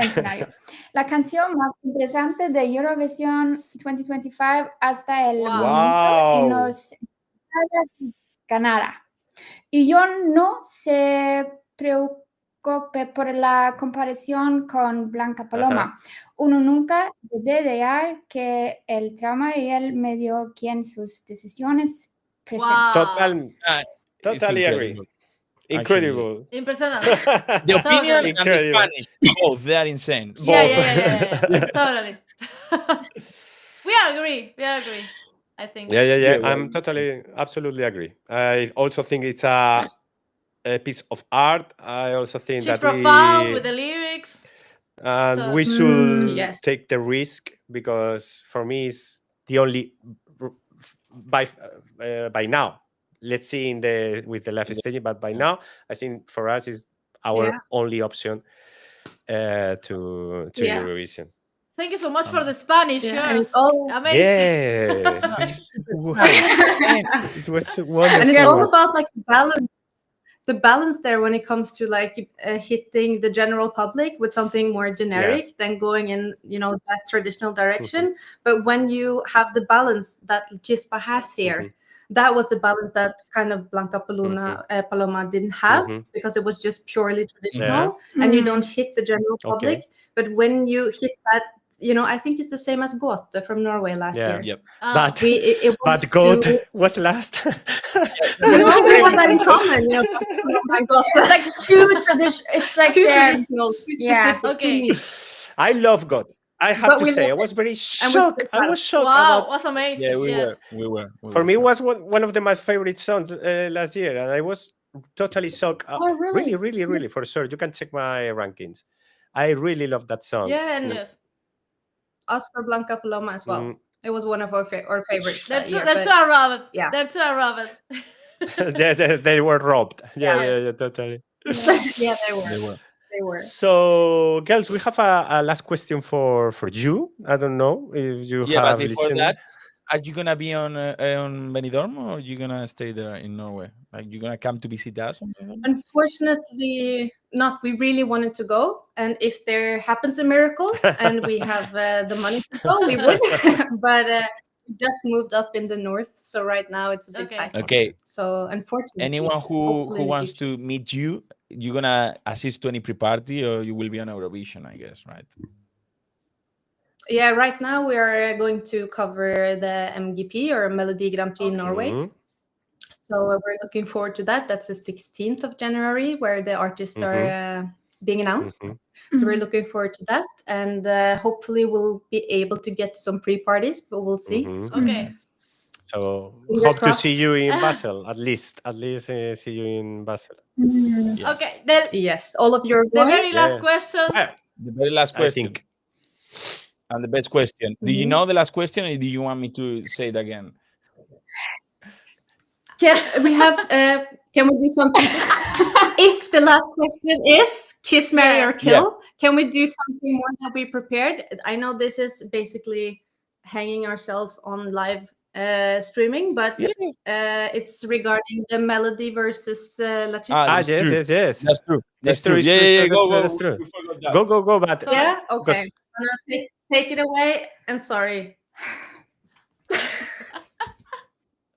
La canción más interesante de Eurovisión 2025 hasta el momento y nos ganará. Y yo no se preocupe por la comparación con Blanca Paloma. Uno nunca debe dejar que el trauma y el medio quien sus decisiones presenten. Totally agree. Incredible. Impresionante. The opinion and the Spanish, both, they are insane. Yeah. Totally. We agree. I think. Yeah. I'm absolutely agree. I also think it's a piece of art. I also think she's profound with the lyrics. And we should take the risk, because for me it's the only by now. Let's see with the live staging, but by now I think for us is our only option to Eurovision. Thank you so much for the Spanish. And it's all amazing. Yes. It was wonderful. And it's all about like balance. the balance there when it comes to like hitting the general public with something more generic than going in, you know, that traditional direction. But when you have the balance that Lachispa has here, that was the balance that kind of Blanca Paloma didn't have, because it was just purely traditional and you don't hit the general public. But when you hit that, you know, I think it's the same as Gåte from Norway last year. But it was but Gåte was last. You know, we have that in common. You know, It's like too traditional. It's like too traditional, too specific, too niche. I love God. I have But to we say, I love was it. very And shocked. I was shocked. Wow, about- was amazing. Yeah, we yes. were. For me, it was one of my favorite songs last year, and I was totally shocked. Oh, really? Really, for sure. You can check my rankings. I really love that song. Yeah, and Yes. us for Blanca Paloma as well. It was one of our favorites. They're that too, year, they're but- too Arabic. Yeah. They're too Arabic. yes, they were robbed. Yeah. Yeah, totally. Yeah, they were. They were. So, girls, we have a last question for you. I don't know if you Yeah, have but before listened. that, are you gonna be on Benidorm, or are you gonna stay there in Norway? Like, you gonna come to visit us? Unfortunately, not. We really wanted to go, and if there happens a miracle and we have the money to go, we would. But we just moved up in the north, so right now it's a bit tight. Okay. So unfortunately, Anyone who hopefully in the wants to meet you, you gonna assist to any pre-party, or you will be on Eurovision, I guess, right? Yeah, right now we are going to cover the MGP or Melody Grand Prix in Norway. So we're looking forward to that. That's the 16th of January, where the artists are being announced. So we're looking forward to that, and hopefully we'll be able to get to some pre-parties, but we'll see. Okay. So Fingers hope to crossed. see you in Basel, at least see you in Basel. Yeah. Okay. Yes, all of your The very last question. The very last question. And the best question. Do you know the last question, or do you want me to say it again? Can we have? Can we do something? If the last question is kiss, marry, or kill, can we do something more that we prepared? I know this is basically hanging ourselves on live streaming, but it's regarding the Melody versus Lachispa. Yes. That's true. That's true. true. Yeah. That's true. Go. But Yeah. Okay. because- I'm gonna take it away. And sorry.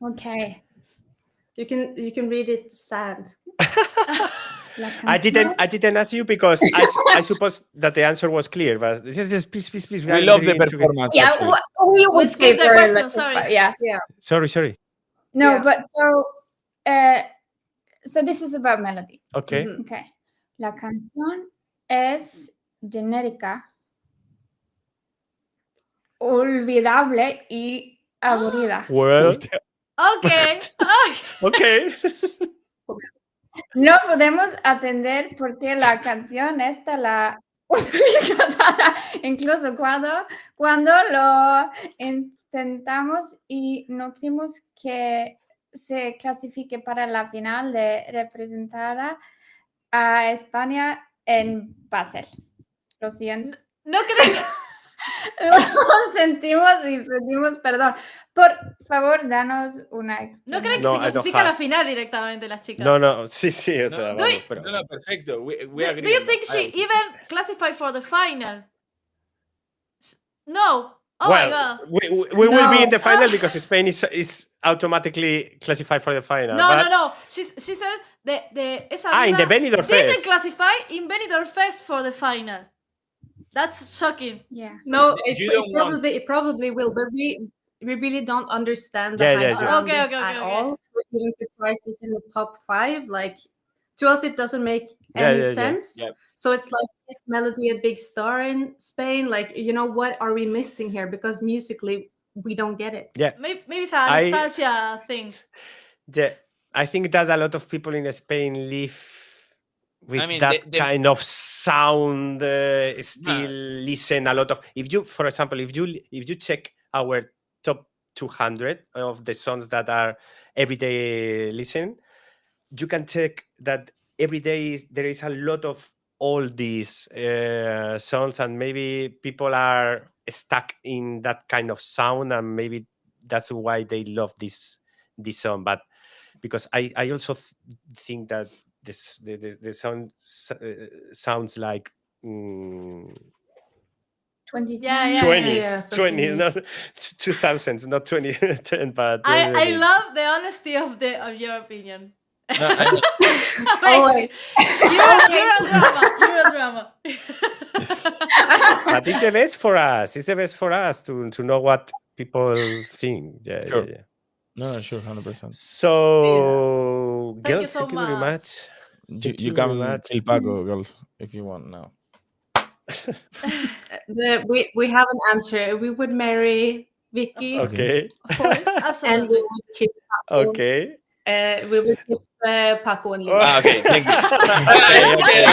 Okay. You can read it sad. I didn't ask you because I suppose that the answer was clear. But yes, please. We love the performance. Yeah, actually. we would skip say the for question, Lachispa, sorry. Yeah. Sorry. No, Yeah. but so this is about melody. Okay. Okay. La canción es genérica, olvidable y aburrida. Well, Okay. Ay. okay. No podemos atender porque la canción esta la incluso cuando lo intentamos y no queremos que se clasifique para la final de representar a España en Basel. Lo siento. No creo. Lo sentimos y pedimos perdón. Por favor, danos una No creo que No, se I don't clasifica a la have- final directamente las chicas. No. Sí. O sea, No, vamos, pero- No, perfecto. We Do agree. you on think that. she even classified for the final? No. Oh well, my god. we will be in the No. final because Spain is automatically classified for the final. No, but- no. She said esa in the diva Benidorm didn't Fest. classify in Benidorm Fest for the final. That's shocking. Yeah. No, You don't want- it probably will, but we really don't understand the Yeah, hype yeah. around Okay, this okay, at okay. all. We're giving surprises in the top 5. Like, to us, it doesn't make Yeah, any yeah, yeah. sense. Yeah. So it's like, is Melody a big star in Spain? Like, you know, what are we missing here? Because musically, we don't get it. Yeah. Maybe it's a I- nostalgia thing. Yeah, I think that a lot of people in Spain live with I mean, that the- kind of sound. Still listen a lot of. If you, for example, if you check our top 200 of the songs that are everyday listen, you can check that every day there is a lot of all these songs, and maybe people are stuck in that kind of sound, and maybe that's why they love this song. But because I also think that the sound sounds like 2010. Yeah, 20s, something 20s, not 2000s, not 2010, but I love the honesty of your opinion. No, I- Amazing. You're a drama. but it's the best for us. It's the best for us to know what people think. Yeah, Sure. yeah. no, sure, 100%. So, Thank you girls, so thank you very much. much. You, Thank you you very can much. kill Paco, girls, if you want now. We have an answer. We would marry Vicky, Okay. of course, and we Absolutely. would kiss Paco. Okay. We would kiss Paco and Lina. Ah, okay, thank you. Okay.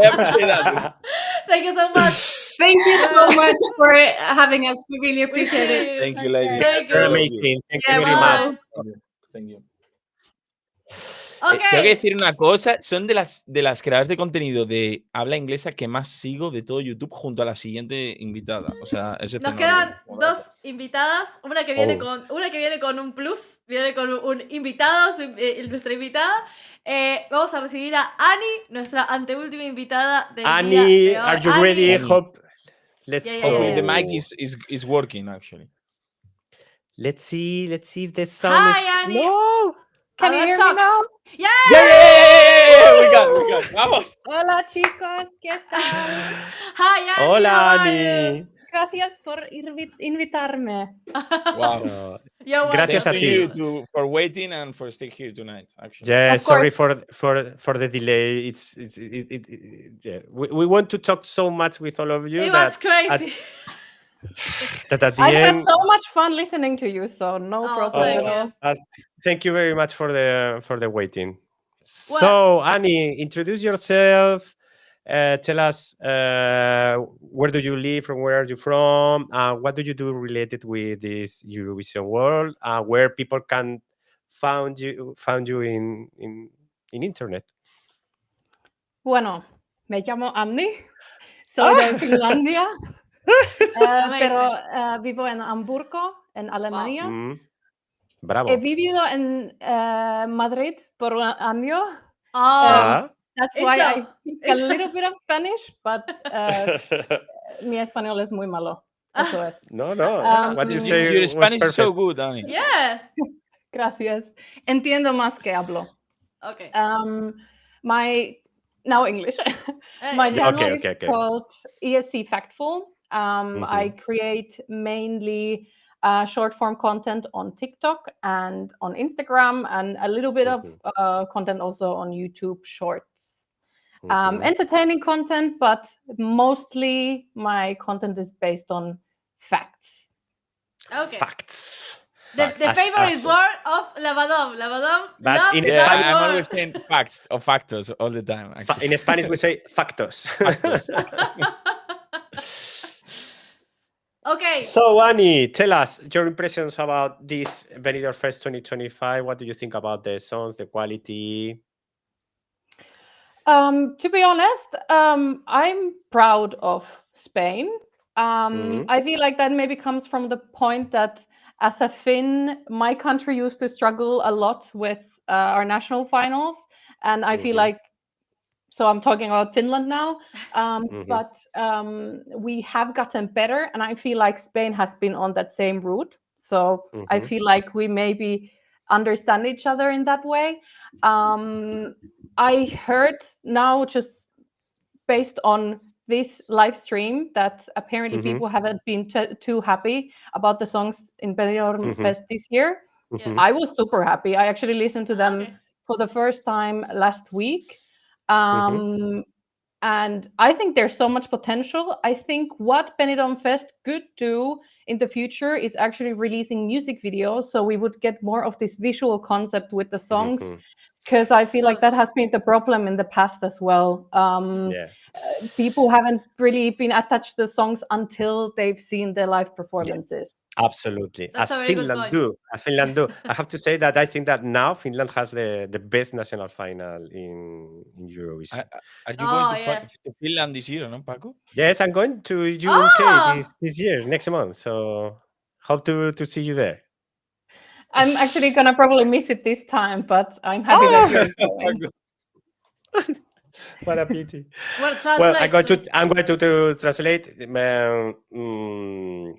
I appreciate that. Thank you so much. Thank you so much for having us. We really appreciate it. it. Thank you, ladies. Thank You're you. amazing. Thank Yeah, you very bye. much. Thank you. Okay. Tengo que decir una cosa, son de las creadoras de contenido de habla inglesa que más sigo de todo YouTube junto a la siguiente invitada. O sea, es Nos excepcional. quedan Como dos dato. invitadas, una que viene con un plus, viene con un invitado, nuestra invitada. Vamos a recibir a Annie, nuestra anteúltima invitada del Annie, día de hoy. are you Annie. ready? Annie. Hope. Let's Yeah, yeah, Hopefully yeah. the mic is working actually. Let's see if the sound Hi, is. Annie. No. Can you hear me now? Yeah, we got. Vamos. Hola chicos, ¿qué tal? Hi, Annie. Hola, how are Annie. you? Gracias por invitarme. Wow. No. You're Gracias Thanks a to ti. you for waiting and for staying here tonight. Actually. Yeah, Of sorry course. for the delay. Yeah. We want to talk so much with all of you It was that crazy. at the I've had end. so much fun listening to you, so no Oh, problem thank at you. all. Thank you very much for the waiting. So, Annie, introduce yourself. Tell us where do you live, from where are you from, what do you do related with this Eurovision world, where people can found you in internet. Bueno, me llamo Anni, soy de Finlandia, pero vivo en Hamburgo, en Alemania. Bravo. He vivido en Madrid por un año. That's why I speak a little bit of Spanish, but mi español es muy malo. Eso es. No. What you say your was Spanish is so perfect. good, Annie. Yes. Gracias. Entiendo más que hablo. Okay. Now English. My channel is called ESC FACTFUL. I create mainly short form content on TikTok and on Instagram, and a little bit of content also on YouTube Shorts. Entertaining content, but mostly my content is based on facts. Okay. Facts. The favorite word of Lavadom. But in Spanish, I'm always saying facts or factors all the time. In Spanish, we say factos. Okay. So, Annie, tell us your impressions about this Benidorm Fest 2025. What do you think about the songs, the quality? To be honest, I'm proud of Spain. I feel like that maybe comes from the point that as a Finn, my country used to struggle a lot with our national finals. And I feel like, so I'm talking about Finland now, but we have gotten better. And I feel like Spain has been on that same route. So I feel like we maybe understand each other in that way. I heard now, just based on this live stream, that apparently people haven't been too happy about the songs in Benidorm Fest this year. I was super happy. I actually listened to them for the first time last week. And I think there's so much potential. I think what Benidorm Fest could do in the future is actually releasing music videos, so we would get more of this visual concept with the songs. Because I feel like that has been the problem in the past as well. People haven't really been attached to the songs until they've seen the live performances. Absolutely. That's As a very good Finland point. do. As Finland do. I have to say that I think that now Finland has the best national final in Eurovision. Are you going to Finland this year, no, Paco? Yes, I'm going to UK this year, next month. So hope to see you there. I'm actually gonna probably miss it this time, but I'm happy that you're going. What a pity. Well, Well, translate. I'm going to translate.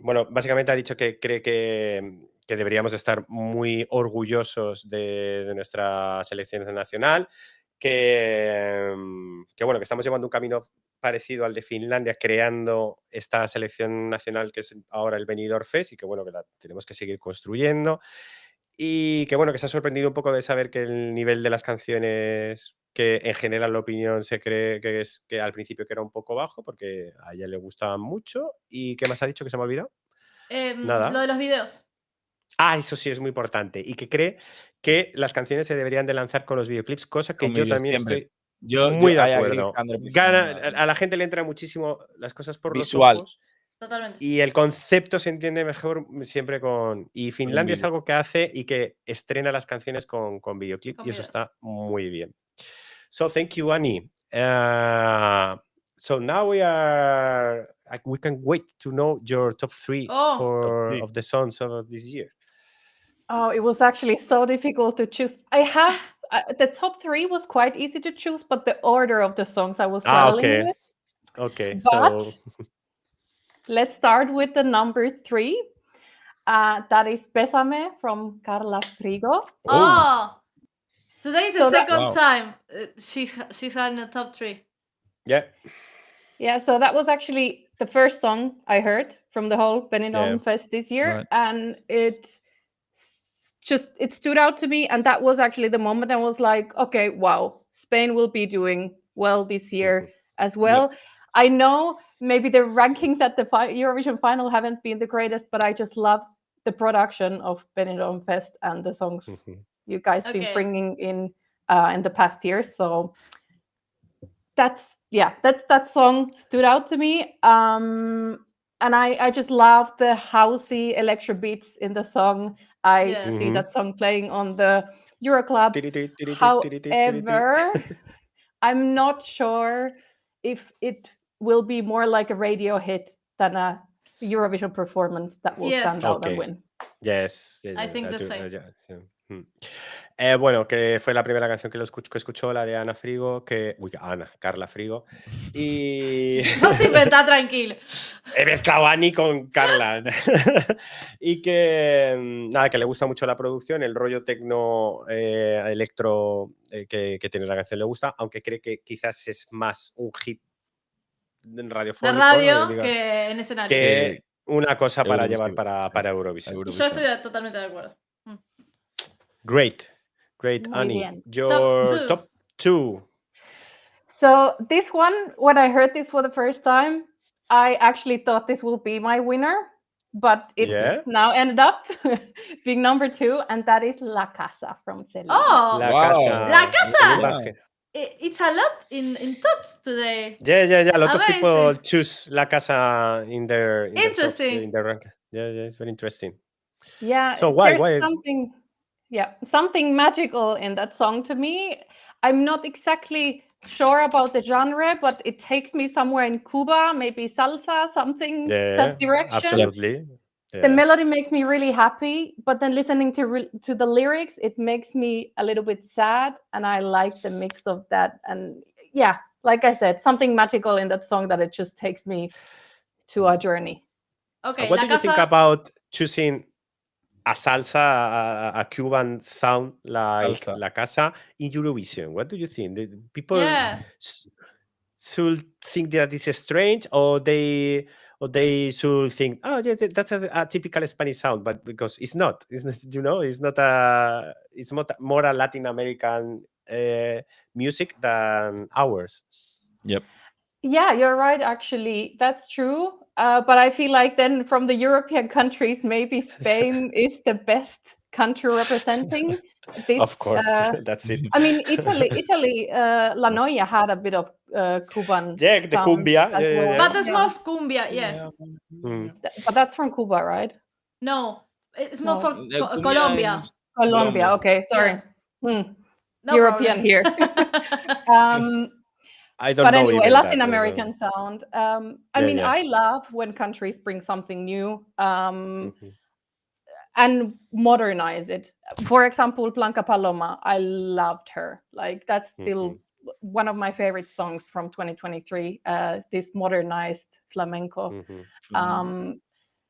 Bueno, básicamente ha dicho que cree que deberíamos estar muy orgullosos de nuestra selección nacional, que bueno, que estamos llevando un camino parecido al de Finlandia, creando esta selección nacional que es ahora el Benidorm Fest y que bueno, que la tenemos que seguir construyendo. Y que bueno, que se ha sorprendido un poco de saber que el nivel de las canciones, que en general la opinión se cree que es que al principio que era un poco bajo, porque a ella le gustaban mucho. ¿Y qué más ha dicho que se me ha olvidado? Nada. Lo de los videos. Ah, eso sí es muy importante. Y que cree que las canciones se deberían de lanzar con los videoclips, cosa que Con yo vídeos también siempre. estoy Yo muy de I agree acuerdo. 100%. A la gente le entra muchísimo las cosas por Visual. los ojos. Totalmente. Y el concepto se entiende mejor siempre con... Y Finlandia es vídeo. algo que hace y que estrena las canciones con videoclip Con y eso videos. está muy bien. So thank you, Annie. So now we can wait to know your top 3 of the songs of this year. Oh, it was actually so difficult to choose. I have the top 3 was quite easy to choose, but the order of the songs I was struggling with. Okay. But So let's start with the number 3. That is Bésame from Carla Frigo. Oh, today is the So that- second time she's had in the top 3. yeah. Yeah, so that was actually the first song I heard from the whole Benidorm Fest this year, Right. and it stood out to me, and that was actually the moment I was like, okay, wow, Spain will be doing well this year as well. I know maybe the rankings at the Eurovision final haven't been the greatest, but I just love the production of Benidorm Fest and the songs you guys been bringing in the past years. So that song stood out to me. And I just love the housey electro beats in the song. I see that song playing on the Euroclub. However, I'm not sure if it will be more like a radio hit than a Eurovision performance that will stand out and win. Yes. I think the same. Bueno, que fue la primera canción que escuchó, la de Ana Frigo, Carla Frigo. Y No se inventa, tranquilo. he mezclado a Annie con Carla. Y que nada, que le gusta mucho la producción, el rollo tecno electro que tiene la canción le gusta, aunque cree que quizás es más un hit radiofónico. De radio que en escenario. Que una cosa para llevar para Eurovisión. Y yo estoy totalmente de acuerdo. Great, Muy Annie. bien. Your top 2. So this one, when I heard this for the first time, I actually thought this will be my winner, but it's now ended up being number 2, and that is La Casa from Celine. Oh, La Casa. It's a lot in tops today. Yeah. A lot of people choose La Casa in their interesting in their rank. Yeah, it's very interesting. Yeah. So why? Something magical in that song to me. I'm not exactly sure about the genre, but it takes me somewhere in Cuba, maybe salsa, something that direction. Absolutely. Yeah. The melody makes me really happy, but then listening to the lyrics, it makes me a little bit sad, and I like the mix of that. And yeah, like I said, something magical in that song that it just takes me to a journey. Okay. What do you think about choosing a salsa, a Cuban sound like La Casa in Eurovision? What do you think? The people should think that it's strange, or they should think, oh yeah, that's a typical Spanish sound, but because it's not, it's more a Latin American music than ours. Yep. Yeah, you're right. Actually, that's true. But I feel like then from the European countries, maybe Spain is the best country representing this. Of course, that's it. I mean, Italy, La Noia had a bit of Cuban. Yeah, the cumbia. Yeah. But it's most cumbia, yeah. But that's from Cuba, right? No, it's more from Colombia. Colombia. Okay, sorry. No European problem. here. I don't but know. Anyway, even Latin that, American sound. I mean, I love when countries bring something new and modernize it. For example, Blanca Paloma, I loved her. Like that's still one of my favorite songs from 2023, this modernized flamenco.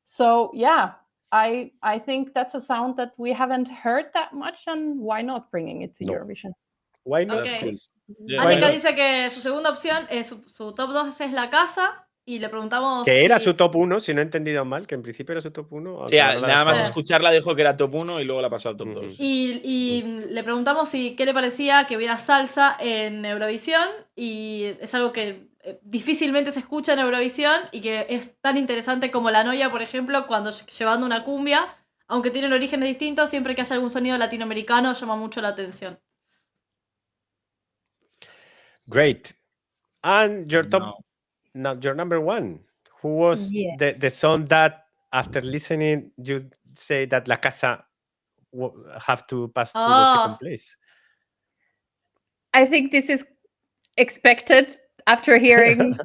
So yeah, I think that's a sound that we haven't heard that much, and why not bringing it to Eurovision? Why not? Okay. Yeah, Annika dice que su segunda opción, su top 2 es La Casa, y le preguntamos Que era si- su top 1, si no he entendido mal, que en principio era su top 1. O sea, nada más escucharla dijo que era top 1 y luego la ha pasado al top 2. Y le preguntamos si qué le parecía que hubiera salsa en Eurovisión, y es algo que difícilmente se escucha en Eurovisión y que es tan interesante como la noia, por ejemplo, cuando llevando una cumbia, aunque tienen orígenes distintos, siempre que haya algún sonido latinoamericano llama mucho la atención. Great. And your top, your number 1, who was the song that after listening you say that La Casa have to pass to the second place? I think this is expected after hearing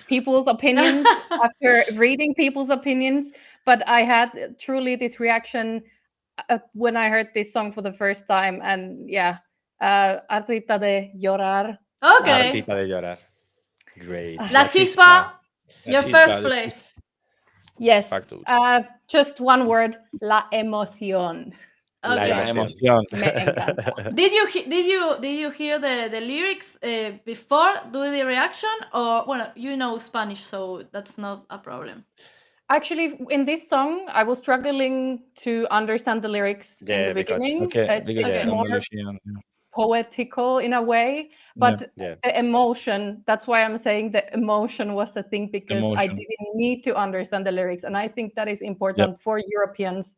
people's opinions, after reading people's opinions. But I had truly this reaction when I heard this song for the first time. And yeah, Artista de Llorar. Okay. Artista de Llorar. Great. Lachispa, your first place. Yes. Just one word, la emoción. Okay. La emoción. Did you hear the lyrics before doing the reaction, or well, you know Spanish, so that's not a problem? Actually, in this song, I was struggling to understand the lyrics in the beginning. Because it's more poetical in a way, but the emotion, that's why I'm saying the emotion was the thing, because I didn't need to understand the lyrics. And I think that is important for Europeans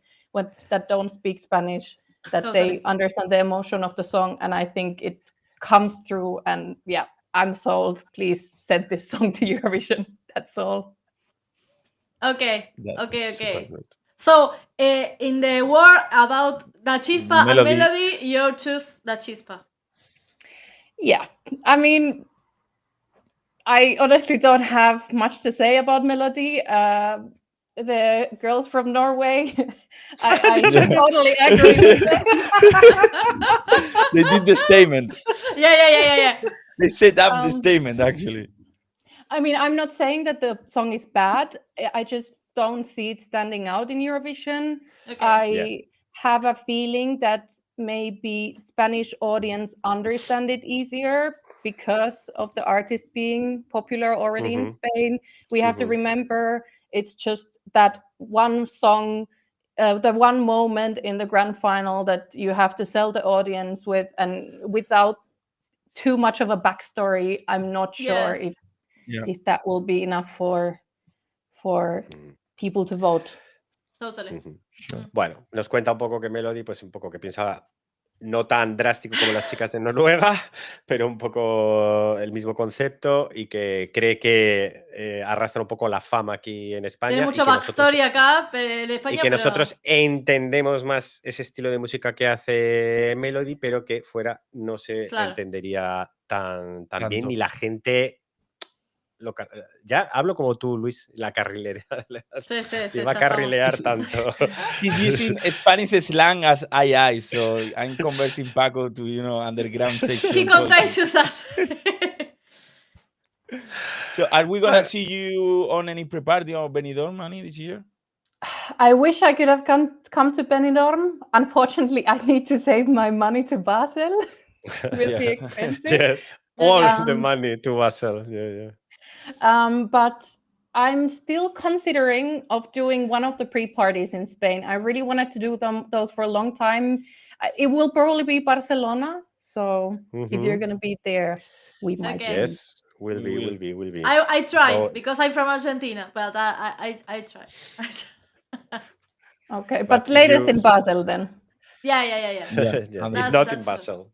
that don't speak Spanish, that they understand the emotion of the song. And I think it comes through, and yeah, I'm sold. Please send this song to Eurovision. That's all. Okay. So, in the war about Lachispa and melody, you choose Lachispa. Yeah, I mean, I honestly don't have much to say about melody. The girls from Norway, I totally agree with them. They did the statement. Yeah. They set up the statement, actually. I mean, I'm not saying that the song is bad. I just don't see it standing out in Eurovision. I have a feeling that maybe Spanish audience understand it easier because of the artist being popular already in Spain. We have to remember it's just that one song, the one moment in the grand final that you have to sell the audience with, and without too much of a backstory, I'm not sure if that will be enough for people to vote. Totally. Bueno, nos cuenta un poco que Melody, pues un poco que piensa no tan drástico como las chicas de Noruega, pero un poco el mismo concepto, y que cree que arrastra un poco la fama aquí en España. Tiene mucho backstory acá, en España, y que nosotros entendemos más ese estilo de música que hace Melody, pero que fuera no se entendería tan bien, y la gente... Ya hablo como tú, Luis, la carrilera. Sí, va a carrilear tanto. He's using Spanish slang as AI, so I'm converting Paco to, underground section. He contagious us. So are we going to see you on any pre-party or Benidorm, Annie, this year? I wish I could have come to Benidorm. Unfortunately, I need to save my money to Basel. It will be expensive. All the money to Basel. But I'm still considering of doing one of the pre-parties in Spain. I really wanted to do those for a long time. It will probably be Barcelona. So if you're going to be there, we might. Yes, will be. I try because I'm from Argentina, but I try. Okay, but latest in Basel then. Yeah. If not in Basel.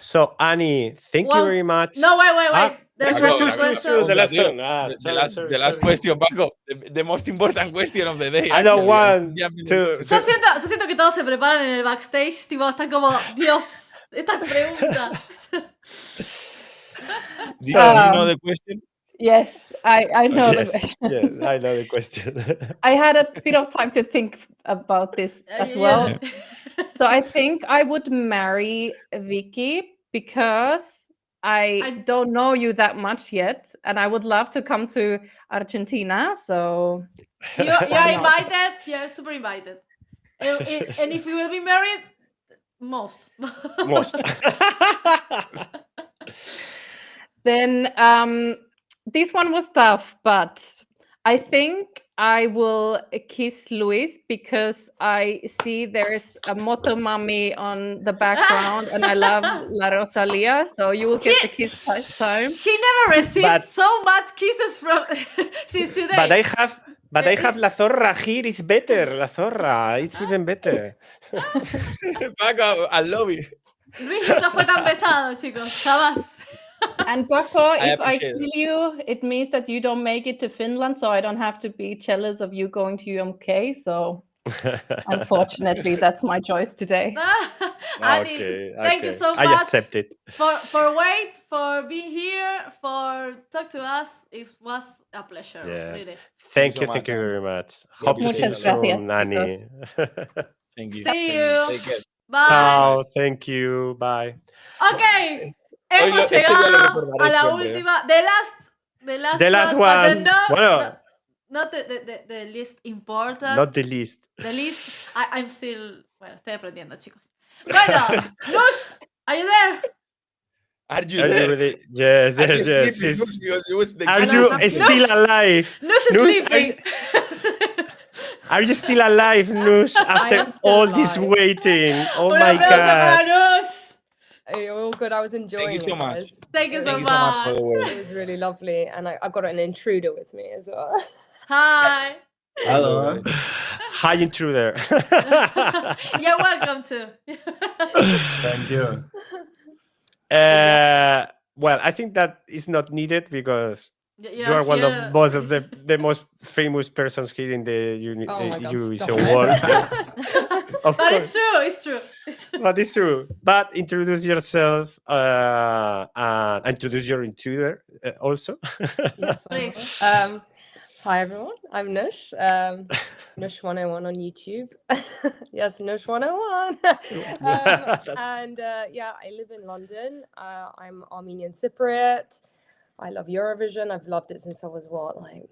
So Annie, thank you very much. No, wait. There's the lesson. The last question, Paco. The most important question of the day. I don't want to. Yo siento que todos se preparan en el backstage, tipo, están como, Dios, esta pregunta. Do you know the question? Yes, I know the question. Yes, I know the question. I had a bit of time to think about this as well. So I think I would marry Vicky because I don't know you that much yet, and I would love to come to Argentina. So You're invited. You're super invited. And if you will be married, most. Then this one was tough, but I think I will kiss Luis because I see there's a Motomami on the background and I love La Rosalia, so you will get the kiss time. He never received so much kisses from since today. But I have La Zorra here is better. La Zorra, it's even better. Paco, al lobby. Luis nunca fue tan pesado, chicos. Jamás. And Paco, if I appreciate kill you, it means that you don't make it to Finland, so I don't have to be jealous of you going to UK. So unfortunately, that's my choice today. Annie, thank you so much. I accept it. For being here, for talk to us. It was a pleasure. Yeah. Really. Thank you very much. Hope to see you soon, Annie. Thank you. See you. Take care. Bye. Ciao, thank you, bye. Ok, hemos llegado a la última, the last one. Bueno. Not the least important. Not the least. The least. I'm still. Bueno, estoy aprendiendo, chicos. Bueno, Nush, are you there? Are you there? Yes. Are you still alive? Nush is sleeping. Are you still alive, Nush, after all this waiting? Oh my God. Hey, all good. I was enjoying Thank you so much. Thank you so Thank you so much for the word. It was really lovely. And I got an intruder with me as well. Hi. Hello. Hi, intruder. You're welcome too. Thank you. Well, I think that is not needed because you are one here. of most of the most famous persons here in the Eurovision world. Of but course. it's true. But it's true. But introduce yourself and introduce your intruder also. Yes, please. Hi everyone, I'm Nush. Nush 101 on YouTube. Yes, Nush 101. I live in London. I'm Armenian Cypriot. I love Eurovision. I've loved it since I was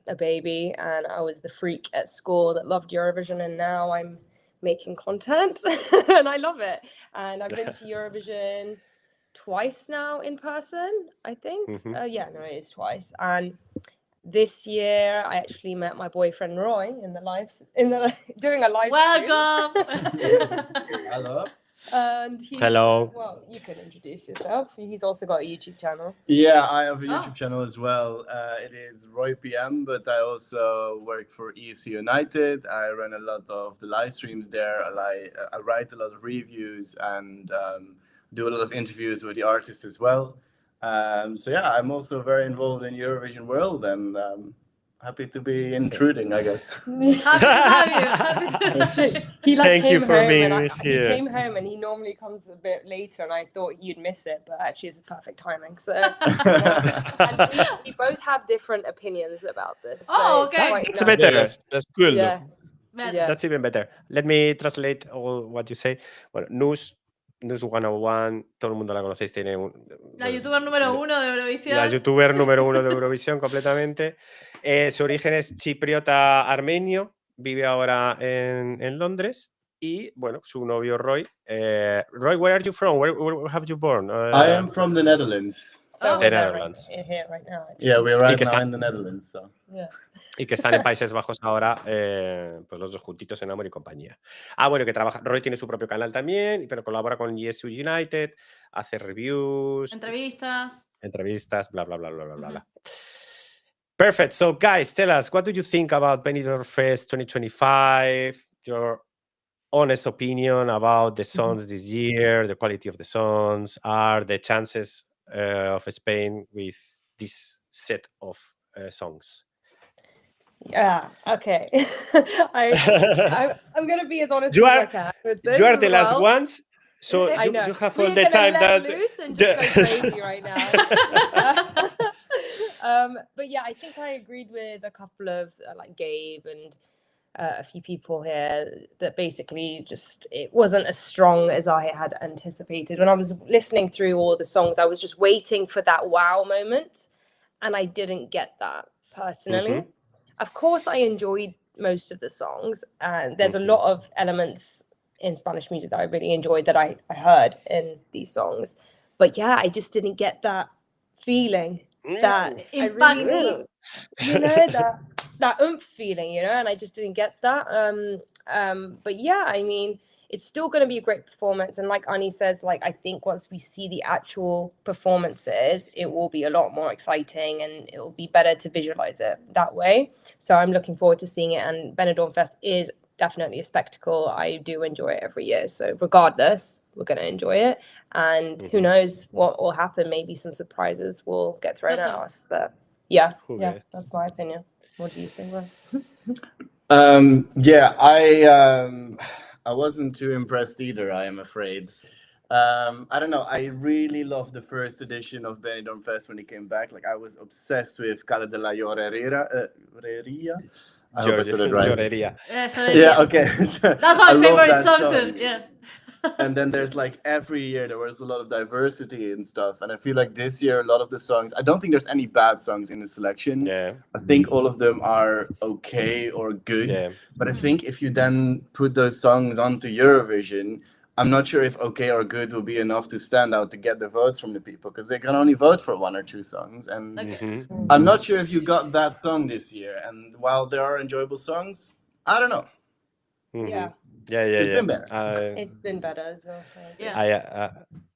a baby, and I was the freak at school that loved Eurovision, and now I'm making content and I love it. And I've been to Eurovision twice now in person, I think. It is twice. And this year I actually met my boyfriend Roy during a live Welcome. Hello. And hello. Well, you can introduce yourself. He's also got a YouTube channel. Yeah, I have a YouTube channel as well. It is Roy PM, but I also work for EC United. I run a lot of the live streams there. I write a lot of reviews and do a lot of interviews with the artists as well. I'm also very involved in Eurovision world and happy to be intruding, I guess. Happy to have you. Thank you for being here. He came home and he normally comes a bit later, and I thought you'd miss it, but actually it's perfect timing. So, and we both have different opinions about this. Oh, so okay. It's better. That's cool. Yeah. That's even better. Let me translate all what you say. Bueno, Nush 101, todo el mundo la conocéis, tiene la youtuber número 1 de Eurovisión. La youtuber número 1 de Eurovisión completamente. Su origen es chipriota armenio, vive ahora en Londres y, bueno, su novio Roy. Roy, where are you from? Where have you born? I am from the Netherlands. So the Netherlands. Here right now. Actually. Yeah, we're right now in the Netherlands. So. Yeah. Y que están en Países Bajos ahora, pues los dos juntitos en amor y compañía. Bueno, que trabaja. Roy tiene su propio canal también, pero colabora con ES United, hace reviews, entrevistas, bla, bla, bla, bla, bla, bla. Perfect. So, guys, tell us, what do you think about Benidorm Fest 2025? Your honest opinion about the songs this year, the quality of the songs, are the chances of Spain with this set of songs? Yeah, okay. I'm going to be as honest as I can with this. You are the last ones, so you have all the time that... loose and just go crazy right now. But yeah, I think I agreed with a couple of like Gabe and a few people here that basically just it wasn't as strong as I had anticipated. When I was listening through all the songs, I was just waiting for that wow moment, and I didn't get that personally. Of course, I enjoyed most of the songs, and there's a lot of elements in Spanish music that I really enjoyed that I heard in these songs. But yeah, I just didn't get that feeling that I really, that oomph feeling, and I just didn't get that. But yeah, I mean, it's still going to be a great performance. And like Annie says, like, I think once we see the actual performances, it will be a lot more exciting and it will be better to visualize it that way. So I'm looking forward to seeing it. And Benidorm Fest is definitely a spectacle. I do enjoy it every year. So regardless, we're going to enjoy it. And who knows what will happen? Maybe some surprises will get thrown at us. But yeah, that's my opinion. What do you think, Will? I wasn't too impressed either, I am afraid. I don't know, I really loved the first edition of Benidorm Fest when it came back. Like, I was obsessed with Cara de la Llorería. I hope I said it right. Llorería. Yeah, okay. That's my favorite song too, yeah. And then there's like every year there was a lot of diversity and stuff, and I feel like this year a lot of the songs, I don't think there's any bad songs in the selection. I think all of them are okay or good, but I think if you then put those songs onto Eurovision, I'm not sure if okay or good will be enough to stand out to get the votes from the people, because they can only vote for one or two songs, and I'm not sure if you got that song this year. And while there are enjoyable songs, I don't know. It's been better. It's been better. So,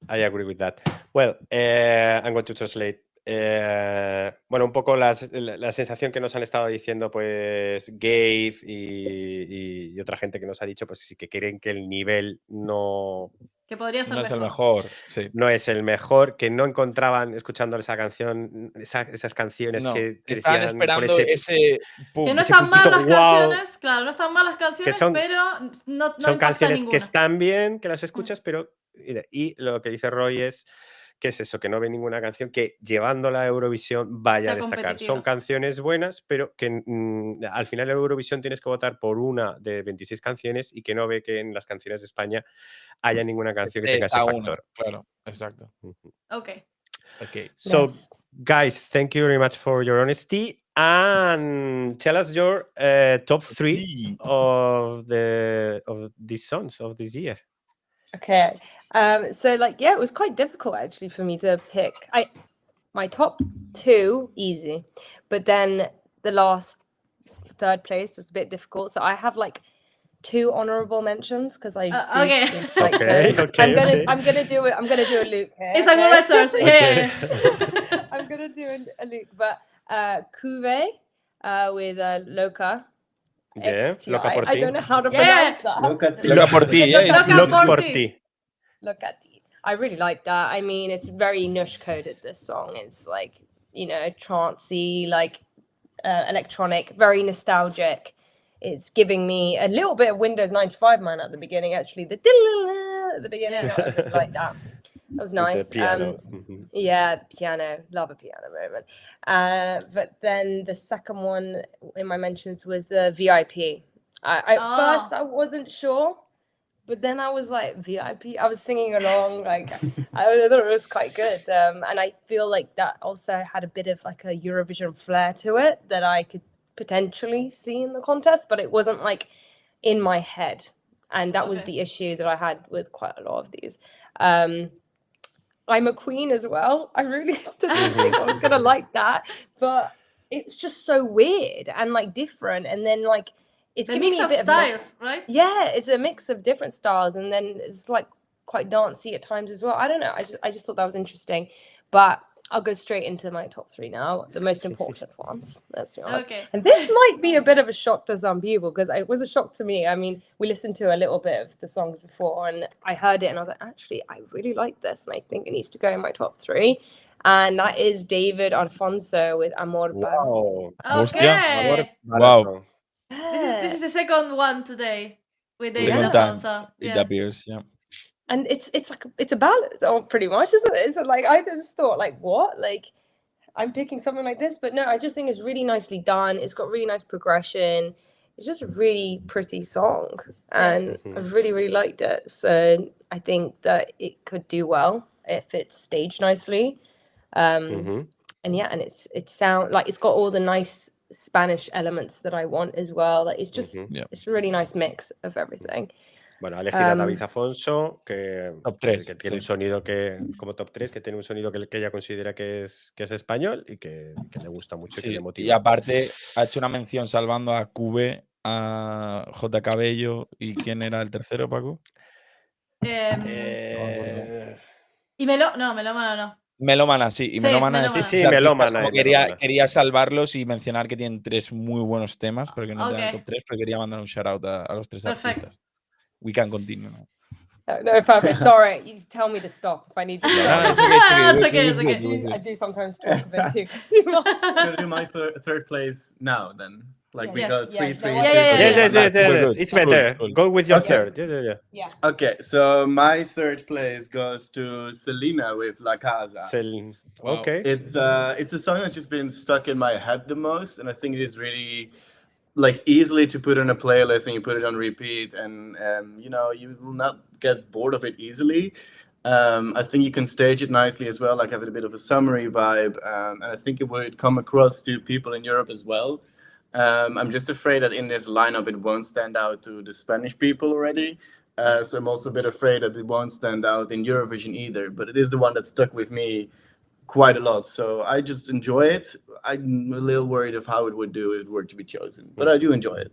I agree with that. Well, I'm going to translate. Bueno, un poco la sensación que nos han estado diciendo, pues, Gabe y otra gente que nos ha dicho, pues sí, que creen que el nivel no... Que podría ser es el mejor, sí. No es el mejor, que no encontraban, escuchando esa canción, esas canciones que estaban decían, esperando por ese que no están mal las canciones, claro, no están mal las canciones, son, pero no son canciones ninguna. Que están bien, que las escuchas, pero... Y lo que dice Roy es que es eso, que no ve ninguna canción que llevándola a Eurovisión vaya a destacar. Son canciones buenas, pero que al final en Eurovisión tienes que votar por una de 26 canciones y que no ve que en las canciones de España haya ninguna canción que tenga ese factor. Claro, exacto. Okay. So, guys, thank you very much for your honesty. And tell us your top 3 of these songs of this year. Okay. So like, yeah, it was quite difficult actually for me to pick. My top 2 easy, but then the last third place was a bit difficult. So I have like 2 honorable mentions because I do like those. I'm gonna do a Luke here. It's like one resource. Yeah. I'm gonna do a Luke, but Cuve with Loca. Yeah, Loca por ti. I don't know how to pronounce that. Loca por ti. Loca por ti. Loca ti. I really like that. I mean, it's very Nush coded, this song. It's like, trancey, like electronic, very nostalgic. It's giving me a little bit of Windows 95 man at the beginning, actually. The at the beginning, I really like that. That was nice. Yeah, the piano. Love a piano moment. But then the second one in my mentions was the VIP. First, I wasn't sure. But then I was like, VIP? I was singing along. Like, I thought it was quite good. And I feel like that also had a bit of like a Eurovision flair to it that I could potentially see in the contest. But it wasn't like in my head. And that was the issue that I had with quite a lot of these. I'm a Queen as well. I really didn't think I was going to like that. But it's just so weird and like different. And then like, it's a mix of styles, right? Yeah, it's a mix of different styles, and then it's like quite dancey at times as well. I don't know. I just thought that was interesting. But I'll go straight into my top 3 now, the most important ones. Let's be honest. Okay. And this might be a bit of a shock to some people because it was a shock to me. I mean, we listened to a little bit of the songs before, and I heard it, and I was like, actually, I really like this, and I think it needs to go in my top 3. And that is David Alfonso with Amor. Wow. Okay. Wow. This is the second one today with David Alfonso. It appears, yeah. And it's a ballad, pretty much, isn't it? So like, I just thought, like, what? Like, I'm picking something like this, but no, I just think it's really nicely done. It's got really nice progression. it's just a really pretty song, and I really liked it. So I think that it could do well if it's staged nicely. And yeah, and it sound like it's got all the nice Spanish elements that I want as well. Like it's just it's a really nice mix of everything. Bueno, ha elegido a David Afonso, que, top 3, que tiene un sonido que, como top 3, que tiene un sonido que ella considera que es español y que le gusta mucho y que le motiva. Y aparte ha hecho una mención salvando a QB, a J. Cabello y ¿quién era el tercero, Paco? Y Melómana no. Melómana, sí. Y Melómana, Melómana. Quería salvarlos y mencionar que tienen 3 muy buenos temas, pero que no tienen top 3, pero quería mandar un shout out a los 3 artistas. We can continue now. No, perfect. Sorry, you tell me to stop if I need to stop. It's okay. I do sometimes talk a bit too. Should I do my third place now then? Like we go 3, 3, 2. Yes. It's better. Go with your third. Yeah. Okay, so my third place goes to Selena with La Casa. Okay. It's a song that's just been stuck in my head the most, and I think it is really like easily to put on a playlist and you put it on repeat, and you know, you will not get bored of it easily. I think you can stage it nicely as well, like have a bit of a summery vibe, and I think it would come across to people in Europe as well. I'm just afraid that in this lineup it won't stand out to the Spanish people already, so I'm also a bit afraid that it won't stand out in Eurovision either, but it is the one that stuck with me quite a lot, so I just enjoy it. I'm a little worried of how it would do if it were to be chosen, but I do enjoy it.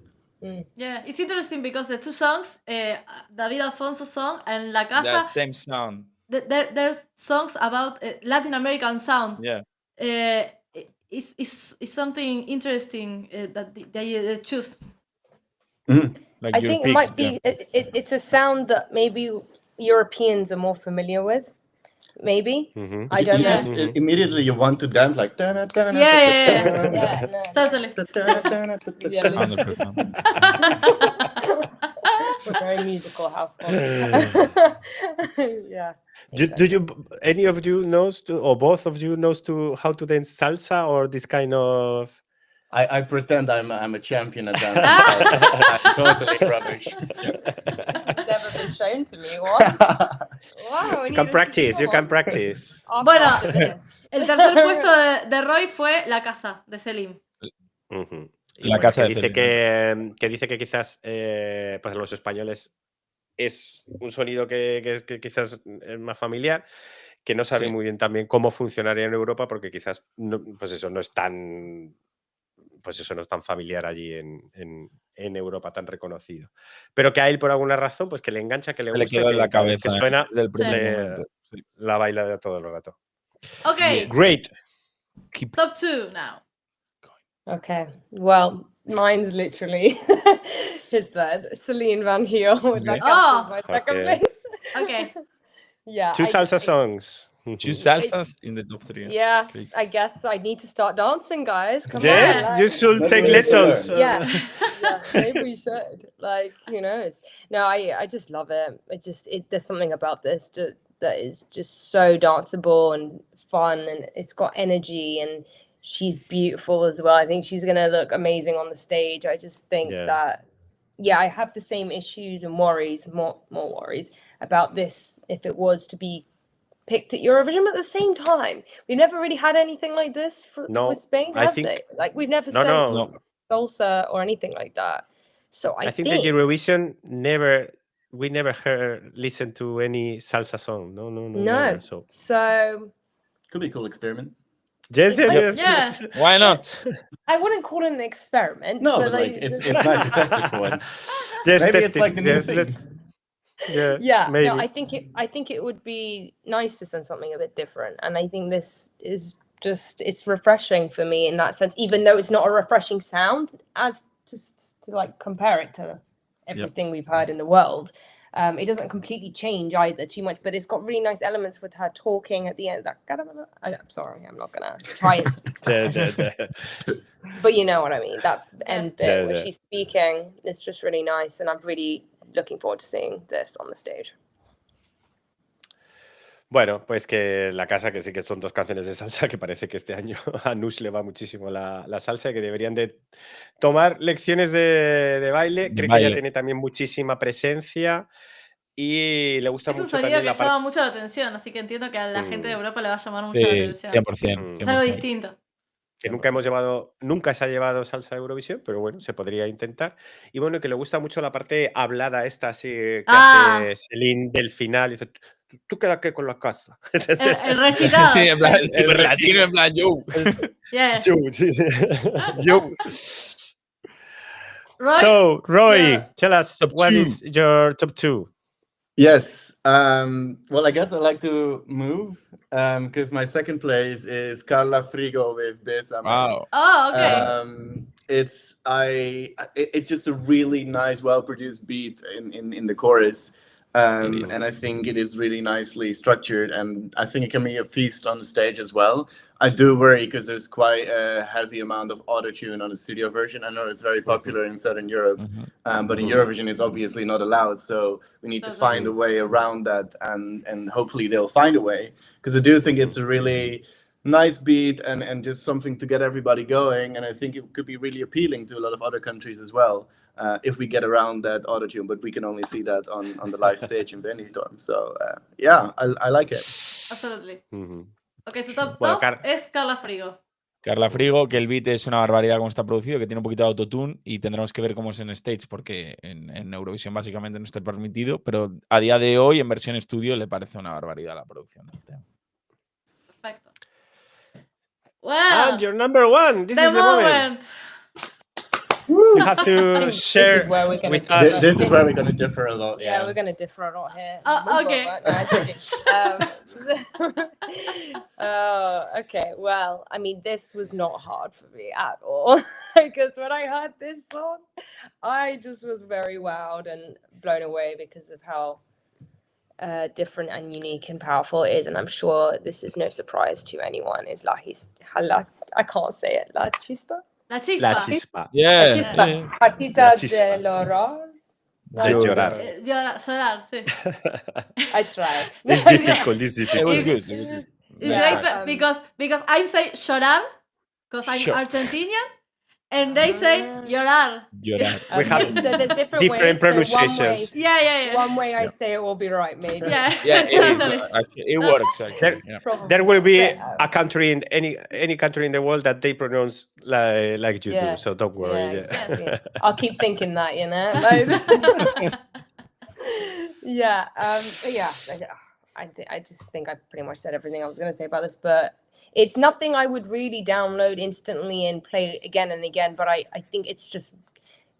Yeah, it's interesting because the 2 songs, David Alfonso's song and La Casa, the same sound. There's songs about Latin American sound. Yeah. It's something interesting that they choose. Like I think it might be. It's a sound that maybe Europeans are more familiar with. Maybe I don't know. Immediately you want to dance like Yeah, no. Totally. We're very musical household. Yeah. Do you any of you knows to, or both of you knows to how to dance salsa or this kind of? I pretend I'm a champion at dancing. I'm totally rubbish. This has never been shown to me. What? Wow. You can practice. Bueno, el tercer puesto de Roy fue La Casa de Selim. Y la casa dice que dice que quizás pues los españoles es un sonido que quizás es más familiar, que no sabe muy bien también cómo funcionaría en Europa, porque quizás no, pues eso no es tan familiar allí en Europa, tan reconocido. Pero que a él, por alguna razón, pues que le engancha, que le gusta, quedó en la cabeza, que suena, del primer momento. la baila de todo el rato. Okay. Great. Top 2 now. Okay. Well, mine's literally his third. Celine Van Heel with La Casa, my second place. Okay. Yeah. 2 salsa songs. 2 salsas in the top 3. Yeah, I guess I need to start dancing, guys. Come yes, on, you should take lessons. Yeah, maybe we should. Like, who knows? No, I just love it. There's something about this that is just so danceable and fun, and it's got energy, and she's beautiful as well. I think she's gonna look amazing on the stage. I just think that, I have the same issues and worries, more worries about this if it was to be picked at Eurovision, but at the same time, we've never really had anything like this with Spain, have they? Like, we've never sent salsa or anything like that. So I think the Eurovision we never listened to any salsa song. No. Never, so could be a cool experiment. Yes. Why not? I wouldn't call it an experiment. No, but like it's nice to test it for once. Maybe it's like the new thing. Yeah, maybe. no, I think it would be nice to send something a bit different, and I think this is it's refreshing for me in that sense, even though it's not a refreshing sound as to like compare it to everything we've heard in the world. It doesn't completely change either too much, but it's got really nice elements with her talking at the end. I'm sorry, I'm not gonna try and speak Spanish. But you know what I mean, that end bit where she's speaking, it's just really nice, and I'm really looking forward to seeing this on the stage. Bueno, pues que la casa, que sí que son 2 canciones de salsa, que parece que este año a Nush le va muchísimo la salsa y que deberían de tomar lecciones de baile. De Creo que ella baile. tiene también muchísima presencia y le gusta Es un mucho sonido también que la parte... llama mucho la atención, así que entiendo que a la gente de Europa le va a llamar mucho la Sí, atención. 100%. Es algo 100%. distinto. Que nunca se ha llevado salsa a Eurovisión, pero bueno, se podría intentar. Y bueno, que le gusta mucho la parte hablada esta así que hace Celine del final. Y dice, ¿tú quédate con la casa? El recitado. Sí, en plan, El súper latino, recitado. en plan, yo. Yeah. Yo, sí. Yo. Roy? So, Roy, Yeah. tell us, Top what 2. is your top 2? Yes. Well, I guess I like to move because my second place is Carla Frigo with Besame. Wow. Oh, okay. It's just a really nice, well-produced beat in the chorus. And I think it is really nicely structured, and I think it can be a feast on the stage as well. I do worry because there's quite a heavy amount of auto-tune on the studio version. I know it's very popular in Southern Europe, but in Eurovision it's obviously not allowed, so we need to find a way around that, and hopefully they'll find a way, because I do think it's a really nice beat and just something to get everybody going, and I think it could be really appealing to a lot of other countries as well. If we get around that autotune, but we can only see that on the live stage in Benidorm. So yeah, I like it. Absolutely. Ok, su top 2 Bueno, es Carla Frigo. Carla Frigo, que el beat es una barbaridad como está producido, que tiene un poquito de autotune y tendremos que ver cómo es en stage, porque en Eurovisión básicamente no está permitido, pero a día de hoy en versión estudio le parece una barbaridad la producción del tema. Perfecto. Well, And your number 1. This is the moment. You have to share This is where we're gonna with differ. us. This is where we're going to differ a lot. Yeah, we're going to differ a lot here. Okay. Okay, well, I mean, this was not hard for me at all. Because when I heard this song, I just was very wowed and blown away because of how different and unique and powerful it is. And I'm sure this is no surprise to anyone, is I can't say it, Lachispa? Lachispa. Yeah. Lachispa. Partita de l'Oro. De llorar. Llorar, sí. I tried. It's difficult. It was good. It was good. It's great because I say llorar because I'm Argentinian, and they say llorar. Llorar. We have so there's different different ways. pronunciations. So Yeah. one way I say it will be right, maybe. Yeah. Yeah, it is. Actually, it works. Actually. Yeah. There will be a country in any country in the world that they pronounce like you do, so don't worry. Yeah, exactly. I'll keep thinking that, you know. Yeah. I just think I pretty much said everything I was going to say about this, but it's nothing I would really download instantly and play again and again. But I think it's just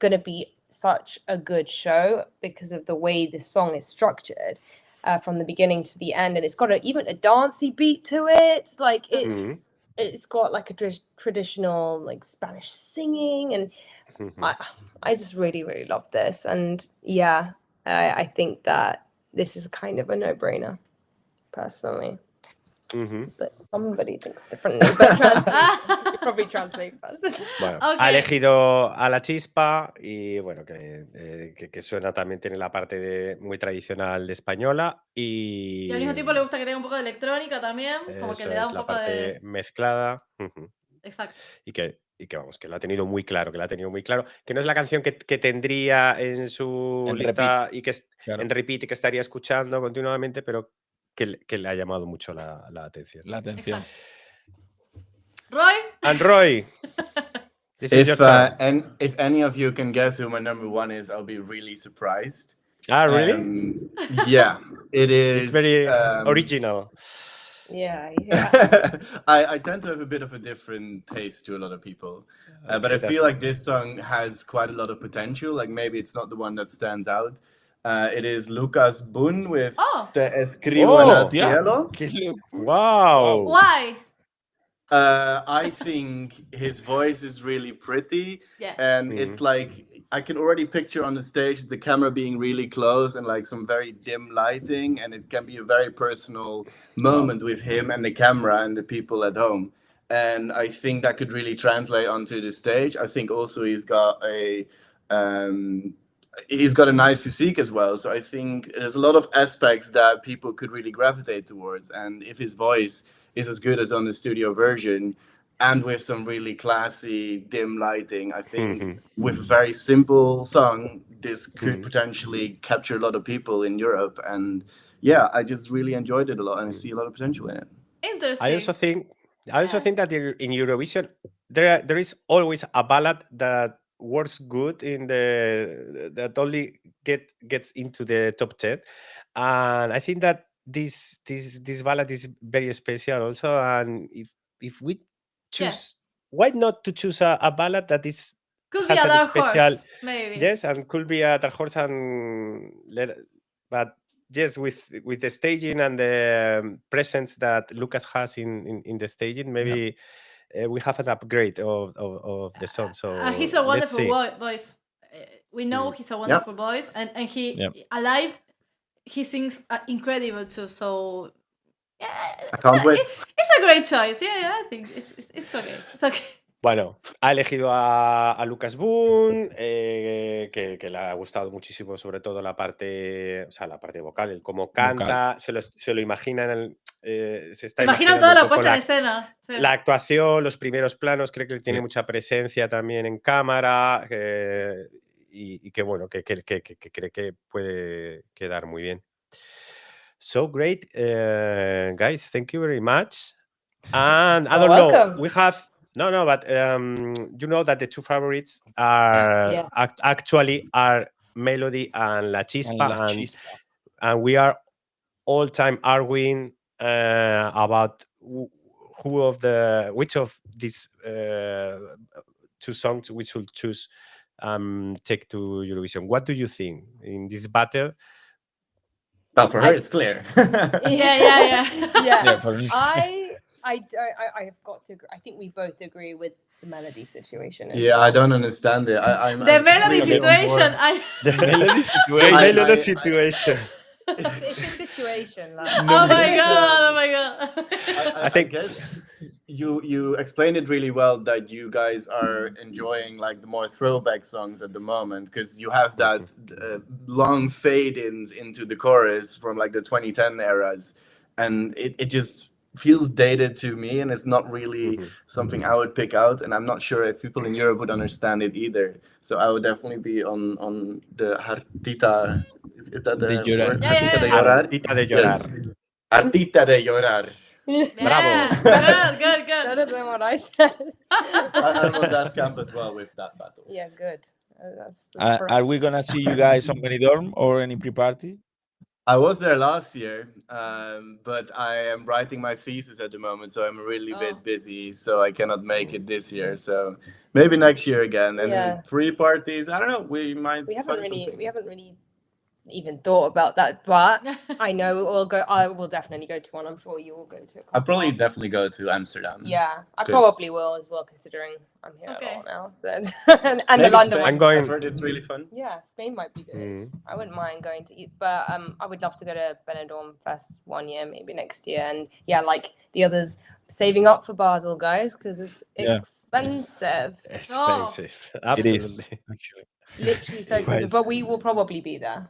going to be such a good show because of the way this song is structured. From the beginning to the end, and it's got even a dancey beat to it. Like it's got like a traditional like Spanish singing, and I just really love this. And yeah, I think that this is kind of a no-brainer, personally. But somebody thinks differently. But probably translate first. Bueno, ha elegido a Lachispa y bueno, que suena también, tiene la parte muy tradicional de española y al mismo tiempo le gusta que tenga un poco de electrónica también, como que le da un poco de mezclada. Exacto. Y que vamos, que lo ha tenido muy claro, que no es la canción que tendría en su lista y que en repeat y que estaría escuchando continuamente, pero que le ha llamado mucho la atención. Exacto. Roy? And Roy, this is your turn. And if any of you can guess who my number 1 is, I'll be really surprised. Ah, really? Yeah, it is. It's very original. Yeah. I tend to have a bit of a different taste to a lot of people, but I feel like this song has quite a lot of potential. Like maybe it's not the one that stands out. It is Lucas Boone with Te Escribo en el Cielo. Wow. Why? I think his voice is really pretty, and it's like I can already picture on the stage the camera being really close and like some very dim lighting, and it can be a very personal moment with him and the camera and the people at home. And I think that could really translate onto the stage. I think also he's got a he's got a nice physique as well. So I think there's a lot of aspects that people could really gravitate towards. And if his voice is as good as on the studio version, and with some really classy dim lighting, I think with a very simple song, this could potentially capture a lot of people in Europe. And yeah, I just really enjoyed it a lot, and I see a lot of potential in it. Interesting. I also think that in Eurovision there is always a ballad that works good in that only gets into the top 10, and I think that this ballad is very special also. And if we choose, why not to choose a ballad that is Could be has a a dark special horse, maybe. yes, and could be a dark horse, but yes, with the staging and the presence that Lucas has in the staging, maybe we have an upgrade of the song. So He's a let's see. wonderful voice. We know he's a wonderful voice, and he alive. He sings incredible too. So yeah, I can't wait. It's a great choice. Yeah, I think it's okay. It's okay. Bueno, ha elegido a Lucas Boone, que le ha gustado muchísimo, sobre todo la parte vocal, el cómo canta, se lo imagina se está imaginan imaginando toda un la poco puesta en escena. Sí. La actuación, los primeros planos, creo que tiene mucha presencia también en cámara, y que bueno, que cree que puede quedar muy bien. So great, guys, thank you very much. And I don't know, we have but you know that the two favorites are actually are Melody and Lachispa, and we are all time arguing about which of these two songs we should choose take to Eurovision. What do you think in this battle? But for her, it's clear. Yeah. For me. I have got to. I think we both agree with the Melody situation. I don't understand it. I'm the Melody situation. The Melody situation. It's a situation. Like. Oh my god! I think you explained it really well, that you guys are enjoying like the more throwback songs at the moment, because you have that long fade-ins into the chorus from like the 2010 eras, and it just feels dated to me, and it's not really something I would pick out, and I'm not sure if people in Europe would understand it either. So I would definitely be on the Hartita. Is that the word? Hartita de llorar. Hartita de llorar. Yes. Hartita de llorar. Bravo. Good. Better than what I said. I'm on that camp as well with that battle. Yeah, good. That's are we gonna see you guys on Benidorm or any pre-party? I was there last year, but I am writing my thesis at the moment, so I'm really bit busy, so I cannot make it this year. So maybe next year again. And pre-parties, I don't know. We haven't really even thought about that, but I know we'll go. I will definitely go to one. I'm sure you will go to. I'll probably definitely go to Amsterdam. Yeah, I probably will as well, considering I'm here a lot now. So and the London one. I've heard it's really fun. Yeah, Spain might be good. I wouldn't mind going to, but I would love to go to Benidorm Fest one year, maybe next year, and like the others, saving up for Basel, guys, because it's expensive. Expensive, absolutely. It is, actually. Literally so expensive, but we will probably be there.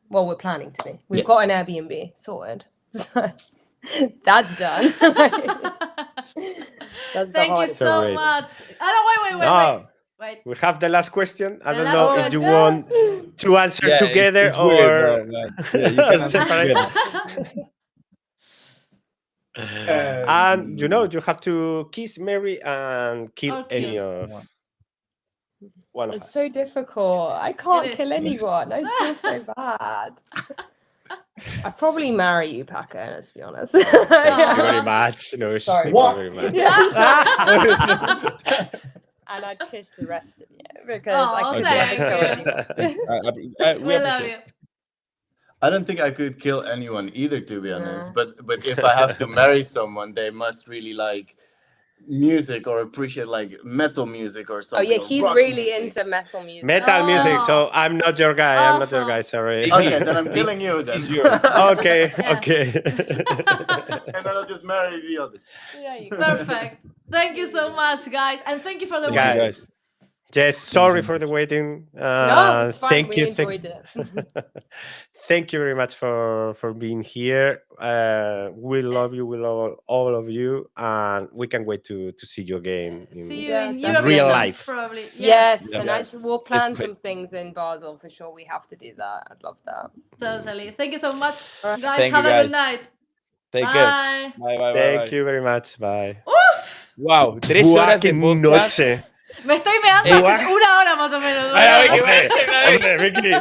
Well, we're planning to be. We've got an Airbnb sorted. So that's done. Thank you so much. Wait. We have the last question. I don't know if you want to answer together or you can separate. And you have to kiss, marry, and kill any of one of us. It's so difficult. I can't kill anyone. I feel so bad. I'd probably marry you, Paco, let's be honest. Thank you very much. No, sorry. Thank you very much. And I'd kiss the rest of you because I could we love you. I don't think I could kill anyone either, to be honest. But if I have to marry someone, they must really like music or appreciate like metal music or something. Oh yeah, he's really into metal music. Metal music, so I'm not your guy. I'm not your guy, sorry. Okay, then I'm killing you then. Okay. And then I'll just marry the others. Perfect. Thank you so much, guys. And thank you for the guys. Yes, sorry for the waiting. No, it's fine. Thank We you. enjoyed it. Thank you very much for being here. We love you. We love all of you, and we can't wait to see you again See in, you in in real Eurovision, life. probably. Yeah. Yes, and actually we'll plan some things in Basel for sure. We have to do that. I'd love that. Totally. Thank you so much, guys. Thank you, Have a good guys. night. Take care. Bye. Bye, bye, bye, Thank bye. you very much. Bye. Uf, Wow, 3 Buah, horas qué de podcast. noche. me estoy meando hace una hora más o menos. Vaya, boludo. Hombre, Vicky.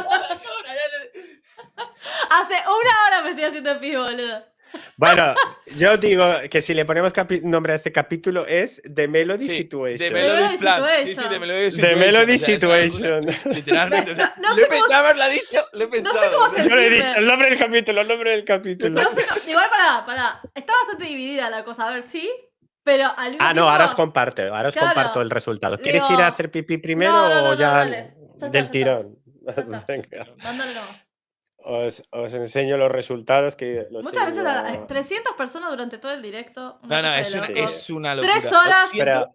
Hace una hora me estoy haciendo pis, boludo. Bueno, yo digo que si le ponemos nombre a este capítulo es The Melody Sí, Situation. de Melody Plan. Sí, sí, de Melody Situation. The Melody O sea, es una Situation. locura. Literalmente. O sea, No lo sé he cómo- pensado, lo ha dicho, lo he pensado. No sé cómo Yo le he sentirme. dicho el nombre del capítulo, el nombre del capítulo. No sé, igual pará. Está bastante dividida la cosa, a ver, sí, pero al mismo Ah, no, tiempo- ahora os comparto, Claro. comparto el resultado. ¿Quieres Digo, ir a hacer pipí primero no, o ya dale. Ya del está. tirón? está. Venga. Mándale nomás. Os enseño los resultados que los Muchas veces tengo- 300 personas durante todo el directo. No, no, cosa de locos. es una locura. 3 horas. Pero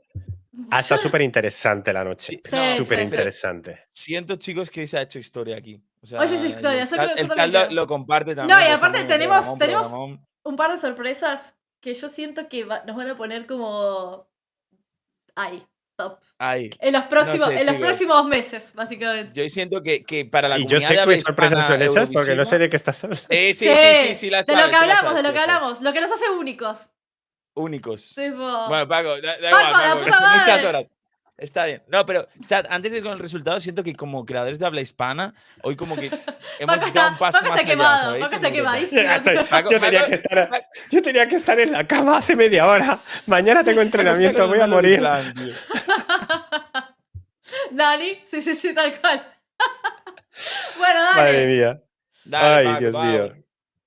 ha estado súper interesante la noche. Sí, Súper sí. interesante. Siento, chicos, que se ha hecho historia aquí. O sea, Hoy se hizo historia, yo creo- yo el también chat creo. lo comparte también. No, y pues, aparte también, tenemos programón. un par de sorpresas que yo siento que nos van a poner como ahí, top. Ahí. En los próximos, No sé, en los chicos. próximos meses, básicamente. Yo siento que para la Y yo comunidad sé de qué habla sorpresas hispana son esas porque no sé eurovisiva- de qué estás hablando. Sí, las de sabes, lo que sí las hablamos, sabes, de lo sí que las sabes. hablamos, lo que nos hace únicos. Únicos. Tipo, Bueno, Paco, da Paco, igual, la Paco, puta que son muchas madre. horas. Está bien. No, pero, chat, antes de ir con el resultado, siento que como creadores de habla hispana, hoy como que hemos Paco dado un paso Paco más está allá, quemado, ¿sabéis? Paco En está Europa. quemadísimo. Ya estoy. Paco- Yo tenía que estar en la cama hace media hora. Mañana tengo entrenamiento, voy a morir. Dani, sí, tal cual. Bueno, dale. Madre mía. Dale, Ay, Paco, Dios vamos. mío.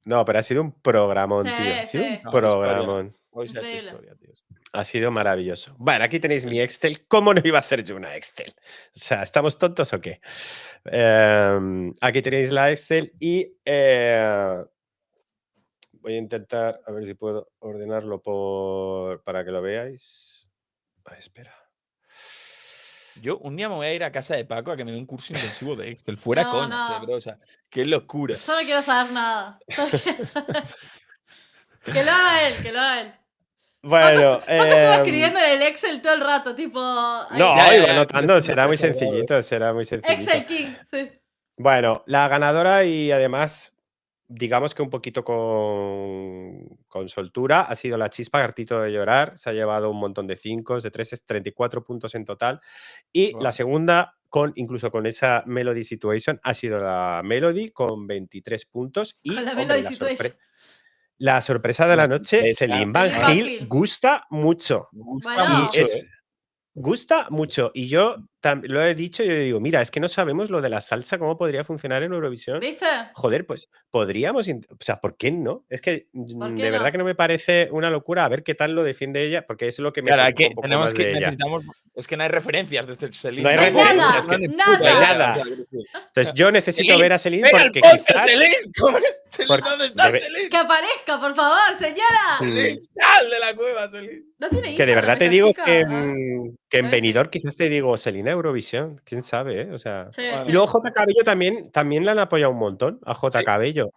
No, pero ha sido un programón, Sí, tío. Ha sido sí. un No, programón. Hoy se ha hecho Increíble. historia, tío. Ha sido maravilloso. Bueno, aquí tenéis mi Excel. ¿Cómo no iba a hacer yo una Excel? O sea, ¿estamos tontos o qué? Aquí tenéis la Excel y voy a intentar a ver si puedo ordenarlo para que lo veáis. Ay, espera. Yo un día me voy a ir a casa de Paco a que me dé un curso intensivo de Excel. Fuera No, coñas, no. bro. O sea, qué locura. Yo no quiero saber nada. Solo quiero saber. Que lo haga él, que lo haga él. Bueno, Paco estuvo escribiendo en el Excel todo el rato, tipo. ahí. no, Ya, iba ya, anotando, pero será muy cargado. sencillito, será muy sencillito. Excel King, sí. Bueno, la ganadora y además, digamos que un poquito con soltura, ha sido Lachispa, Gartito de Llorar. Se ha llevado un montón de 5, de 3, 34 puntos en total. Y Wow. la segunda, incluso con esa Melody Situation, ha sido la Melody con 23 puntos. Y, Con la hombre, Melody Situation. la sorpresa de la La noche, sorpresa. Celine Van Celine Van Gil, Gil. gusta mucho. Gusta Bueno. mucho, Y gusta mucho. Y yo lo he dicho, yo digo, mira, es que no sabemos lo de la salsa, cómo podría funcionar en Eurovisión. ¿Viste? Joder, pues podríamos, o sea, ¿por qué no? Es que ¿Por qué de verdad no? que no me parece una locura. A ver qué tal lo defiende ella, porque es lo que me Claro, hay preocupa que, un poco tenemos más que de ella. necesitamos. Es que no hay referencias de Celine. No hay No hay referencias, nada, es que ni nada. puta no hay idea, nada. o sea, quiero decir. Entonces yo necesito Celine, ver a Celine ven al porque podcast, quizás... Celine. Celine, porque ¿dónde estás, debe- Celine? Que aparezca, por favor, señora. Celine, sal de la cueva, Celine. ¿No tiene Que de Instagram verdad te esta digo chica? que, Ah, que en debe ser. Benidorm quizás te digo Selena Eurovisión, quién sabe, ¿eh? O sea... Sí, Bueno. Y sí. luego J. Cabello también la han apoyado un montón, a J. Sí. Cabello.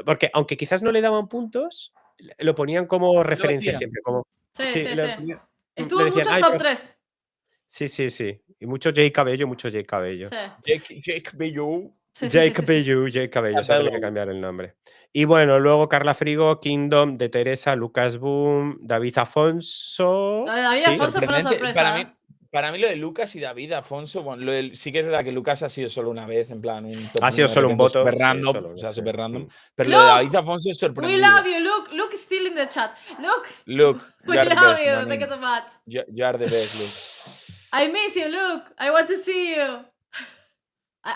Porque aunque quizás no le daban puntos, lo ponían como referencia hacía. siempre. Como, Sí, sí, sí, le sí. decían, Estuvo en muchos "Ay, top pero-". 3. Sí. Y mucho J. Cabello, mucho J. Cabello. Sí. Jake Bello. Sí, J. sí. Cabello, J. Cabello, se Cabello. tiene que cambiar el nombre. Y bueno, luego Carla Frigo, Kingdom, de Teresa, Lucas Boom, David Afonso. Lo de David Sí, Afonso fue una Sorprendente. sorpresa. Para mí lo de Lucas y David Afonso, bueno, sí que es verdad que Lucas ha sido solo una vez, en plan, un top Ha sido uno de solo un repente voto. súper Sí, random, solo, o sea, sí. súper random. Pero lo de Luke, David Afonso es We sorprendente. love you, Luke is still in the chat. Luke, Luke, we you are the love best, you. man. Thank you so much. You are the best, Luke. I miss you, Luke. I want to see you.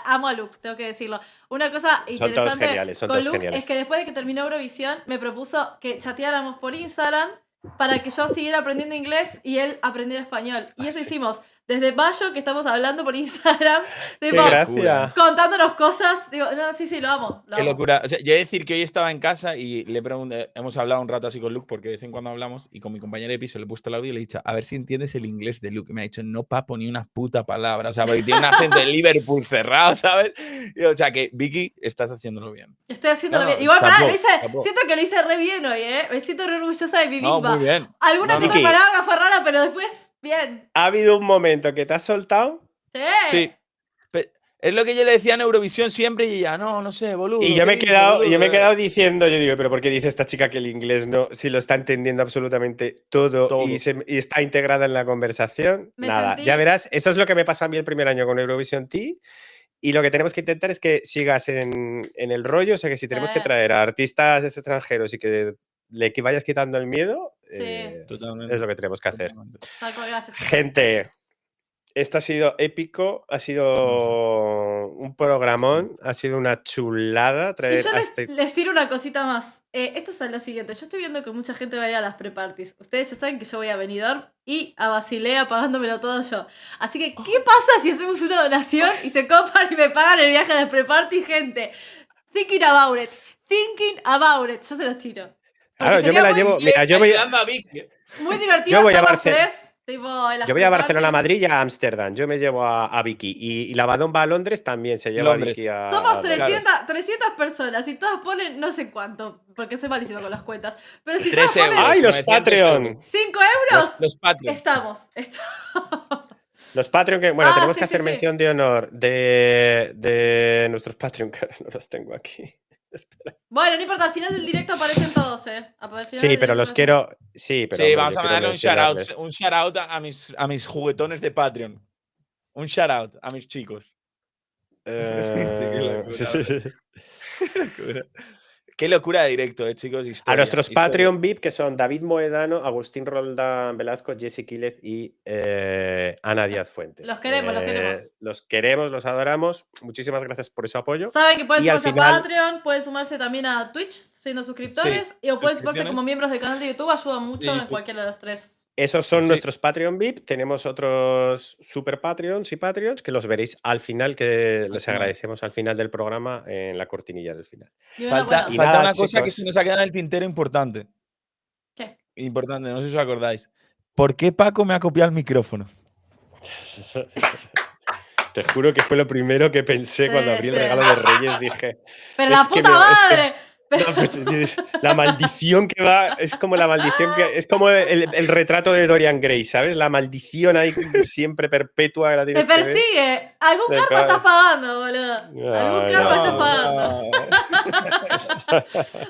Amo a Luke, tengo que decirlo. Una cosa Son todos interesante geniales, son con todos Luke geniales. es que después de que terminó Eurovisión, me propuso que chateáramos por Instagram para que yo siguiera aprendiendo inglés y él aprendiera español. Y eso hicimos. desde mayo que estamos hablando por Instagram. ¡Qué Tipo, gracia! contándonos cosas. Digo, no, sí, lo amo. Lo Qué amo. locura. O sea, yo he de decir que hoy estaba en casa y le pregunté, hemos hablado un rato así con Luke, porque de vez en cuando hablamos, y con mi compañero de piso le he puesto el audio y le he dicho, a ver si entiendes el inglés de Luke. Y me ha dicho, no papo ni una puta palabra. O sea, porque tiene un acento de Liverpool cerrado, ¿sabes? Y, o sea, que Vicky, estás haciéndolo bien. Estoy haciéndolo No, bien. Igual, pará, chapó, chapó. siento que lo hice re bien hoy, ¿eh? Me siento re orgullosa de mí No, misma. muy bien. Alguna No, que no. otra Vicky. palabra fue rara, pero después, bien. ¿Ha habido un momento que te has soltado? Sí. Sí. Es lo que yo le decía en Eurovisión siempre y ella, no sé, boludo. Y yo ¿qué me he dices, quedado, boludo? yo me he quedado diciendo, yo digo, pero ¿por qué dice esta chica que el inglés no? Si lo está entendiendo absolutamente todo, Todo. y está integrada en la conversación. Me Nada, sentí- ya verás, eso es lo que me pasó a mí el primer año con Eurovisión Tea. Y lo que tenemos que intentar es que sigas en el rollo, o sea que si tenemos que traer a artistas extranjeros y que le vayas quitando el miedo, Totalmente. es lo que tenemos que hacer. Totalmente. Tal cual, gracias. Gente, esto ha sido épico, ha sido un programón, ha sido una chulada Y traer yo a este... les tiro una cosita más. Esto es lo siguiente. Yo estoy viendo que mucha gente va a ir a las pre-parties. Ustedes ya saben que yo voy a Benidorm y a Basilea pagándomelo todo yo. Así que, ¿qué pasa si hacemos una donación y se copan y me pagan el viaje a las pre-parties, gente? Thinking about it. Thinking about it. Yo se los tiro. Claro, yo me la llevo... Mira, yo voy, Ayudando a Vicky. Muy divertido Yo voy a estar los Barcelona. tres. Tipo, en las yo voy a Barcelona, a pre-parties. Madrid y a Ámsterdam. Yo me llevo a Vicky. Y la Badón va a Londres también, se lleva Londres. a Vicky a... Somos a- 300 personas y todas ponen no sé cuánto, porque soy malísima con las cuentas. Pero si 3 todas ponen euros. ¡Ay, los 900 Patreon! euros. 5 euros, Los Patreon. estamos. Los Patreon, que bueno, Ah, tenemos sí, que sí, hacer sí. mención de honor de nuestros Patreon, que ahora no los tengo aquí. Bueno, no importa, al final del directo aparecen todos, ¿eh? Al final Sí, del pero directo los aparecen quiero. Sí, pero Sí, hombre, vamos yo a quiero darle mencionarles. un shout out a mis juguetones de Patreon. Un shout out a mis chicos. Sí, qué locura. Qué locura. Qué locura de directo, chicos. A Historia, nuestros historia. Patreon VIP, que son David Moedano, Agustín Roldán Velasco, Jessy Quílez y Ana Díaz Fuentes. Los queremos, los queremos. Los queremos, los adoramos. Muchísimas gracias por ese apoyo. Saben que pueden Y al sumarse final- a Patreon, pueden sumarse también a Twitch siendo suscriptores Sí, o pueden sumarse suscripciones. como miembros del canal de YouTube, ayuda mucho Sí, en cualquiera de los tres. Esos son Sí. nuestros Patreon VIP. Tenemos otros super Patreons y Patreons que los veréis al final, que les final. agradecemos al final del programa en la cortinilla del final. Y una Falta, buena. Y falta nada, una cosa que chicos. se nos ha quedado en el tintero importante. ¿Qué? Importante, no sé si os acordáis. ¿Por qué Paco me ha copiado el micrófono? Te juro que fue lo primero que pensé cuando abrí el sí. regalo de Reyes. Dije. ¡Pero la "Es que puta me- es que- madre! no, pues, la maldición que va. Es como la maldición que. Es como el retrato de Dorian Gray, ¿sabes? La maldición ahí siempre perpetua que la ¡Te tienes que ver. persigue! Algún Me karma cago. estás pagando, boludo. Algún Ay, karma no. estás pagando.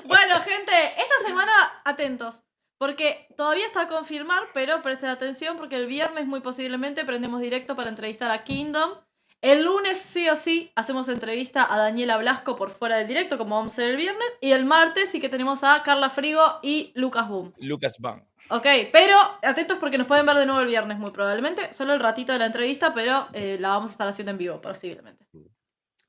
Bueno, gente, esta semana atentos. Porque todavía está a confirmar, pero presten atención porque el viernes muy posiblemente prendemos directo para entrevistar a Kingdom. El lunes sí o sí hacemos entrevista a Daniela Blasco por fuera del directo, como vamos a hacer el viernes. Y el martes sí que tenemos a Carla Frigo y Lucas Boom. Lucas Van. Ok, pero atentos porque nos pueden ver de nuevo el viernes muy probablemente. Solo el ratito de la entrevista, pero la vamos a estar haciendo en vivo posiblemente.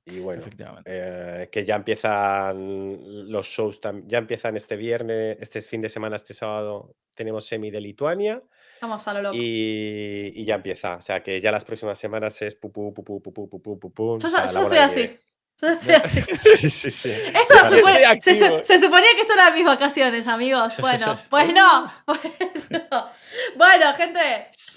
Y bueno, Efectivamente. que ya empiezan los shows, ya empiezan este viernes, este fin de semana, este sábado, tenemos semi de Lituania Vamos a lo loco. y ya empieza. O sea que ya las próximas semanas es pupú, pupú, pupú, pupú, pupú. Yo para la ya bola estoy de así. nieve. Yo ya estoy así. Sí, sí, sí. Esto Vale. se suponía que esto eran mis vacaciones, amigos. Bueno, pues no. Bueno, gente,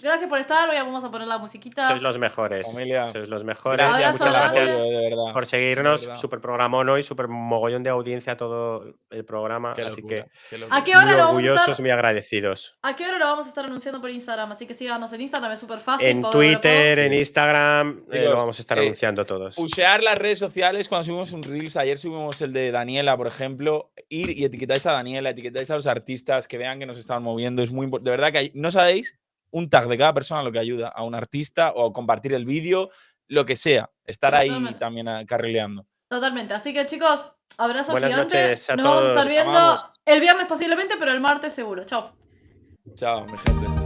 gracias por estar. Hoy vamos a poner la musiquita. Sois los mejores. Familia. Sois los mejores. Gracias, Abrazo Muchas grande. gracias de verdad. por seguirnos. De verdad. Super programón hoy, super mogollón de audiencia todo el programa. Qué así locura, que qué locura. ¿A qué hora muy lo vamos a orgullosos, estar? muy agradecidos. ¿A qué hora lo vamos a estar anunciando por Instagram? Así que síganos en Instagram, es súper fácil. En Twitter, en Instagram, lo Chicos, vamos a estar anunciando todos. Usear las redes sociales cuando subimos un Reels. Ayer subimos el de Daniela, por ejemplo. Ir y etiquetáis a Daniela, etiquetáis a los artistas que vean que nos están moviendo. Es muy importante. De verdad que no sabéis un tag de cada persona lo que ayuda a un artista o a compartir el vídeo, lo que sea. Estar ahí Totalmente. también carrileando. Totalmente. Así que, chicos, abrazo Buenas gigante. noches a Nos vamos a estar todos. viendo Amamos. el viernes posiblemente, pero el martes seguro. Chao. Chao, mi gente.